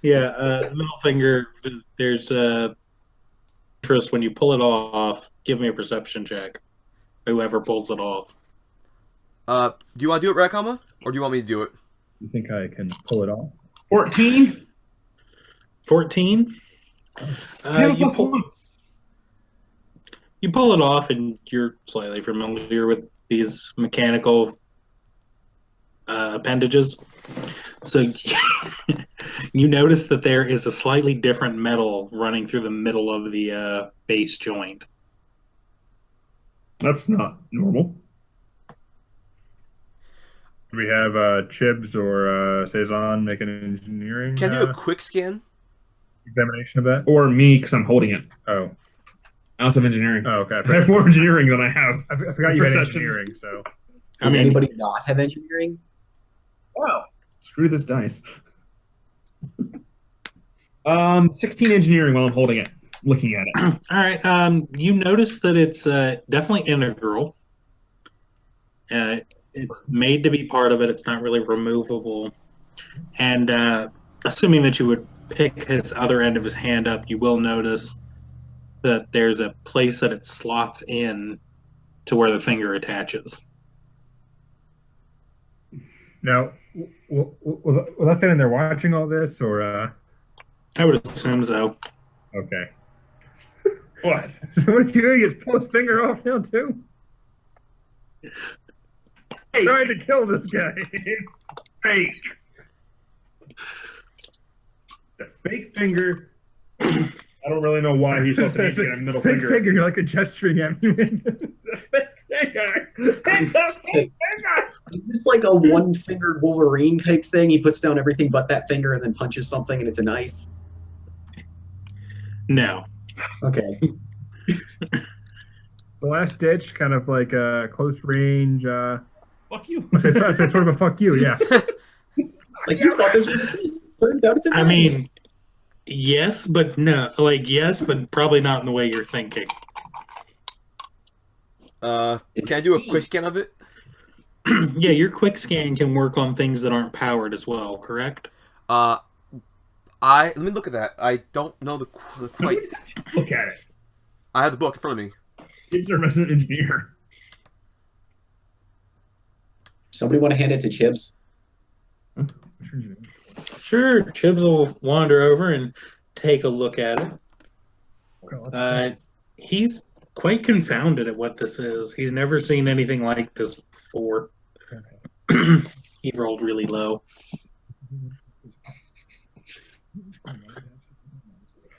Speaker 5: Yeah, middle finger. There's interest when you pull it off. Give me a perception check. Whoever pulls it off.
Speaker 1: Do you want to do it, Rakama? Or do you want me to do it?
Speaker 4: You think I can pull it off?
Speaker 6: 14.
Speaker 5: 14.
Speaker 6: Yeah,
Speaker 5: You
Speaker 6: plus
Speaker 5: pull
Speaker 6: one.
Speaker 5: you pull it off, and you're slightly familiar with these mechanical appendages. So you notice that there is a slightly different metal running through the middle of the base joint.
Speaker 6: That's not normal. Do we have Chibs or Cezanne make an engineering
Speaker 1: Can I do a quick scan?
Speaker 6: examination of that? Or me, because I'm holding it. Oh. I also have engineering. Oh, okay. I have more engineering than I have. I forgot you had
Speaker 4: Perception.
Speaker 6: engineering, so.
Speaker 3: Does
Speaker 5: I mean-
Speaker 3: anybody not have engineering?
Speaker 6: Wow. Screw this dice. 16 engineering while I'm holding it, looking at it.
Speaker 5: All right. You notice that it's definitely integral. It's made to be part of it. It's not really removable. And assuming that you would pick his other end of his hand up, you will notice that there's a place that it slots in to where the finger attaches.
Speaker 4: Now, was I standing there watching all this, or
Speaker 5: I would assume so.
Speaker 4: okay? What? What are you doing? Is pull his finger off now too?
Speaker 6: Hey.
Speaker 4: Trying to kill this guy. It's fake.
Speaker 6: The fake finger. I don't really know why he's supposed to be a middle
Speaker 4: fake
Speaker 6: finger.
Speaker 4: finger. You're like a gesturing at me.
Speaker 6: The fake finger. It's a fake finger.
Speaker 3: Is this like a one-fingered Wolverine type thing? He puts down everything but that finger and then punches something and it's a knife?
Speaker 5: No.
Speaker 3: Okay.
Speaker 4: The last ditch, kind of like a close range.
Speaker 6: Fuck you.
Speaker 4: I say sort of a fuck you, yeah.
Speaker 3: Like, you thought this was a piece. Turns out it's a knife.
Speaker 5: I mean, yes, but no. Like, yes, but probably not in the way you're thinking.
Speaker 1: Can I do a quick scan of it?
Speaker 5: Yeah, your quick scan can work on things that aren't powered as well, correct?
Speaker 1: Let me look at that. I don't know the quite.
Speaker 6: Look at it.
Speaker 1: I have the book in front of me.
Speaker 6: He's our resident engineer.
Speaker 3: Somebody want to hand it to Chibs?
Speaker 5: Sure, Chibs will wander over and take a look at it. He's quite confounded at what this is. He's never seen anything like this before. He rolled really low.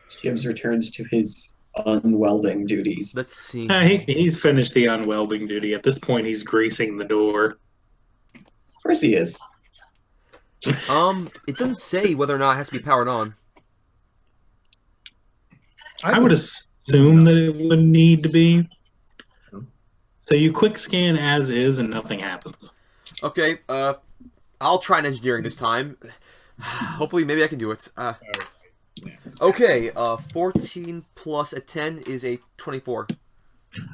Speaker 3: Chibs returns to his unwelding duties.
Speaker 1: Let's see.
Speaker 5: He's finished the unwelding duty. At this point, he's greasing the door.
Speaker 3: Of course he is.
Speaker 1: It doesn't say whether or not it has to be powered on.
Speaker 5: I would assume that it would need to be. So you quick scan as is and nothing happens.
Speaker 1: Okay, I'll try an engineering this time. Hopefully, maybe I can do it. Okay, 14 plus a 10 is a 24.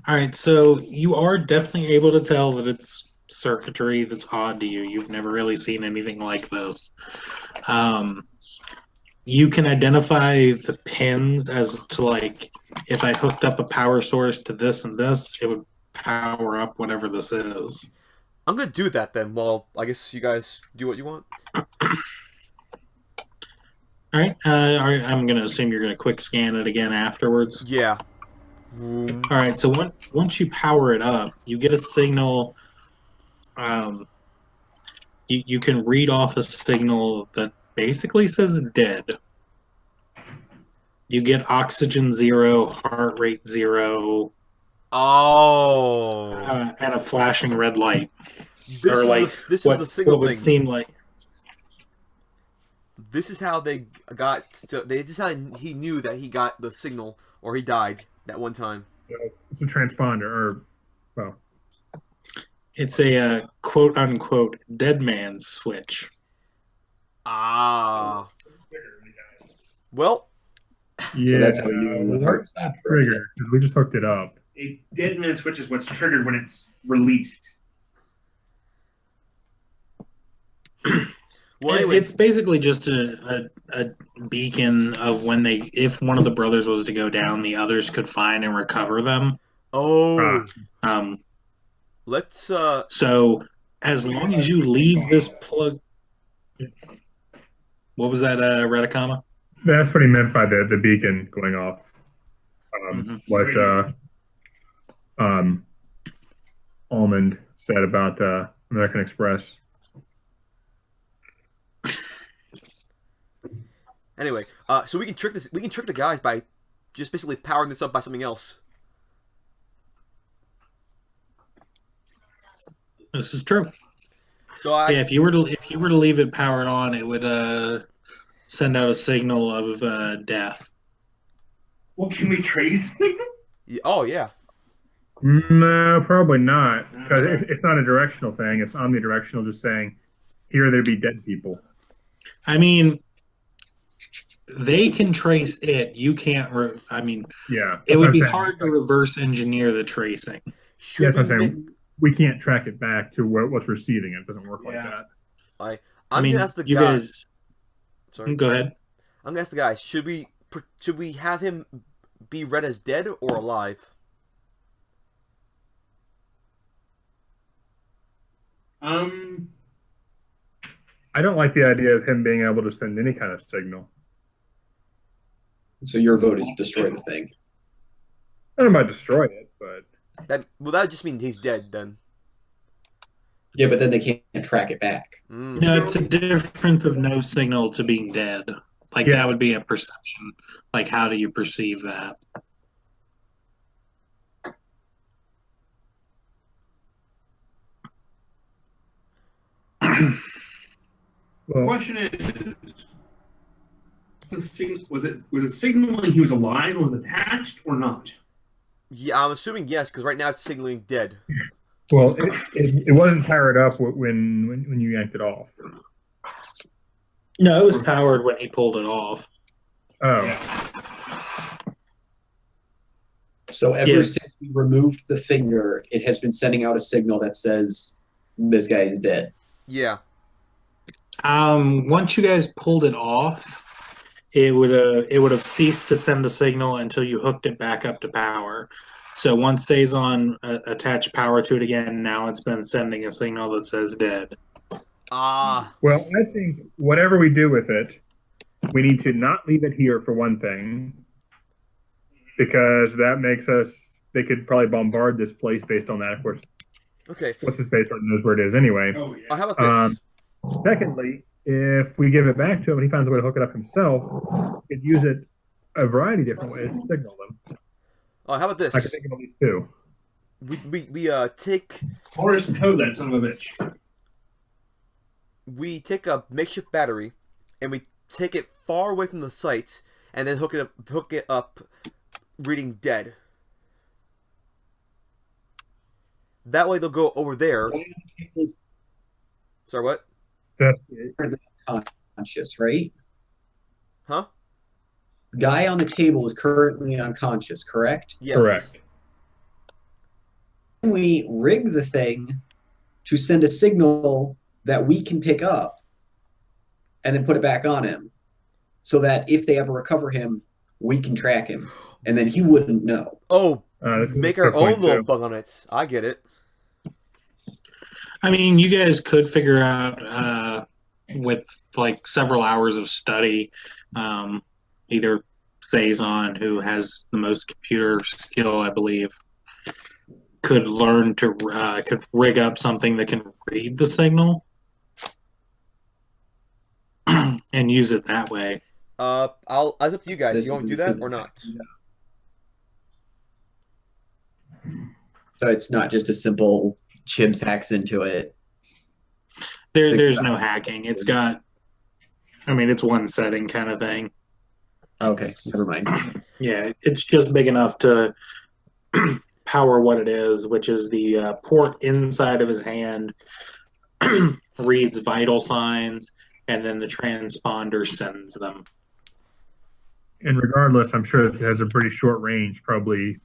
Speaker 5: All right, so you are definitely able to tell that it's circuitry that's odd to you. You've never really seen anything like this. You can identify the pins as to, like, if I hooked up a power source to this and this, it would power up whatever this is.
Speaker 1: I'm gonna do that then. Well, I guess you guys do what you want.
Speaker 5: All right, I'm going to assume you're going to quick scan it again afterwards.
Speaker 1: Yeah.
Speaker 5: All right, so once you power it up, you get a signal. You can read off a signal that basically says dead. You get oxygen 0, heart rate 0,
Speaker 1: Oh.
Speaker 5: and a flashing red light.
Speaker 1: This
Speaker 5: or
Speaker 1: is
Speaker 5: like
Speaker 1: this
Speaker 5: what,
Speaker 1: is the signal
Speaker 5: what would
Speaker 1: thing.
Speaker 5: seem like.
Speaker 1: This is how they got. This is how he knew that he got the signal, or he died that one time.
Speaker 4: It's a transponder, or well,
Speaker 5: It's a quote unquote dead man's switch.
Speaker 1: Ah. Well,
Speaker 4: yeah.
Speaker 3: So that's how you knew the heart stopped. for a minute.
Speaker 4: Trigger, 'cause we just hooked it up.
Speaker 6: A dead man switch is what's triggered when it's released.
Speaker 1: well, anyway,
Speaker 5: It's basically just a beacon of when if one of the brothers was to go down, the others could find and recover them.
Speaker 1: oh, let's
Speaker 5: So as long as you leave this plug, what was that, Redicama?
Speaker 4: That's what he meant by the beacon going off. What Almond said about American Express.
Speaker 1: Anyway, so we can trick this. We can trick the guys by just basically powering this up by something else.
Speaker 5: This is true.
Speaker 1: So I
Speaker 5: Yeah, if you were to leave it powered on, it would send out a signal of death.
Speaker 6: Well, can we trace the signal?
Speaker 1: oh yeah.
Speaker 4: No, probably not, because it's not a directional thing. It's omnidirectional, just saying, here there be dead people.
Speaker 5: I mean, they can trace it. You can't. I mean,
Speaker 4: Yeah,
Speaker 5: it
Speaker 4: that's what
Speaker 5: would
Speaker 4: I'm
Speaker 5: be
Speaker 4: saying.
Speaker 5: hard to reverse engineer the tracing.
Speaker 1: Should
Speaker 4: Yeah, that's what I'm
Speaker 1: we
Speaker 4: saying. We can't track it back to what's receiving it. It doesn't work like that.
Speaker 1: I'm
Speaker 5: mean,
Speaker 1: gonna ask the
Speaker 5: you
Speaker 1: guy.
Speaker 5: guys.
Speaker 1: Sorry.
Speaker 5: Go ahead.
Speaker 1: I'm gonna ask the guys. Should we have him be read as dead or alive?
Speaker 4: I don't like the idea of him being able to send any kind of signal.
Speaker 3: So your vote is destroy the thing.
Speaker 4: I don't know about destroy it, but
Speaker 1: That would just mean he's dead then.
Speaker 3: Yeah, but then they can't track it back.
Speaker 1: Mm.
Speaker 5: No, it's a difference of no signal to being dead. Like
Speaker 4: Yeah.
Speaker 5: that would be a perception. Like how do you perceive that?
Speaker 4: well,
Speaker 6: Question is, was it signaling he was alive and was attached or not?
Speaker 1: Yeah, I'm assuming yes, because right now it's signaling dead.
Speaker 4: well, it wasn't powered up when you yanked it off.
Speaker 5: No, it was powered when he pulled it off.
Speaker 4: Oh,
Speaker 3: So ever
Speaker 5: Yeah.
Speaker 3: since we removed the finger, it has been sending out a signal that says this guy is dead.
Speaker 1: Yeah.
Speaker 5: Once you guys pulled it off, it would have ceased to send a signal until you hooked it back up to power. So once Saison attached power to it again, now it's been sending a signal that says dead.
Speaker 1: Ah.
Speaker 4: well, I think whatever we do with it, we need to not leave it here for one thing, because that makes us. They could probably bombard this place based on that. Of course,
Speaker 1: Okay.
Speaker 4: what's his face already knows where it is anyway.
Speaker 6: Oh yeah.
Speaker 1: How about this?
Speaker 4: Secondly, if we give it back to him and he finds a way to hook it up himself, he could use it a variety of different ways to signal them.
Speaker 1: Oh, how about
Speaker 4: I can
Speaker 1: this?
Speaker 4: think of at least two.
Speaker 1: We take
Speaker 6: Or just code that son of a bitch.
Speaker 1: we take a makeshift battery and we take it far away from the site and then hook it up reading dead. That way they'll go over there. Sorry, what?
Speaker 4: That's
Speaker 3: Unconscious, right?
Speaker 1: Huh?
Speaker 3: Guy on the table is currently unconscious, correct?
Speaker 1: Yes.
Speaker 4: correct.
Speaker 3: We rig the thing to send a signal that we can pick up and then put it back on him so that if they ever recover him, we can track him and then he wouldn't know.
Speaker 1: Oh,
Speaker 4: That's a
Speaker 1: make
Speaker 4: good
Speaker 1: our
Speaker 4: point,
Speaker 1: own little
Speaker 4: too.
Speaker 1: bug on it. I get it.
Speaker 5: I mean, you guys could figure out with like several hours of study, either Saison, who has the most computer skill, I believe, could learn to could rig up something that can read the signal and use it that way.
Speaker 1: It's up to you guys.
Speaker 3: This
Speaker 1: You want to do
Speaker 3: is-
Speaker 1: that or not?
Speaker 3: So it's not just a simple Chibs hacks into it.
Speaker 5: There's no hacking. It's got, I mean, it's one setting kind of thing.
Speaker 3: Okay, never mind.
Speaker 5: Yeah, it's just big enough to power what it is, which is the port inside of his hand reads vital signs, and then the transponder sends them.
Speaker 4: And regardless, I'm sure it has a pretty short range, probably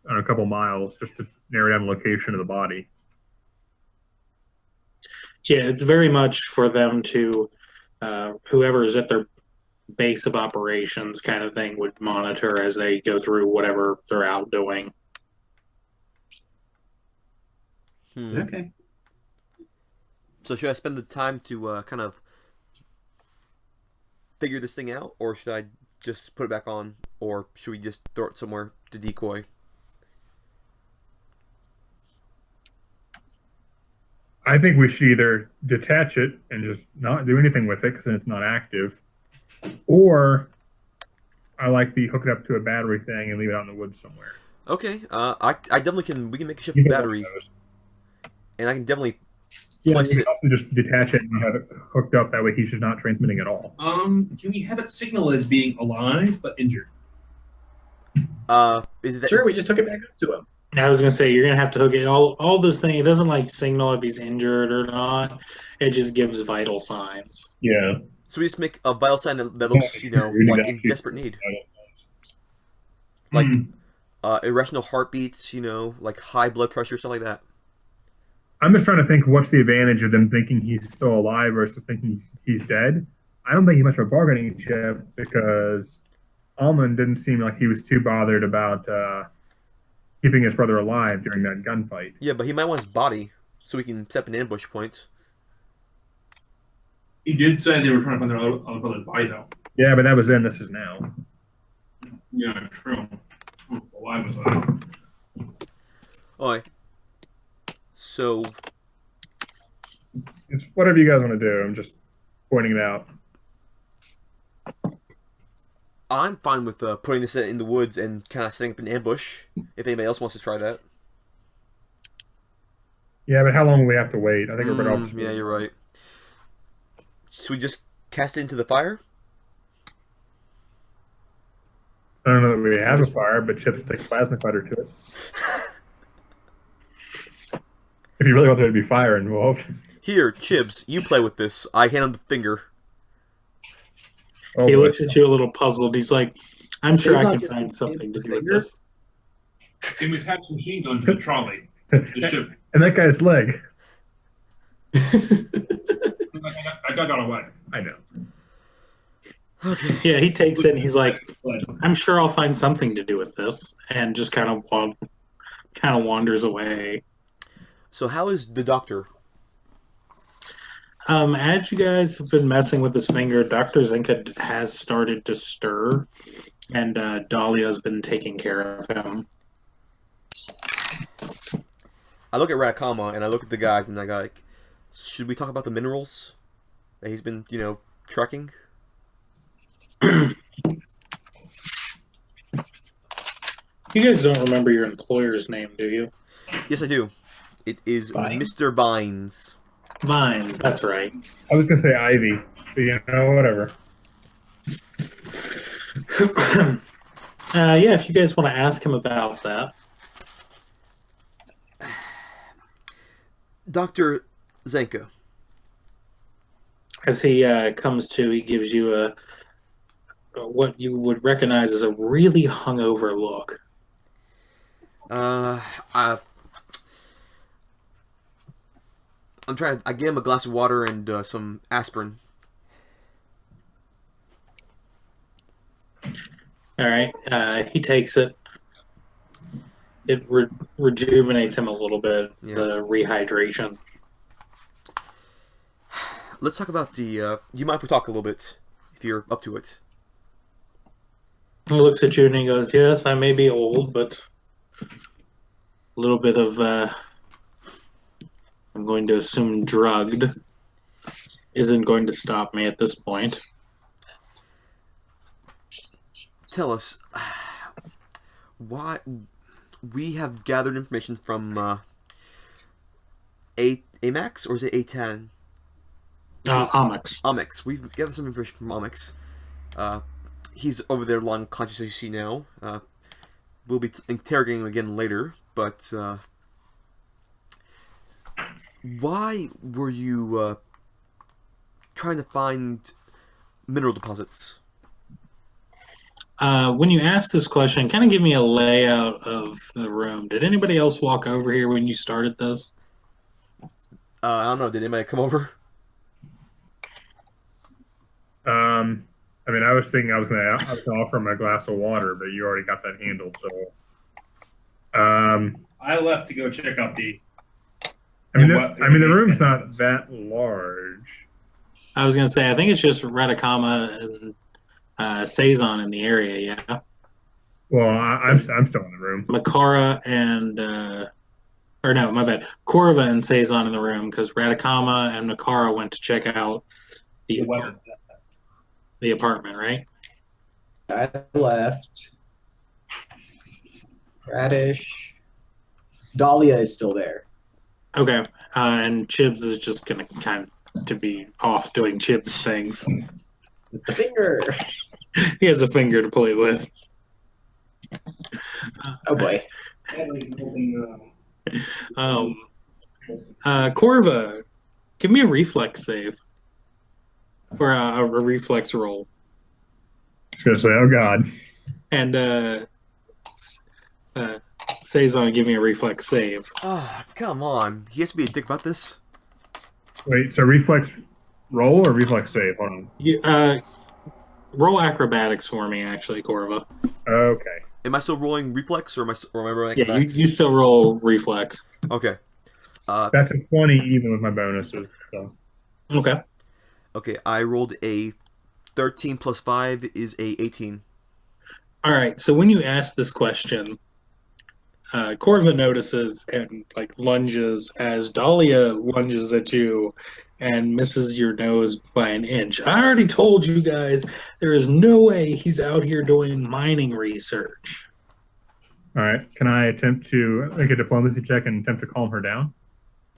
Speaker 4: on a couple miles, just to narrow down the location of the body.
Speaker 5: Yeah, it's very much for them to, whoever is at their base of operations kind of thing would monitor as they go through whatever they're out doing.
Speaker 3: Okay.
Speaker 1: So should I spend the time to kind of figure this thing out, or should I just put it back on, or should we just throw it somewhere to decoy?
Speaker 4: I think we should either detach it and just not do anything with it because then it's not active, or I like the hook it up to a battery thing and leave it out in the woods somewhere.
Speaker 1: Okay, I definitely can. We can make a shift
Speaker 4: You can
Speaker 1: battery,
Speaker 4: have those.
Speaker 1: and I can definitely
Speaker 4: Yeah,
Speaker 1: place
Speaker 4: we
Speaker 1: it.
Speaker 4: can also just detach it and have it hooked up. That way, he's just not transmitting at all.
Speaker 6: Can we have it signal as being alive but injured?
Speaker 1: Is it that?
Speaker 3: Sure, we just took it back up to him.
Speaker 5: I was gonna say you're gonna have to hook it all this thing. It doesn't like signal if he's injured or not. It just gives vital signs.
Speaker 4: Yeah.
Speaker 1: So we just make a vital sign that looks,
Speaker 4: We need
Speaker 1: like
Speaker 4: to
Speaker 1: in
Speaker 4: actually-
Speaker 1: desperate need, like irrational heartbeats, like high blood pressure, stuff like that.
Speaker 4: I'm just trying to think what's the advantage of them thinking he's still alive versus thinking he's dead. I don't think he's much of a bargaining chip because Almond didn't seem like he was too bothered about keeping his brother alive during that gunfight.
Speaker 1: Yeah, but he might want his body so we can set up an ambush point.
Speaker 6: He did say they were trying to find their other brother's body, though.
Speaker 4: Yeah, but that was then. This is now.
Speaker 6: Yeah, true. Why was that?
Speaker 1: Alright. So
Speaker 4: It's whatever you guys want to do. I'm just pointing it out.
Speaker 1: I'm fine with putting this in the woods and kind of setting up an ambush. If anybody else wants to try that.
Speaker 4: Yeah, but how long will we have to wait? I think we're better off.
Speaker 1: Yeah, you're right. Should we just cast it into the fire?
Speaker 4: I don't know that we have a fire, but Chip's take a plasma cutter to it. If you really want there to be fire involved.
Speaker 1: Here, Chibs, you play with this. I hand him the finger.
Speaker 4: Oh,
Speaker 5: He
Speaker 4: boy.
Speaker 5: looks at you a little puzzled. He's like, "I'm sure I
Speaker 3: Cezanne
Speaker 5: can
Speaker 3: just
Speaker 5: find
Speaker 3: hands
Speaker 5: something to
Speaker 3: the
Speaker 5: do with
Speaker 3: finger?
Speaker 5: this."
Speaker 6: Can we attach machine gun to the trolley? The ship.
Speaker 4: And that guy's leg.
Speaker 6: I got it away.
Speaker 4: I know.
Speaker 1: Okay.
Speaker 5: Yeah, he takes it and he's like,
Speaker 6: But
Speaker 5: "I'm sure I'll find something to do with this," and just kind of wanders away.
Speaker 1: So how is the doctor?
Speaker 5: As you guys have been messing with his finger, Dr. Zinka has started to stir, and Dahlia's been taking care of him.
Speaker 1: I look at Radakama and I look at the guys and I go like, should we talk about the minerals that he's been, trucking?
Speaker 5: You guys don't remember your employer's name, do you?
Speaker 1: Yes, I do. It is
Speaker 3: Vines?
Speaker 1: Mr. Vines.
Speaker 5: Vine, that's right.
Speaker 4: I was gonna say Ivy, but whatever.
Speaker 5: Yeah, if you guys want to ask him about that.
Speaker 1: Dr. Zenka.
Speaker 5: As he comes to, he gives you a what you would recognize as a really hungover look.
Speaker 1: I gave him a glass of water and some aspirin.
Speaker 5: All right, he takes it. It rejuvenates him a little bit.
Speaker 1: Yeah.
Speaker 5: The rehydration.
Speaker 1: Let's talk about the. Do you mind if we talk a little bit, if you're up to it?
Speaker 5: He looks at you and he goes, "Yes, I may be old, but a little bit of I'm going to assume drugged isn't going to stop me at this point."
Speaker 1: Tell us why we have gathered information from Amax, or is it A10?
Speaker 5: Omix.
Speaker 1: Amix. We've gathered some information from Amix. He's over there lying unconscious, as you see now. We'll be interrogating him again later, but why were you trying to find mineral deposits?
Speaker 5: When you asked this question, kind of give me a layout of the room. Did anybody else walk over here when you started this?
Speaker 1: I don't know. Did anybody come over?
Speaker 4: I mean, I was thinking I was gonna offer him a glass of water, but you already got that handled. So,
Speaker 6: I left to go check out the.
Speaker 4: I mean, the room's not that large.
Speaker 5: I was going to say, I think it's just Radakama and Saison in the area, yeah?
Speaker 4: Well, I'm still in the room.
Speaker 5: Makara and or no, my bad. Korva and Saison in the room because Radikama and Makara went to check out the apartment, right?
Speaker 3: I left. Radish. Dahlia is still there.
Speaker 5: Okay. And Chibs is just gonna kind of to be off doing Chibs things.
Speaker 3: With the finger.
Speaker 5: He has a finger to play with.
Speaker 3: Oh boy.
Speaker 5: Korva, give me a reflex save. Or a reflex roll.
Speaker 4: Just gonna say, oh god.
Speaker 5: And Saison, give me a reflex save.
Speaker 1: Ah, come on. He has to be a dick about this.
Speaker 4: Wait, so reflex roll or reflex save? Hold on.
Speaker 5: You, roll acrobatics for me, actually, Korva.
Speaker 4: Okay.
Speaker 1: Am I still rolling reflex or am I rolling
Speaker 5: Yeah,
Speaker 1: acrobatics?
Speaker 5: you still roll reflex.
Speaker 1: Okay.
Speaker 4: That's a 20 even with my bonuses. So.
Speaker 5: Okay.
Speaker 1: Okay, I rolled a 13 plus 5 is a 18.
Speaker 5: All right. So when you ask this question, Korva notices and like lunges as Dahlia lunges at you and misses your nose by an inch. I already told you guys there is no way he's out here doing mining research.
Speaker 4: All right. Can I attempt to make a diplomacy check and attempt to calm her down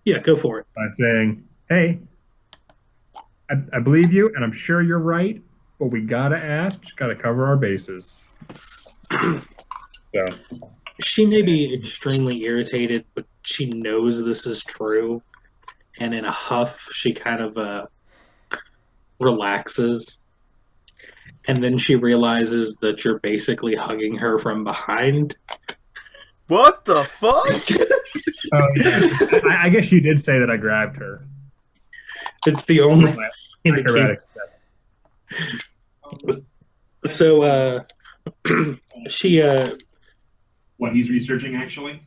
Speaker 5: Yeah, go for it.
Speaker 4: by saying, "Hey, I believe you, and I'm sure you're right, but we gotta ask. Just gotta cover our bases." So.
Speaker 5: She may be extremely irritated, but she knows this is true. And in a huff, she kind of relaxes. And then she realizes that you're basically hugging her from behind.
Speaker 1: What the fuck?
Speaker 4: Oh, yeah. I guess you did say that I grabbed her.
Speaker 5: It's the only
Speaker 4: Acrobatics.
Speaker 5: So she
Speaker 6: What he's researching, actually.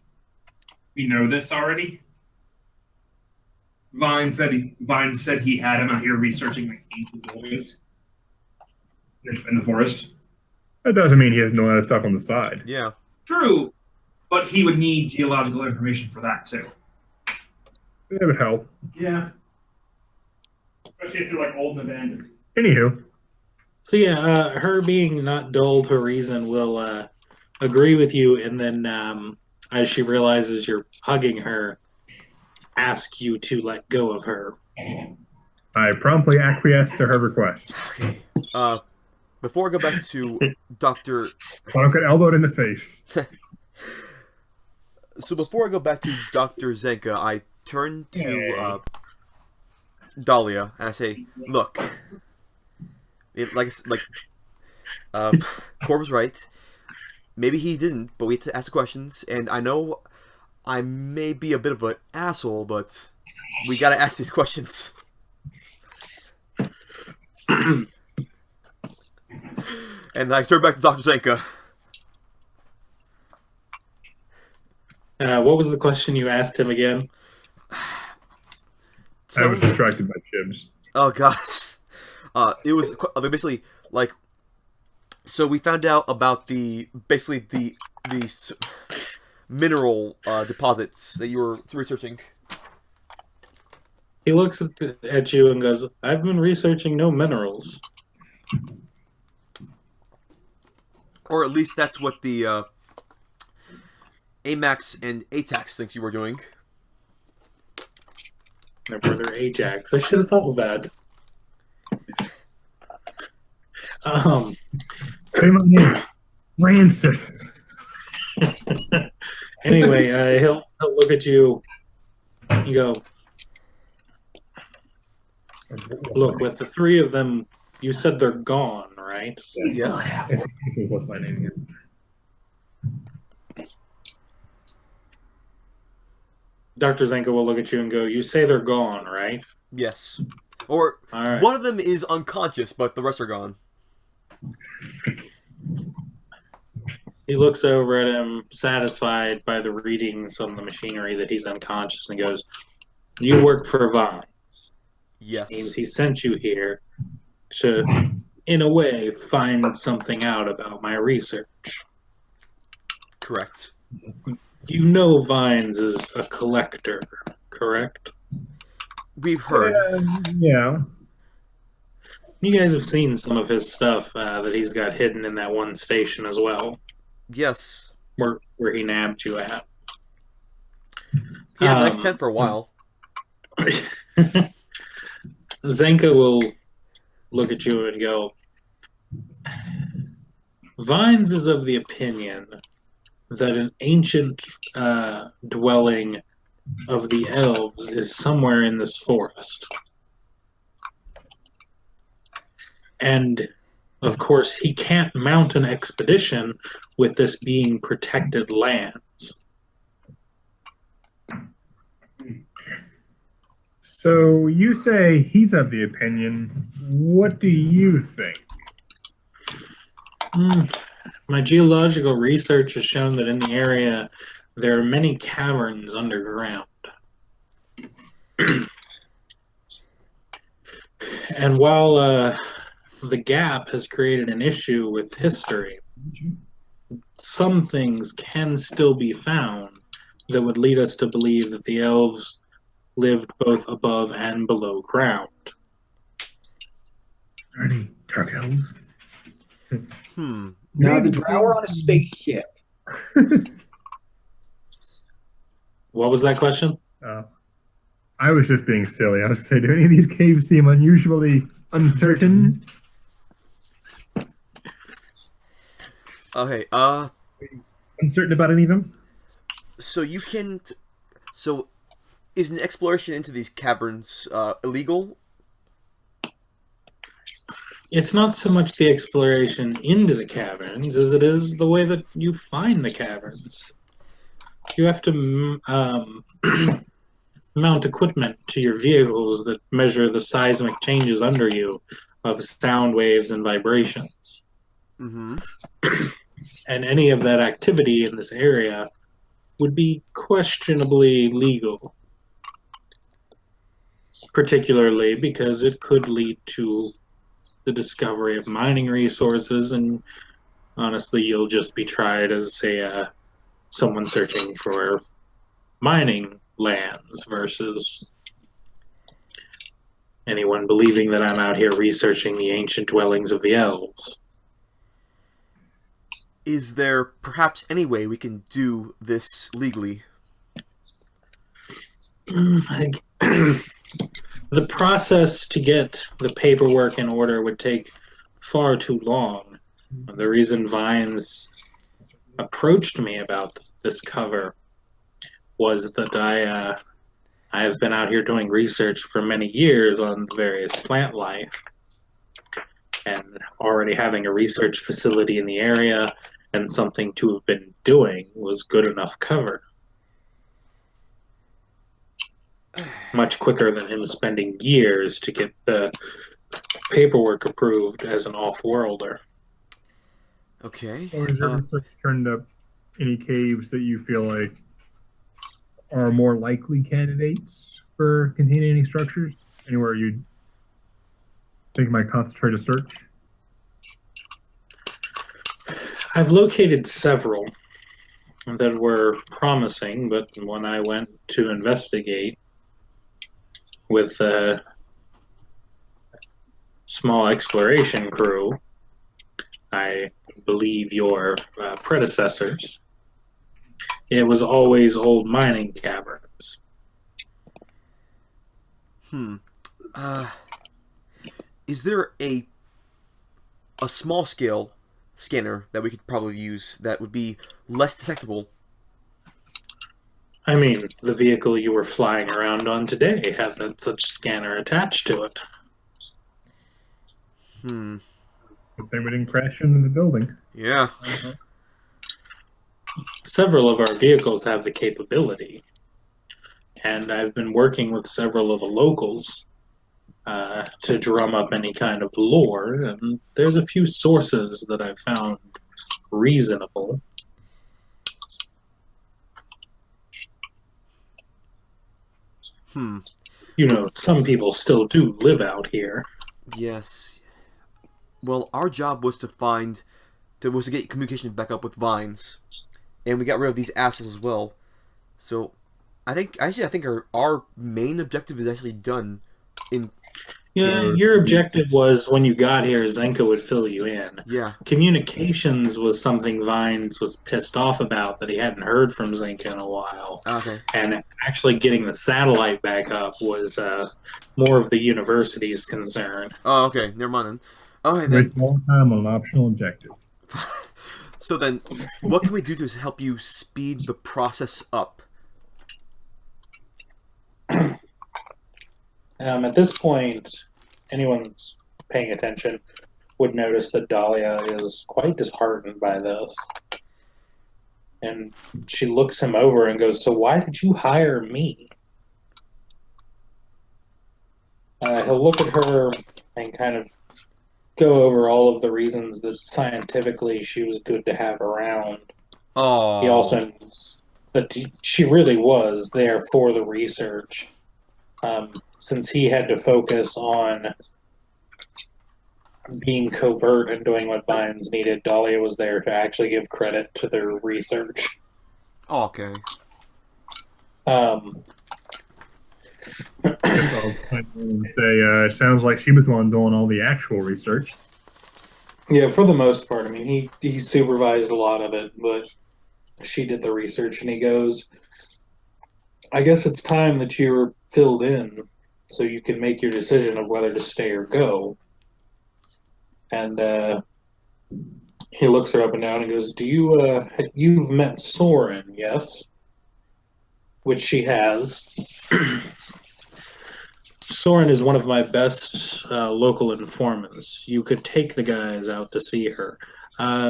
Speaker 6: We know this already. Vine said he had him out here researching the ancient buildings in the forest.
Speaker 4: That doesn't mean he has no other stuff on the side.
Speaker 1: Yeah.
Speaker 6: True, but he would need geological information for that too.
Speaker 4: It would help.
Speaker 6: Yeah. Especially if they're like old and abandoned.
Speaker 4: Anywho,
Speaker 5: So yeah, her being not dull to reason will agree with you, and then as she realizes you're hugging her, ask you to let go of her.
Speaker 4: I promptly acquiesced to her request.
Speaker 1: Okay. Before I go back to Dr.
Speaker 4: So I don't get elbowed in the face.
Speaker 1: So before I go back to Dr. Zenka, I turn to Dahlia and I say, "Look, Korva's right. Maybe he didn't, but we have to ask the questions. And I know I may be a bit of an asshole, but we gotta ask these questions." And I turn back to Dr. Zenka.
Speaker 5: What was the question you asked him again?
Speaker 4: I was distracted by Chibs.
Speaker 1: Oh god. It was basically like, so we found out about the mineral deposits that you were researching.
Speaker 5: He looks at you and goes, "I've been researching no minerals."
Speaker 1: Or at least that's what the AMAX and ATAX thinks you were doing.
Speaker 5: My brother Ajax. I should have thought of that.
Speaker 4: Say my name. Francis.
Speaker 5: Anyway, he'll look at you. You go, "Look, with the three of them, you said they're gone, right?"
Speaker 1: Yes.
Speaker 4: What's my name here?
Speaker 5: Dr. Zenka will look at you and go, "You say they're gone, right?"
Speaker 1: Yes. Or
Speaker 5: All right.
Speaker 1: one of them is unconscious, but the rest are gone.
Speaker 5: He looks over at him, satisfied by the readings on the machinery that he's unconscious, and goes, "You work for Vines.
Speaker 1: Yes.
Speaker 5: Means he sent you here to in a way, find something out about my research.
Speaker 1: Correct.
Speaker 5: You know Vines is a collector, correct?
Speaker 1: We've heard.
Speaker 6: Yeah.
Speaker 5: You guys have seen some of his stuff that he's got hidden in that one station as well,
Speaker 1: Yes.
Speaker 5: where he nabbed you at.
Speaker 1: He had a nice
Speaker 5: Um,
Speaker 1: tent for a while.
Speaker 5: Zenka will look at you and go, Vines is of the opinion that an ancient dwelling of the elves is somewhere in this forest. And, of course, he can't mount an expedition with this being protected lands.
Speaker 4: So you say he's of the opinion. What do you think?
Speaker 5: My geological research has shown that in the area there are many caverns underground. And while the gap has created an issue with history, some things can still be found that would lead us to believe that the elves lived both above and below ground.
Speaker 4: Are any dark elves?
Speaker 1: Hmm.
Speaker 3: Now the drow are on a spaceship.
Speaker 5: What was that question?
Speaker 4: I was just being silly. I was saying, do any of these caves seem unusually uncertain?
Speaker 1: Okay.
Speaker 4: Uncertain about any of them?
Speaker 1: So you can. So, is an exploration into these caverns illegal?
Speaker 5: It's not so much the exploration into the caverns as it is the way that you find the caverns. You have to mount equipment to your vehicles that measure the seismic changes under you of sound waves and vibrations.
Speaker 1: Mm-hmm.
Speaker 5: And any of that activity in this area would be questionably legal. Particularly because it could lead to the discovery of mining resources, and honestly, you'll just be tried as, say, someone searching for mining lands versus anyone believing that I'm out here researching the ancient dwellings of the elves.
Speaker 1: Is there perhaps any way we can do this legally?
Speaker 5: The process to get the paperwork in order would take far too long. The reason Vines approached me about this cover was that I have been out here doing research for many years on various plant life, and already having a research facility in the area and something to have been doing was good enough cover. Much quicker than him spending years to get the paperwork approved as an off-worlder.
Speaker 1: Okay.
Speaker 4: Or has your research turned up any caves that you feel like are more likely candidates for containing any structures? Anywhere you think might concentrate a search?
Speaker 5: I've located several that were promising, but when I went to investigate with a small exploration crew, I believe your predecessors, it was always old mining caverns.
Speaker 1: Is there a small scale scanner that we could probably use that would be less detectable?
Speaker 5: I mean, the vehicle you were flying around on today had that such scanner attached to it.
Speaker 1: Hmm.
Speaker 4: Good thing we didn't crash into the building.
Speaker 1: Yeah.
Speaker 5: Several of our vehicles have the capability, and I've been working with several of the locals to drum up any kind of lore, and there's a few sources that I've found reasonable.
Speaker 1: Hmm.
Speaker 5: You know, some people still do live out here.
Speaker 1: Yes. Well, our job was to get communication back up with Vines, and we got rid of these assholes as well. So, I think our main objective is actually done.
Speaker 5: Your objective was when you got here, Zenka would fill you in.
Speaker 1: Yeah.
Speaker 5: Communications was something Vines was pissed off about, that he hadn't heard from Zenka in a while.
Speaker 1: Okay.
Speaker 5: And actually getting the satellite back up was more of the university's concern.
Speaker 1: Oh, okay. Never mind then. Okay, then.
Speaker 4: Waste more time on an optional objective.
Speaker 1: So then, what can we do to help you speed the process up?
Speaker 5: At this point, anyone who's paying attention would notice that Dahlia is quite disheartened by this. And she looks him over and goes, "So why did you hire me?" He'll look at her and kind of go over all of the reasons that scientifically she was good to have around.
Speaker 1: Oh.
Speaker 5: He also knows that she really was there for the research. Since he had to focus on being covert and doing what Vines needed, Dahlia was there to actually give credit to their research.
Speaker 1: Oh, okay.
Speaker 4: It sounds like she was the one doing all the actual research.
Speaker 5: Yeah, for the most part. I mean, he supervised a lot of it, but she did the research, and he goes, "I guess it's time that you were filled in so you can make your decision of whether to stay or go." And he looks her up and down and goes, "You've met Soren, yes?" Which she has. Soren is one of my best local informants. You could take the guys out to see her.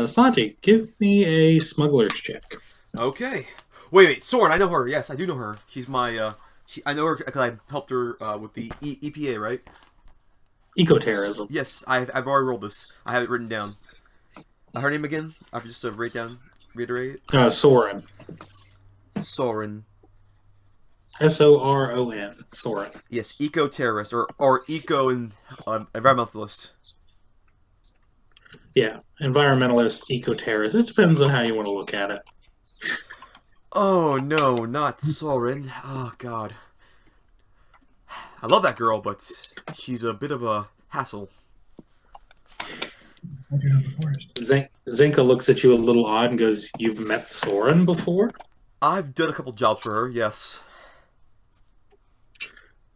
Speaker 5: Santi, give me a smuggler's check.
Speaker 1: Okay. Wait, Soren, I know her. Yes, I do know her. She's my, I know her because I helped her with the EPA, right?
Speaker 5: Ecoterrorism.
Speaker 1: Yes, I've already rolled this. I have it written down. Her name again? I'll just reiterate.
Speaker 5: Soren.
Speaker 1: Soren.
Speaker 5: Soron. Soren.
Speaker 1: Yes, eco-terrorist, or eco and environmentalist.
Speaker 5: Yeah, environmentalist, eco-terrorist. It depends on how you want to look at it.
Speaker 1: Oh no, not Soren. Oh god. I love that girl, but she's a bit of a hassle.
Speaker 5: Zenka looks at you a little odd and goes, "You've met Soren before?"
Speaker 1: I've done a couple jobs for her, yes.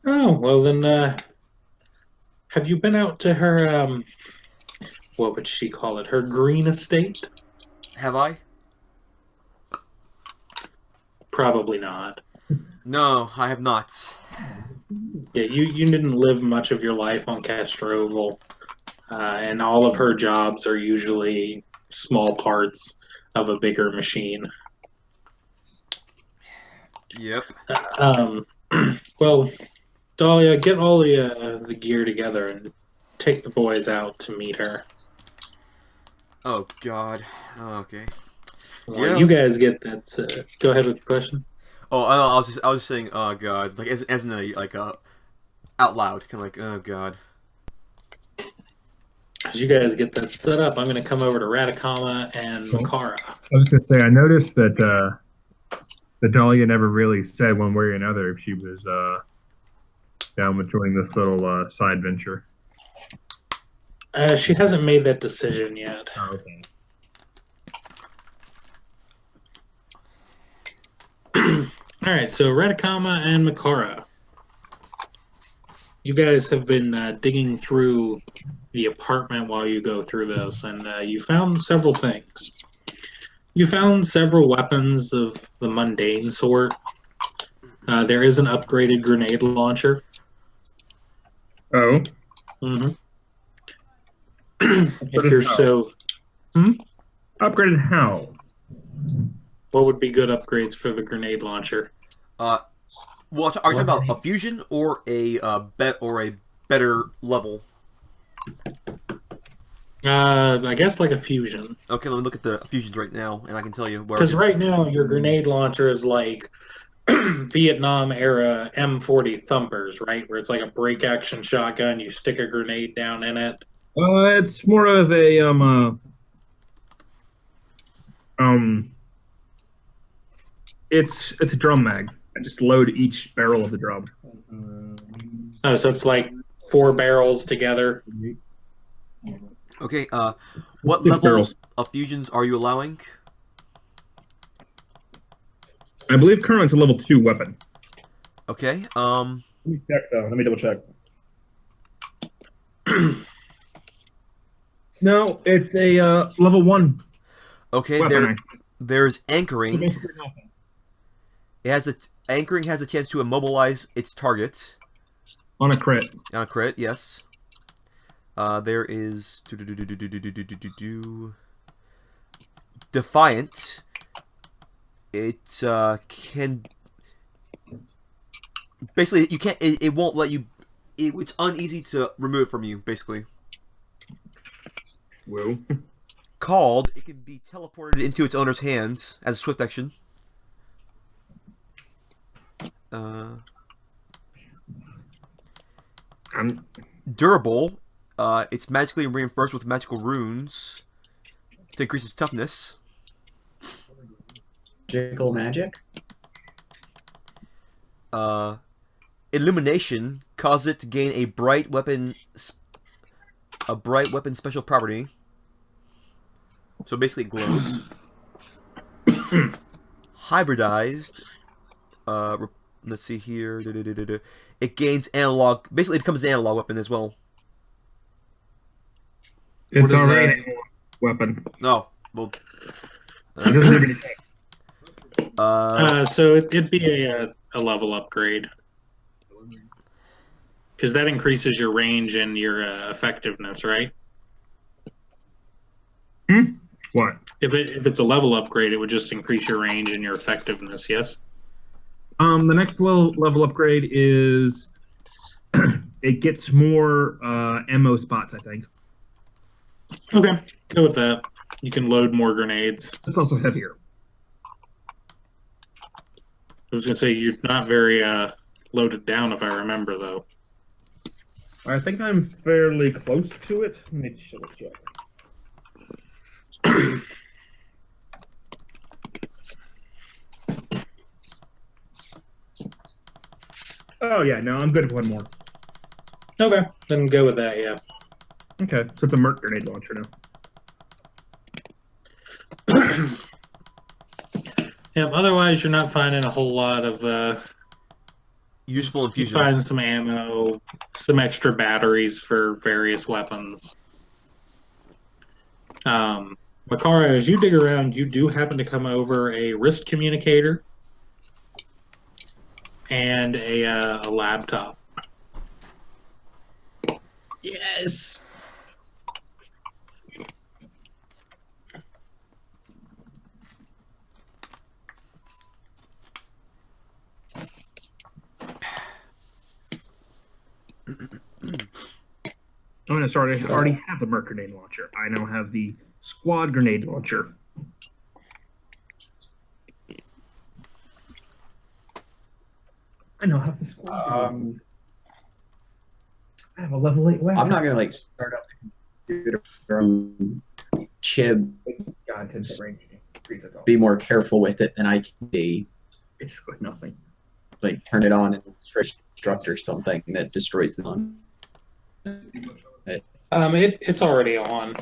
Speaker 5: Oh, well then, have you been out to her, what would she call it? Her green estate?
Speaker 1: Have I?
Speaker 5: Probably not.
Speaker 1: No, I have not.
Speaker 5: Yeah, you didn't live much of your life on Castroval, and all of her jobs are usually small parts of a bigger machine.
Speaker 1: Yep.
Speaker 5: Well, Dahlia, get all the gear together and take the boys out to meet her.
Speaker 1: Oh god. Oh, okay.
Speaker 5: Well,
Speaker 1: Yeah,
Speaker 5: you guys get that. Go ahead with the question.
Speaker 1: Oh, I was just saying, oh god, like as in a out loud, kind of like, oh god.
Speaker 5: As you guys get that set up, I'm going to come over to Radicama and Makara.
Speaker 4: I was going to say, I noticed that Dahlia never really said one way or another if she was down with joining this little side venture.
Speaker 5: She hasn't made that decision yet.
Speaker 4: Oh, okay.
Speaker 5: All right, so Radicama and Makara. You guys have been digging through the apartment while you go through this, and you found several things. You found several weapons of the mundane sort. There is an upgraded grenade launcher.
Speaker 4: Oh.
Speaker 5: Mm-hmm. If you're so...
Speaker 4: Upgraded how?
Speaker 5: What would be good upgrades for the grenade launcher?
Speaker 1: Well, are you talking about a fusion or a better level?
Speaker 5: I guess like a fusion.
Speaker 1: Okay, let me look at the fusions right now, and I can tell you where.
Speaker 5: Because right now your grenade launcher is like Vietnam era M40 thumpers, right? Where it's like a break action shotgun. You stick a grenade down in it,
Speaker 6: It's more of a it's a drum mag. I just load each barrel of the drum.
Speaker 5: Oh, so it's like 4 barrels together.
Speaker 1: Okay. What
Speaker 6: 6
Speaker 1: level
Speaker 6: barrels.
Speaker 1: of fusions are you allowing?
Speaker 6: I believe currently it's a level 2 weapon.
Speaker 1: Okay.
Speaker 6: Let me check though. Let me double check. No, it's a level 1
Speaker 1: Okay.
Speaker 6: weapon.
Speaker 1: There's
Speaker 6: So
Speaker 1: anchoring.
Speaker 6: basically nothing.
Speaker 1: Anchoring has a chance to immobilize its target
Speaker 6: On a crit.
Speaker 1: on a crit. Yes. There is Defiant. It can basically you can't. It won't let you. It's uneasy to remove it from you. Basically,
Speaker 6: Woo.
Speaker 1: called. It can be teleported into its owner's hands as a swift action. Durable. It's magically reinforced with magical runes to increase its toughness.
Speaker 3: Magical magic.
Speaker 1: Illumination causes it to gain a bright weapon special property. So basically it glows. Hybridized. Let's see here. It gains analog. Basically, it becomes an analog weapon as well.
Speaker 6: It's
Speaker 5: is
Speaker 6: already
Speaker 5: that?
Speaker 6: a weapon.
Speaker 1: Oh, well.
Speaker 6: It doesn't have any text.
Speaker 5: So it'd be a level upgrade. Because that increases your range and your effectiveness, right?
Speaker 6: What?
Speaker 5: If it's a level upgrade, it would just increase your range and your effectiveness, yes?
Speaker 6: The next level upgrade is it gets more ammo spots, I think.
Speaker 5: Okay, go with that. You can load more grenades.
Speaker 6: It's also heavier.
Speaker 5: I was going to say, you're not very loaded down, if I remember, though.
Speaker 6: I think I'm fairly close to it. Let me just check. Oh yeah, no, I'm good with one more.
Speaker 5: Okay, then go with that, yeah.
Speaker 6: Okay, so it's a Merc grenade launcher now.
Speaker 5: Yeah, otherwise you're not finding a whole lot of
Speaker 1: Useful
Speaker 5: you
Speaker 1: infusions.
Speaker 5: find some ammo, some extra batteries for various weapons. Makara, as you dig around, you do happen to come over a wrist communicator and a laptop.
Speaker 3: Yes.
Speaker 6: Oh no, sorry, I already have the Merc grenade launcher. I now have the Squad grenade launcher. I now have the Squad grenade. I have a level 8 weapon.
Speaker 3: I'm not gonna like start up the computer from Chib.
Speaker 6: God, 10 range increase, that's all.
Speaker 3: Be more careful with it than I can be.
Speaker 6: Basically nothing.
Speaker 3: Like turn it on and construct or something that destroys the gun.
Speaker 5: It's already on.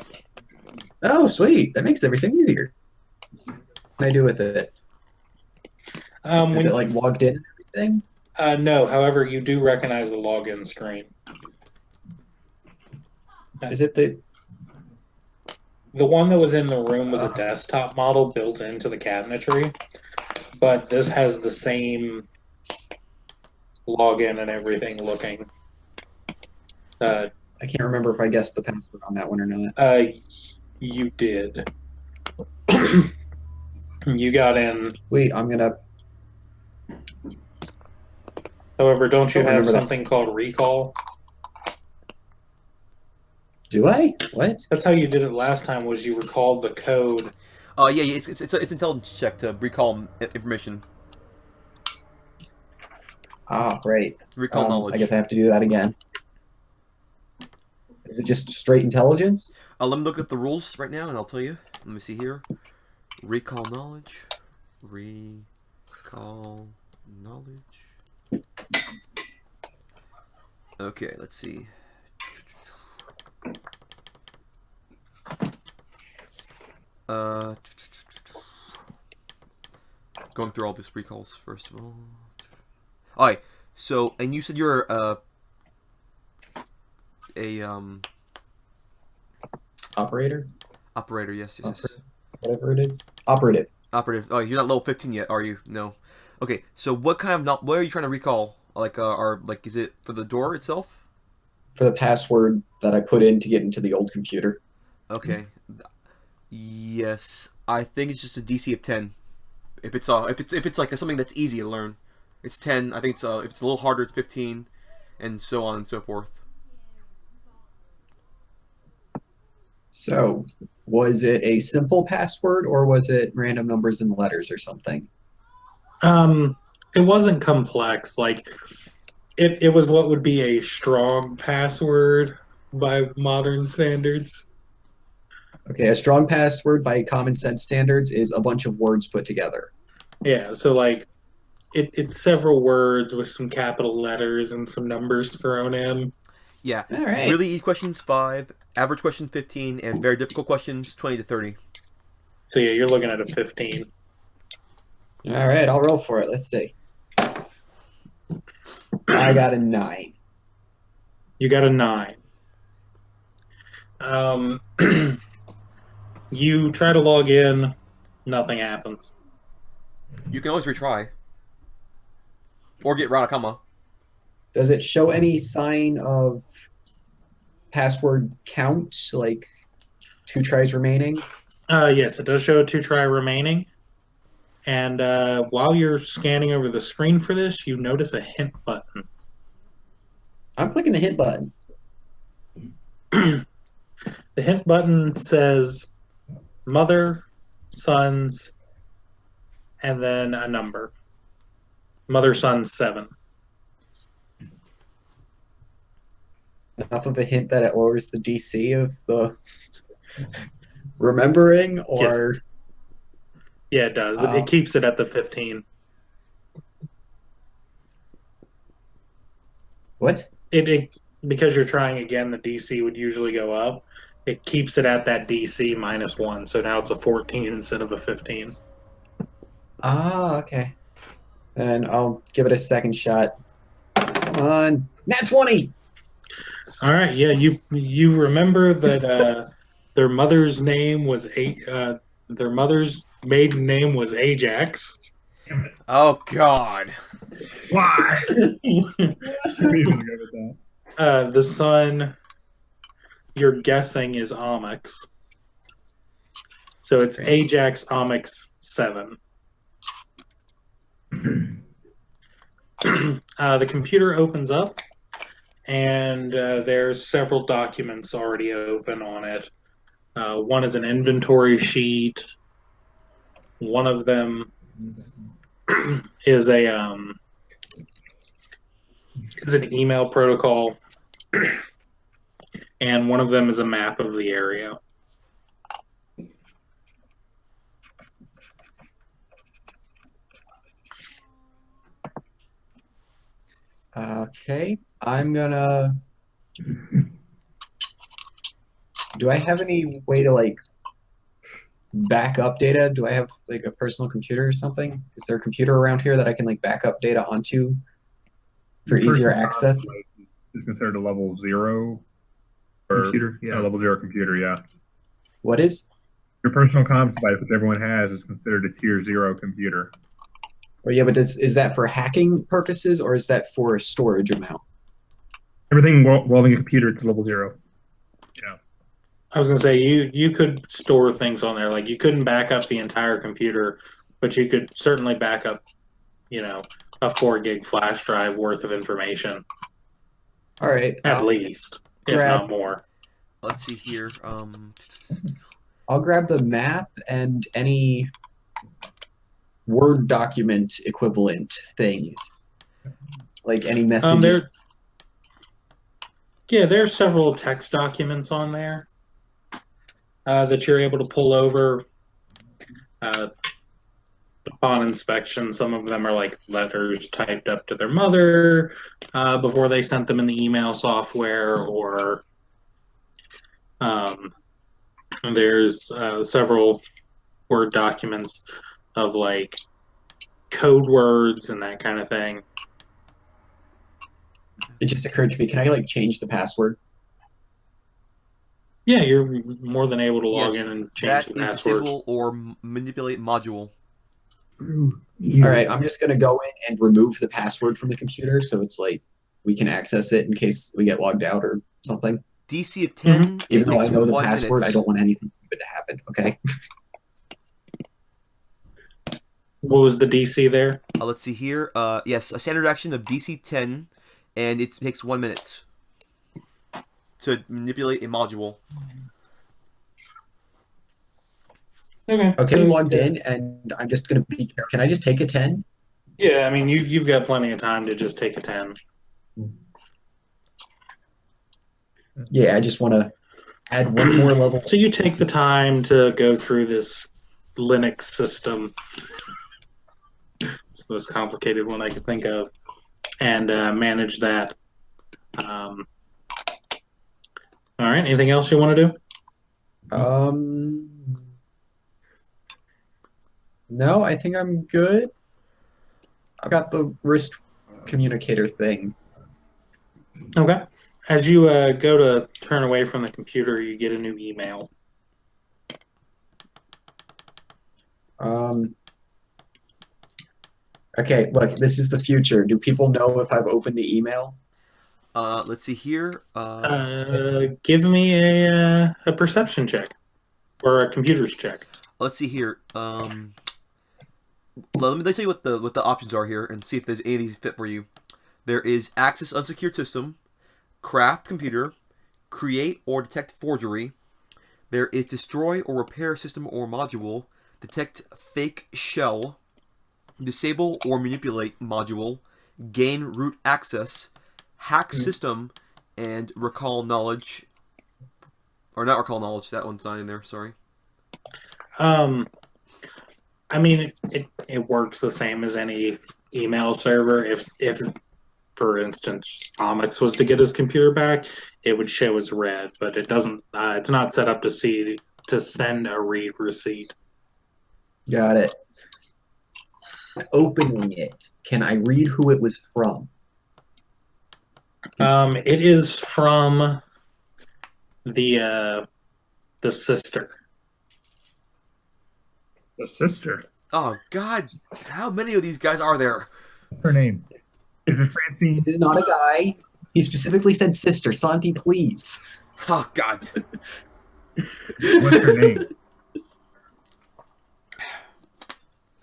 Speaker 3: Oh, sweet! That makes everything easier. What can I do with it? Is it like logged in and everything?
Speaker 5: No, however, you do recognize the login screen.
Speaker 3: Is it the?
Speaker 5: The one that was in the room was a desktop model built into the cabinetry, but this has the same login and everything looking.
Speaker 3: I can't remember if I guessed the password on that one or not.
Speaker 5: You did. You got in.
Speaker 3: Wait, I'm gonna.
Speaker 5: However, don't you
Speaker 3: Don't
Speaker 5: have
Speaker 3: remember that.
Speaker 5: something called recall?
Speaker 3: Do I? What?
Speaker 5: That's how you did it last time. Was you recalled the code?
Speaker 1: Yeah, it's intelligence check to recall information,
Speaker 3: Ah, right.
Speaker 1: recall knowledge.
Speaker 3: I guess I have to do that again. Is it just straight intelligence?
Speaker 1: Let me look up the rules right now, and I'll tell you. Let me see here. Recall knowledge. Recall knowledge. Okay, let's see. Going through all these recalls first of all. Alright, so and you said you're
Speaker 3: Operator?
Speaker 1: operator, yes.
Speaker 3: Whatever it is. Operative.
Speaker 1: Operative. Oh, you're not level 15 yet, are you? No. Okay, so what kind of what are you trying to recall? Like is it for the door itself?
Speaker 3: For the password that I put in to get into the old computer.
Speaker 1: Okay. Yes, I think it's just a DC of 10. If it's like something that's easy to learn, it's 10. I think it's if it's a little harder, it's 15, and so on and so forth.
Speaker 3: So, was it a simple password or was it random numbers and letters or something?
Speaker 5: It wasn't complex. Like it was what would be a strong password by modern standards.
Speaker 3: Okay, a strong password by common sense standards is a bunch of words put together.
Speaker 5: Yeah, so like it's several words with some capital letters and some numbers thrown in.
Speaker 1: Yeah.
Speaker 3: All right.
Speaker 1: Really easy questions 5, average questions 15, and very difficult questions 20 to 30.
Speaker 5: So yeah, you're looking at a 15.
Speaker 3: All right, I'll roll for it. Let's see. I got a 9.
Speaker 5: You got a 9. You try to log in, nothing happens.
Speaker 1: You can always retry. Or get Ranakama.
Speaker 3: Does it show any sign of password count, like 2 tries remaining?
Speaker 5: Yes, it does show a 2 try remaining. And while you're scanning over the screen for this, you notice a hint button.
Speaker 3: I'm clicking the hint button.
Speaker 5: The hint button says mother, sons, and then a number. Mother, sons, 7.
Speaker 3: Enough of a hint that it lowers the DC of the remembering, or
Speaker 5: Yeah, it does. It keeps it at the 15.
Speaker 3: what?
Speaker 5: It because you're trying again, the DC would usually go up. It keeps it at that DC -1, so now it's a 14 instead of a 15.
Speaker 3: Ah, okay. And I'll give it a second shot. Come on, nat 20.
Speaker 5: All right, yeah, you remember that their mother's name was their mother's maiden name was Ajax.
Speaker 1: Oh God.
Speaker 6: Why? I'm even good with that.
Speaker 5: The son you're guessing is Onyx. So it's Ajax Onyx 7. The computer opens up, and there's several documents already open on it. One is an inventory sheet. One of them is an email protocol, and one of them is a map of the area.
Speaker 3: Okay, I'm gonna. Do I have any way to like back up data? Do I have like a personal computer or something? Is there a computer around here that I can like back up data onto for easier access?
Speaker 6: Is considered a level 0 or
Speaker 4: Computer, yeah.
Speaker 6: a level 0 computer. Yeah,
Speaker 3: What is?
Speaker 6: your personal comms device, which everyone has, is considered a tier 0 computer.
Speaker 3: Or yeah, but is that for hacking purposes or is that for a storage amount?
Speaker 6: Everything involving a computer to level 0.
Speaker 5: I was gonna say you could store things on there. Like you couldn't back up the entire computer, but you could certainly back up, a 4 gig flash drive worth of information
Speaker 3: All right,
Speaker 5: at least, if
Speaker 3: grab-
Speaker 5: not more.
Speaker 1: Let's see here.
Speaker 3: I'll grab the map and any Word document equivalent things, like any messages.
Speaker 5: Yeah, there's several text documents on there that you're able to pull over upon inspection. Some of them are like letters typed up to their mother before they sent them in the email software, or there's several Word documents of like code words and that kind of thing.
Speaker 3: It just occurred to me, can I like change the password?
Speaker 5: Yeah, you're more than able to log
Speaker 1: Yes,
Speaker 5: in and change
Speaker 1: that
Speaker 5: the
Speaker 1: is
Speaker 5: password.
Speaker 1: disable or manipulate module.
Speaker 3: All right, I'm just gonna go in and remove the password from the computer so it's like we can access it in case we get logged out or something.
Speaker 1: DC of 10. It
Speaker 3: Even though I
Speaker 1: takes
Speaker 3: know the
Speaker 1: 1
Speaker 3: password,
Speaker 1: minute.
Speaker 3: I don't want anything stupid to happen. Okay.
Speaker 5: What was the DC there?
Speaker 1: Let's see here. Yes, a standard action of DC 10, and it takes 1 minute to manipulate a module.
Speaker 5: Okay.
Speaker 3: Okay,
Speaker 5: so-
Speaker 3: logged in, and I'm just gonna be. Can I just take a 10?
Speaker 5: Yeah, I mean, you've got plenty of time to just take a 10.
Speaker 3: Yeah, I just want to add one more level.
Speaker 5: So you take the time to go through this Linux system. It's the most complicated one I could think of, and manage that. All right. Anything else you want to do?
Speaker 3: No, I think I'm good. I've got the wrist communicator thing.
Speaker 5: Okay. As you go to turn away from the computer, you get a new email.
Speaker 3: Okay, look, this is the future. Do people know if I've opened the email?
Speaker 1: Let's see here.
Speaker 5: Give me a perception check or a computer's check.
Speaker 1: Let's see here. Let me tell you what the options are here and see if there's any of these fit for you. There is access unsecured system, craft computer, create or detect forgery. There is destroy or repair system or module, detect fake shell, disable or manipulate module, gain root access, hack system, and recall knowledge. Or not recall knowledge, that one's not in there, sorry.
Speaker 5: I mean, it works the same as any email server. If for instance, Onyx was to get his computer back, it would show as red, but it doesn't. It's not set up to send a read receipt.
Speaker 3: Got it. Opening it. Can I read who it was from?
Speaker 5: It is from the sister.
Speaker 6: The sister.
Speaker 1: Oh God! How many of these guys are there?
Speaker 6: Her name. Is it Francine?
Speaker 3: This is not a guy. He specifically said sister. Santi, please.
Speaker 1: Oh God!
Speaker 6: What's her name?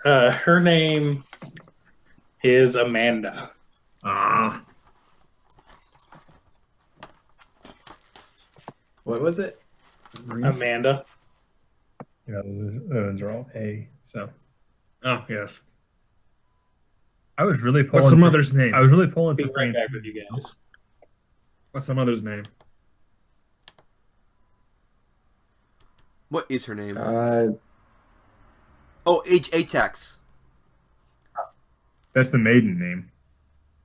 Speaker 5: Her name is Amanda.
Speaker 6: Ah,
Speaker 3: What was it?
Speaker 5: Amanda.
Speaker 6: you know, those are all A. So, oh yes. I was really pulling.
Speaker 4: What's the
Speaker 6: for-
Speaker 4: mother's name?
Speaker 6: I was really pulling
Speaker 5: Be
Speaker 6: for
Speaker 5: right
Speaker 6: Francine.
Speaker 5: back with you guys.
Speaker 4: What's the mother's name?
Speaker 1: What is her name?
Speaker 3: Uh,
Speaker 1: Oh, Atax.
Speaker 6: That's the maiden name.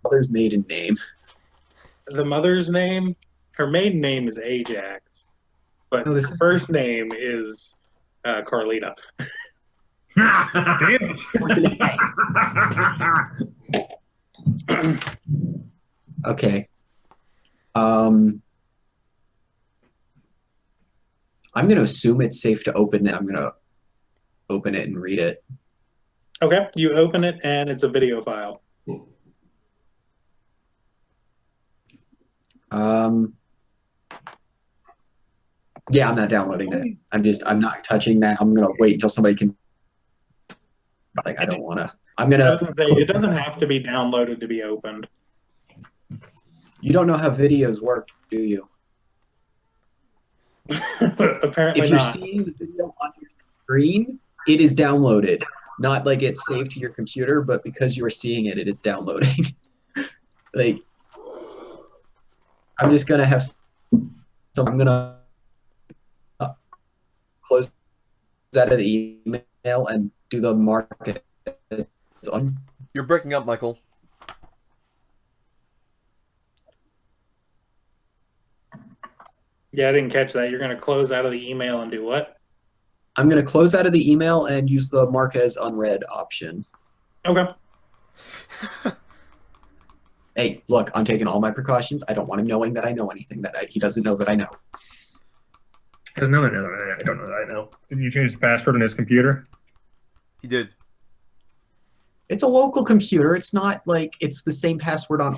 Speaker 3: mother's maiden name.
Speaker 5: The mother's name, her maiden name is Ajax, but
Speaker 3: No, this
Speaker 5: her
Speaker 3: is-
Speaker 5: first name is Carlita.
Speaker 6: Damn it.
Speaker 3: Okay. I'm going to assume it's safe to open, then I'm going to open it and read it.
Speaker 5: Okay, you open it and it's a video file.
Speaker 3: Yeah, I'm not downloading that. I'm not touching that. I'm going to wait until somebody can. Like, I don't want to. I'm going
Speaker 5: It doesn't have to be downloaded to be opened.
Speaker 3: You don't know how videos work, do you?
Speaker 5: Apparently
Speaker 3: If you're
Speaker 5: not.
Speaker 3: seeing the video on your screen, it is downloaded. Not like it's saved to your computer, but because you are seeing it, it is downloading. Like, I'm just gonna have. So I'm gonna close out of the email and do the mark as on.
Speaker 1: You're breaking up, Michael.
Speaker 2: Yeah, I didn't catch that. You're going to close out of the email and do what?
Speaker 3: I'm gonna close out of the email and use the mark as unread option.
Speaker 2: Okay.
Speaker 3: Hey, look, I'm taking all my precautions. I don't want him knowing that I know anything he doesn't know that I know.
Speaker 6: There's another that I don't know that I know. Did you change the password on his computer?
Speaker 1: He did.
Speaker 3: It's a local computer. It's not like it's the same password on.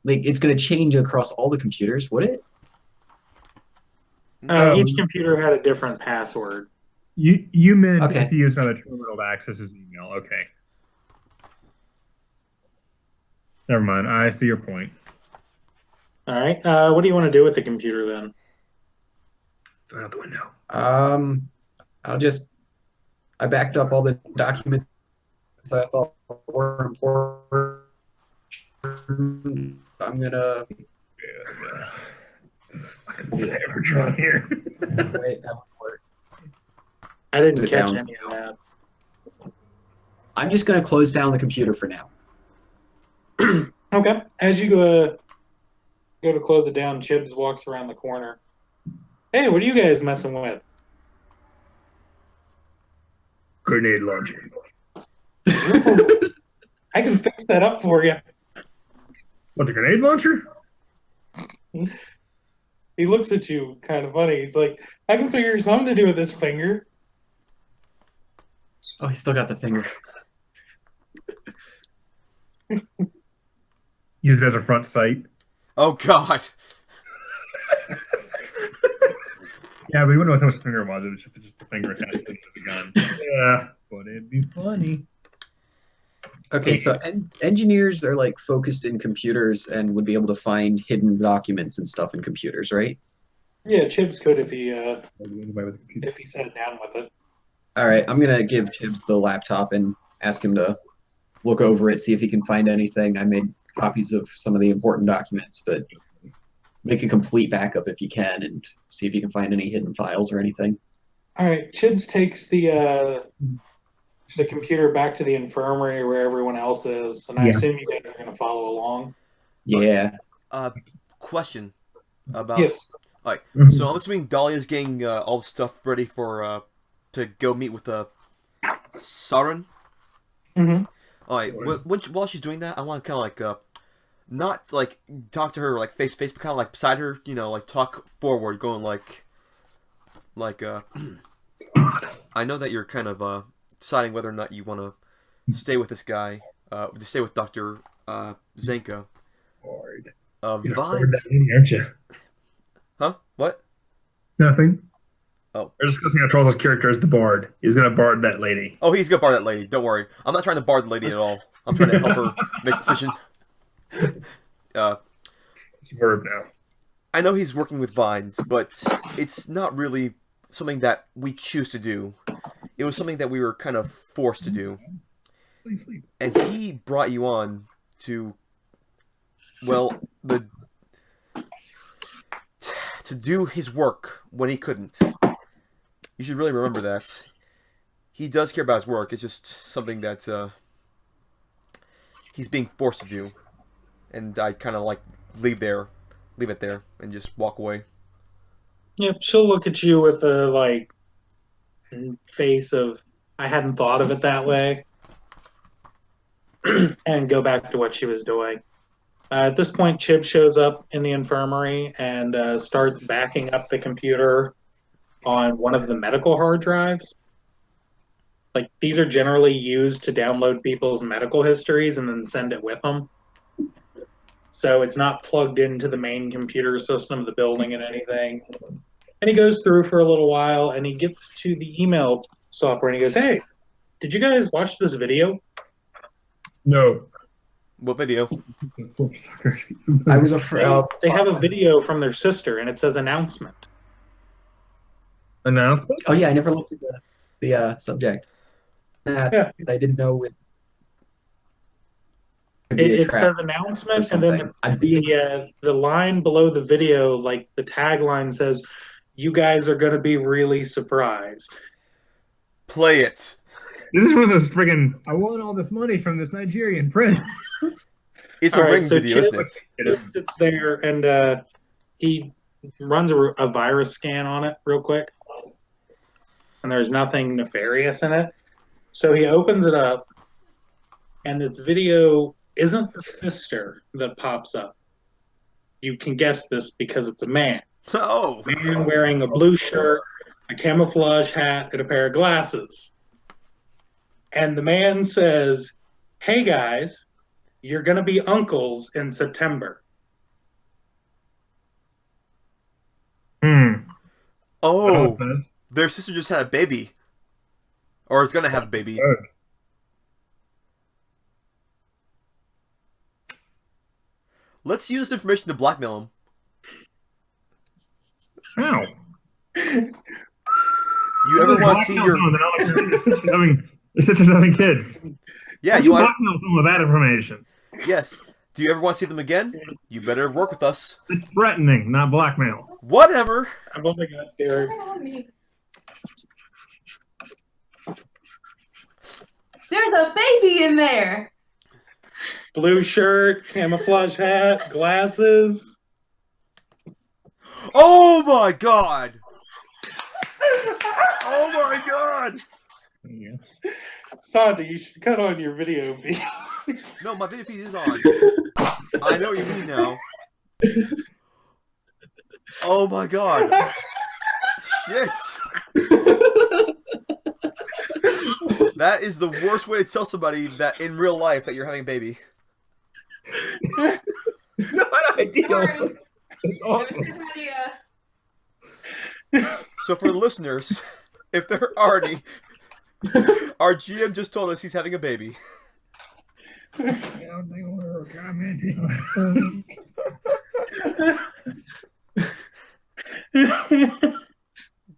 Speaker 3: Like it's gonna change across all the computers, would it?
Speaker 2: Each computer had a different password.
Speaker 6: You meant
Speaker 3: Okay.
Speaker 6: if you use another terminal to access his email. Okay. Never mind. I see your point.
Speaker 2: All right. What do you want to do with the computer then?
Speaker 6: Throw it out the window.
Speaker 3: I backed up all the documents that I thought were important. I'm gonna
Speaker 6: Fucking Cybertron here.
Speaker 3: wait. That won't work.
Speaker 2: I didn't
Speaker 3: Sit
Speaker 2: catch
Speaker 3: down.
Speaker 2: any of that.
Speaker 3: I'm just gonna close down the computer for now.
Speaker 2: Okay. As you go to close it down, Chibs walks around the corner. Hey, what are you guys messing with?
Speaker 6: Grenade launcher.
Speaker 2: I can fix that up for you.
Speaker 6: What, the grenade launcher?
Speaker 2: He looks at you kind of funny. He's like, I can figure something to do with this finger.
Speaker 3: Oh, he still got the finger.
Speaker 6: Use it as a front sight.
Speaker 1: Oh God.
Speaker 6: Yeah, but you wouldn't know how much the finger was. It was just the finger attached to the gun. Yeah, but it'd be funny.
Speaker 3: Okay, so engineers are like focused in computers and would be able to find hidden documents and stuff in computers, right?
Speaker 2: Yeah, Chibs could if
Speaker 6: With
Speaker 2: he sat down with it.
Speaker 3: All right, I'm gonna give Chibs the laptop and ask him to look over it, see if he can find anything. I made copies of some of the important documents, but make a complete backup if you can, and see if you can find any hidden files or anything.
Speaker 2: All right, Chibs takes the computer back to the infirmary where everyone else is, and I
Speaker 6: Yeah.
Speaker 2: assume you guys are going to follow along.
Speaker 3: Yeah.
Speaker 1: Question about.
Speaker 2: Yes.
Speaker 1: So I'm assuming Dahlia's getting all the stuff ready for to go meet with Saren.
Speaker 2: Mm-hmm.
Speaker 1: All right. While she's doing that, I want to kind of like not like talk to her like face to face, but kind of like beside her. You know, like talk forward, going like I know that you're kind of deciding whether or not you want to stay with this guy, to stay with Dr. Zenka.
Speaker 6: Bored. You're bored
Speaker 1: Vines.
Speaker 6: that many, aren't you?
Speaker 1: Huh? What?
Speaker 6: Nothing.
Speaker 1: Oh.
Speaker 6: We're discussing how Charles' character is the bard. He's gonna bard that lady.
Speaker 1: Oh, he's gonna bar that lady. Don't worry. I'm not trying to bar the lady at all. I'm trying to help her make decisions.
Speaker 6: It's a verb now.
Speaker 1: I know he's working with Vines, but it's not really something that we choose to do. It was something that we were kind of forced to do.
Speaker 6: Sleep.
Speaker 1: And he brought you on to, well, to do his work when he couldn't. You should really remember that. He does care about his work. It's just something that he's being forced to do. And I kind of like leave it there, and just walk away.
Speaker 2: Yep, she'll look at you with a like face of I hadn't thought of it that way, and go back to what she was doing. At this point, Chib shows up in the infirmary and starts backing up the computer on one of the medical hard drives. Like these are generally used to download people's medical histories and then send it with them. So it's not plugged into the main computer system of the building and anything. And he goes through for a little while and he gets to the email software and he goes, "Hey, did you guys watch this video?"
Speaker 6: No.
Speaker 1: What video?
Speaker 3: I was afraid.
Speaker 2: They have a video from their sister and it says announcement.
Speaker 6: Announcement?
Speaker 3: Oh yeah, I never looked at the subject.
Speaker 2: Yeah.
Speaker 3: I didn't know it be a
Speaker 2: It
Speaker 3: trap
Speaker 2: says
Speaker 3: or
Speaker 2: announcement, and then
Speaker 3: something. I'd be
Speaker 2: the line below the video, like the tagline says, "You guys are going to be really surprised."
Speaker 1: Play it.
Speaker 6: This is one of those friggin' I won all this money from this Nigerian prince.
Speaker 1: It's
Speaker 2: All
Speaker 1: a
Speaker 2: right,
Speaker 1: ring
Speaker 2: so
Speaker 1: video,
Speaker 2: Chip-
Speaker 1: isn't it?
Speaker 2: It's there, and he runs a virus scan on it real quick, and there's nothing nefarious in it. So he opens it up, and this video isn't the sister that pops up. You can guess this because it's a man.
Speaker 1: Oh.
Speaker 2: Man wearing a blue shirt, a camouflage hat, and a pair of glasses. And the man says, "Hey guys, you're going to be uncles in September."
Speaker 1: Oh. Their sister just had a baby. Or is gonna have a baby.
Speaker 6: Good.
Speaker 1: Let's use information to blackmail him.
Speaker 6: How?
Speaker 1: You ever want to see your...
Speaker 6: Your sister's having kids.
Speaker 1: Yeah,
Speaker 6: you
Speaker 1: you want...
Speaker 6: blackmail someone with that information.
Speaker 1: Yes. Do you ever want to see them again? You better work with us.
Speaker 6: It's threatening, not blackmail.
Speaker 1: Whatever.
Speaker 2: I've only got Derek.
Speaker 7: There's a baby in there.
Speaker 2: Blue shirt, camouflage hat, glasses.
Speaker 1: Oh my god! Oh my god!
Speaker 6: Yeah.
Speaker 2: Santa, you should cut on your video feed.
Speaker 1: No, my video feed is on. I know what you mean now. Oh my god. Shit. That is the worst way to tell somebody that in real life that you're having a baby.
Speaker 6: Not ideal.
Speaker 7: Sorry.
Speaker 6: It's
Speaker 7: It was
Speaker 6: awful.
Speaker 7: his idea.
Speaker 1: So for the listeners, if there are any, our GM just told us he's having a baby.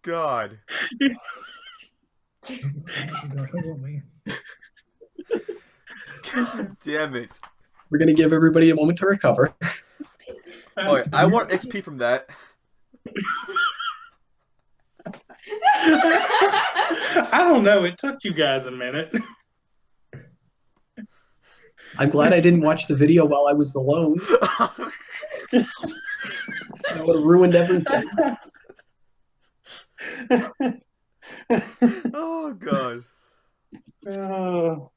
Speaker 1: God. God damn it.
Speaker 3: We're gonna give everybody a moment to recover.
Speaker 1: Oh, yeah, I want XP from that.
Speaker 2: I don't know. It took you guys a minute.
Speaker 3: I'm glad I didn't watch the video while I was alone. That would have ruined everything.
Speaker 1: Oh god.
Speaker 2: Oh.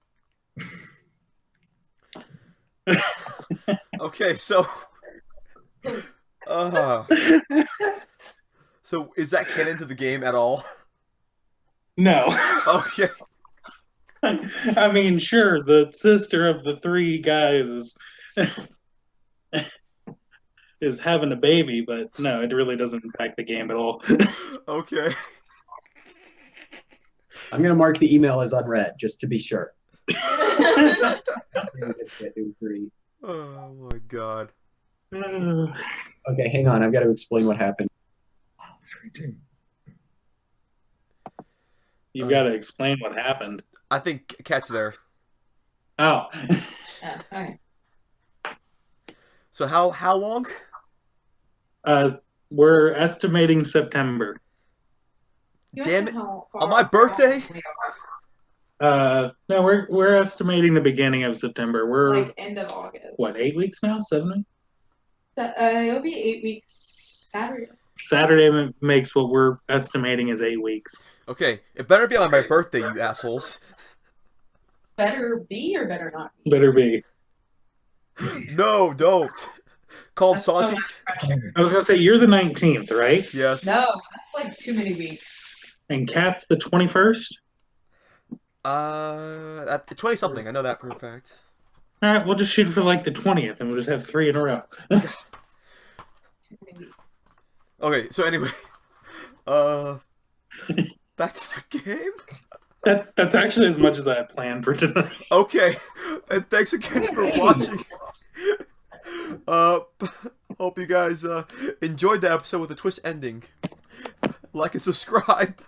Speaker 1: Okay, so so is that canon to the game at all?
Speaker 2: No.
Speaker 1: Okay.
Speaker 2: I mean, sure, the sister of the three guys is having a baby, but no, it really doesn't impact the game at all.
Speaker 1: Okay.
Speaker 3: I'm gonna mark the email as unread just to be sure.
Speaker 1: Oh my god.
Speaker 3: Okay, hang on. I've got to explain what happened.
Speaker 2: You've got to explain what happened.
Speaker 1: I think Cat's there.
Speaker 2: Oh.
Speaker 7: Yeah, alright.
Speaker 1: So how long?
Speaker 2: We're estimating September.
Speaker 7: You
Speaker 1: Damn
Speaker 7: asked
Speaker 1: it.
Speaker 7: how
Speaker 1: On
Speaker 7: far
Speaker 1: my birthday?
Speaker 7: we are.
Speaker 2: No, we're estimating the beginning of September. We're
Speaker 7: Like end of August.
Speaker 2: what, 8 weeks now? 7 weeks?
Speaker 7: It'll be 8 weeks Saturday.
Speaker 2: Saturday makes what we're estimating is 8 weeks.
Speaker 1: Okay, it better be on my birthday, you assholes.
Speaker 7: Better be or better not be?
Speaker 2: Better be.
Speaker 1: No, don't. Called
Speaker 7: That's so
Speaker 1: Santi?
Speaker 7: much pressure.
Speaker 2: I was gonna say you're the 19th, right?
Speaker 1: Yes.
Speaker 7: No, that's like too many weeks.
Speaker 2: And Kat's the 21st.
Speaker 1: At 20 something. I know that for a fact.
Speaker 2: All right, we'll just shoot for like the 20th, and we'll just have 3 in a row.
Speaker 7: Too many weeks.
Speaker 1: Okay, so anyway, back to the game.
Speaker 2: That's actually as much as I had planned for tonight.
Speaker 1: Okay, and thanks again for watching. Hope you guys enjoyed the episode with a twist ending. Like and subscribe.